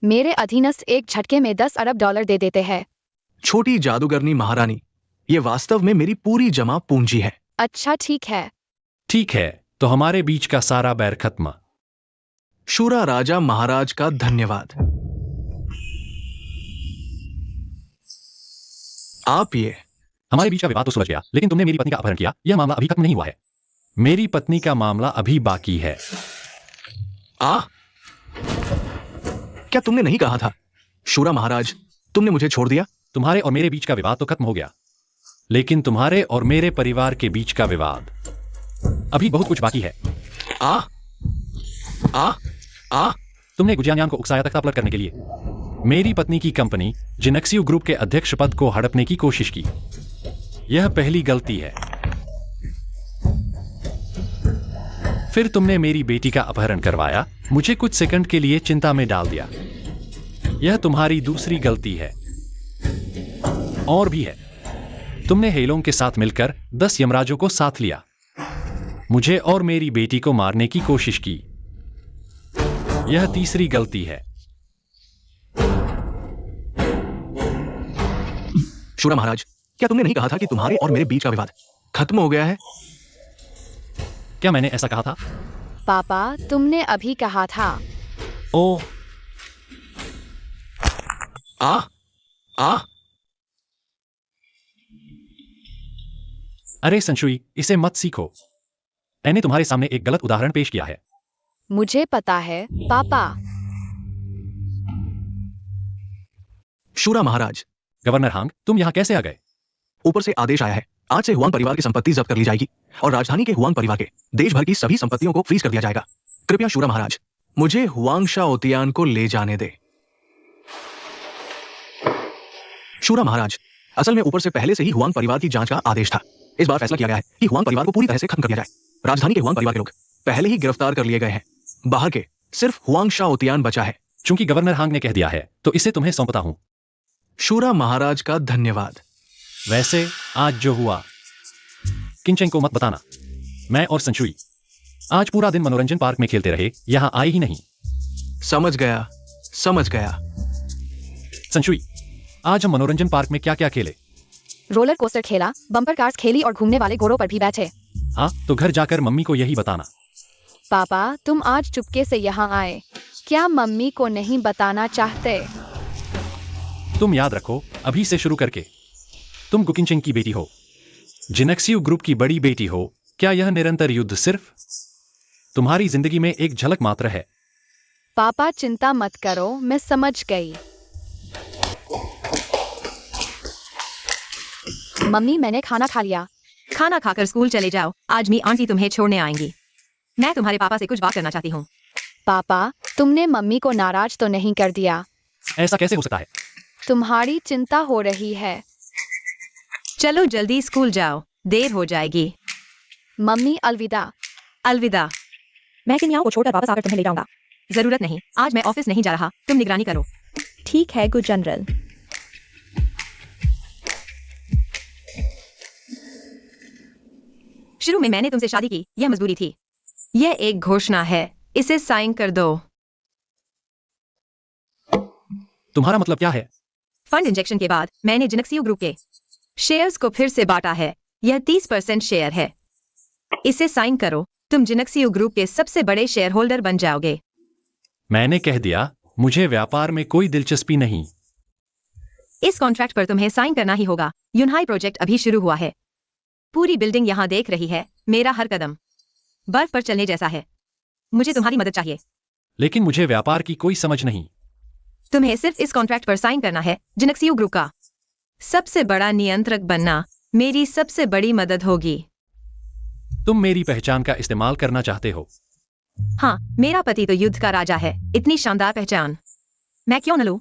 Speaker 2: मेरे अधीनस्थ एक झटके में 10 अरब डॉलर दे देते हैं।
Speaker 3: छोटी जादूगरनी महारानी, ये वास्तव में मेरी पूरी जमा पूंजी है।
Speaker 2: अच्छा ठीक है।
Speaker 1: ठीक है, तो हमारे बीच का सारा बैर खत्म।
Speaker 3: शूरा राजा महाराज का धन्यवाद। आप ये
Speaker 1: हमारे बीच का विवाद तो सुलझ गया, लेकिन तुमने मेरी पत्नी का अपहरण किया, यह मामला अभी खत्म नहीं हुआ है। मेरी पत्नी का मामला अभी बाकी है।
Speaker 3: क्या तुमने नहीं कहा था? शूरा महाराज, तुमने मुझे छोड़ दिया।
Speaker 1: तुम्हारे और मेरे बीच का विवाद तो खत्म हो गया, लेकिन तुम्हारे और मेरे परिवार के बीच का विवाद अभी बहुत कुछ बाकी है। तुमने गुजियान्यान को उकसाया तख्ता पलट करने के लिए। मेरी पत्नी की कंपनी जिनक्सियो ग्रुप के अध्यक्ष पद को हड़पने की कोशिश की। यह पहली गलती है। फिर तुमने मेरी बेटी का अपहरण करवाया, मुझे कुछ सेकंड के लिए चिंता में डाल दिया। यह तुम्हारी दूसरी गलती है। और भी है, तुमने हेलोंग के साथ मिलकर 10 यमराजों को साथ लिया, मुझे और मेरी बेटी को मारने की कोशिश की। यह तीसरी गलती है।
Speaker 3: शूरा महाराज, क्या तुमने नहीं कहा था कि तुम्हारे और मेरे बीच का विवाद खत्म हो गया है?
Speaker 1: क्या मैंने ऐसा कहा था?
Speaker 2: पापा, तुमने अभी कहा था।
Speaker 1: ओह, अरे संशुई, इसे मत सीखो। मैंने तुम्हारे सामने एक गलत उदाहरण पेश किया है।
Speaker 2: मुझे पता है पापा।
Speaker 3: शूरा महाराज,
Speaker 1: गवर्नर हांग, तुम यहाँ कैसे आ गए?
Speaker 3: ऊपर से आदेश आया है, आज से हुआंग परिवार की संपत्ति जब्त कर ली जाएगी और राजधानी के हुआंग परिवार के देश भर की सभी संपत्तियों को फ्रीज कर दिया जाएगा। कृपया शूरा महाराज, मुझे हुआंग शाओतियान को ले जाने दे। शूरा महाराज, असल में ऊपर से पहले से ही हुआंग परिवार की जांच का आदेश था। इस बार फैसला किया गया है कि हुआंग परिवार को पूरी तरह से खत्म कर दिया जाए। राजधानी के हुआंग परिवार के लोग पहले ही गिरफ्तार कर लिए गए हैं। बाहर के सिर्फ हुआंग शाओतियान बचा है।
Speaker 1: चूंकि गवर्नर हांग ने कह दिया है, तो इसे तुम्हें सौंपता हूं।
Speaker 3: शूरा महाराज का धन्यवाद।
Speaker 1: वैसे आज जो हुआ, किंचेंग को मत बताना। मैं और संशुई आज पूरा दिन मनोरंजन पार्क में खेलते रहे, यहां आए ही नहीं।
Speaker 3: समझ गया, समझ गया।
Speaker 1: संशुई, आज हम मनोरंजन पार्क में क्या क्या खेले?
Speaker 2: रोलर कोस्टर खेला, बम्पर कार्स खेली और घूमने वाले घोड़ों पर भी बैठे।
Speaker 1: हाँ, तो घर जाकर मम्मी को यही बताना।
Speaker 2: पापा, तुम आज चुपके से यहाँ आए, क्या मम्मी को नहीं बताना चाहते?
Speaker 1: तुम याद रखो, अभी से शुरू करके तुम गुकिंचेंग की बेटी हो, जिनक्सियो ग्रुप की बड़ी बेटी हो। क्या यह निरंतर युद्ध सिर्फ तुम्हारी जिंदगी में एक झलक मात्र है?
Speaker 2: पापा चिंता मत करो, मैं समझ गई। मम्मी, मैंने खाना खा लिया।
Speaker 4: खाना खाकर स्कूल चले जाओ, आज मी आंटी तुम्हें छोड़ने आएंगी। मैं तुम्हारे पापा से कुछ बात करना चाहती हूँ।
Speaker 2: पापा, तुमने मम्मी को नाराज तो नहीं कर दिया?
Speaker 1: ऐसा कैसे हो सकता है?
Speaker 2: तुम्हारी चिंता हो रही है।
Speaker 4: चलो जल्दी स्कूल जाओ, देर हो जाएगी।
Speaker 2: मम्मी, अलविदा।
Speaker 4: अलविदा।
Speaker 5: मैं किन्याओ को छोड़कर वापस आकर तुम्हें ले जाऊंगा।
Speaker 4: जरूरत नहीं, आज मैं ऑफिस नहीं जा रहा, तुम निगरानी करो।
Speaker 5: ठीक है गुड जनरल।
Speaker 4: शुरू में मैंने तुमसे शादी की, यह मजबूरी थी। यह एक घोषणा है, इसे साइन कर दो।
Speaker 1: तुम्हारा मतलब क्या है?
Speaker 4: फंड इंजेक्शन के बाद मैंने जिनक्सियो ग्रुप के शेयर्स को फिर से बांटा है। यह 30% शेयर है। इसे साइन करो, तुम जिनक्सियो ग्रुप के सबसे बड़े शेयर होल्डर बन जाओगे।
Speaker 1: मैंने कह दिया, मुझे व्यापार में कोई दिलचस्पी नहीं।
Speaker 4: इस कॉन्ट्रैक्ट पर तुम्हें साइन करना ही होगा। यूनहाई प्रोजेक्ट अभी शुरू हुआ है। पूरी बिल्डिंग यहाँ देख रही है, मेरा हर कदम बर्फ पर चलने जैसा है। मुझे तुम्हारी मदद चाहिए।
Speaker 1: लेकिन मुझे व्यापार की कोई समझ नहीं।
Speaker 4: तुम्हें सिर्फ इस कॉन्ट्रैक्ट पर साइन करना है। जिनक्सियो ग्रुप का सबसे बड़ा नियंत्रक बनना मेरी सबसे बड़ी मदद होगी।
Speaker 1: तुम मेरी पहचान का इस्तेमाल करना चाहते हो?
Speaker 4: हाँ, मेरा पति तो युद्ध का राजा है। इतनी शानदार पहचान मैं क्यों न लूं?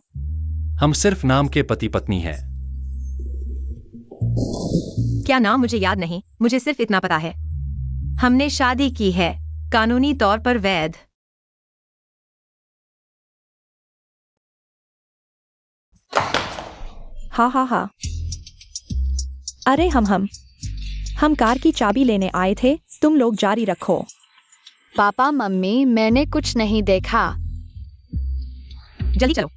Speaker 1: हम सिर्फ नाम के पति पत्नी हैं।
Speaker 4: क्या नाम मुझे याद नहीं, मुझे सिर्फ इतना पता है। हमने शादी की है, कानूनी तौर पर वैध।
Speaker 5: हाँ हाँ हाँ। अरे हम कार की चाबी लेने आए थे, तुम लोग जारी रखो।
Speaker 2: पापा मम्मी, मैंने कुछ नहीं देखा।
Speaker 4: जल्दी चलो।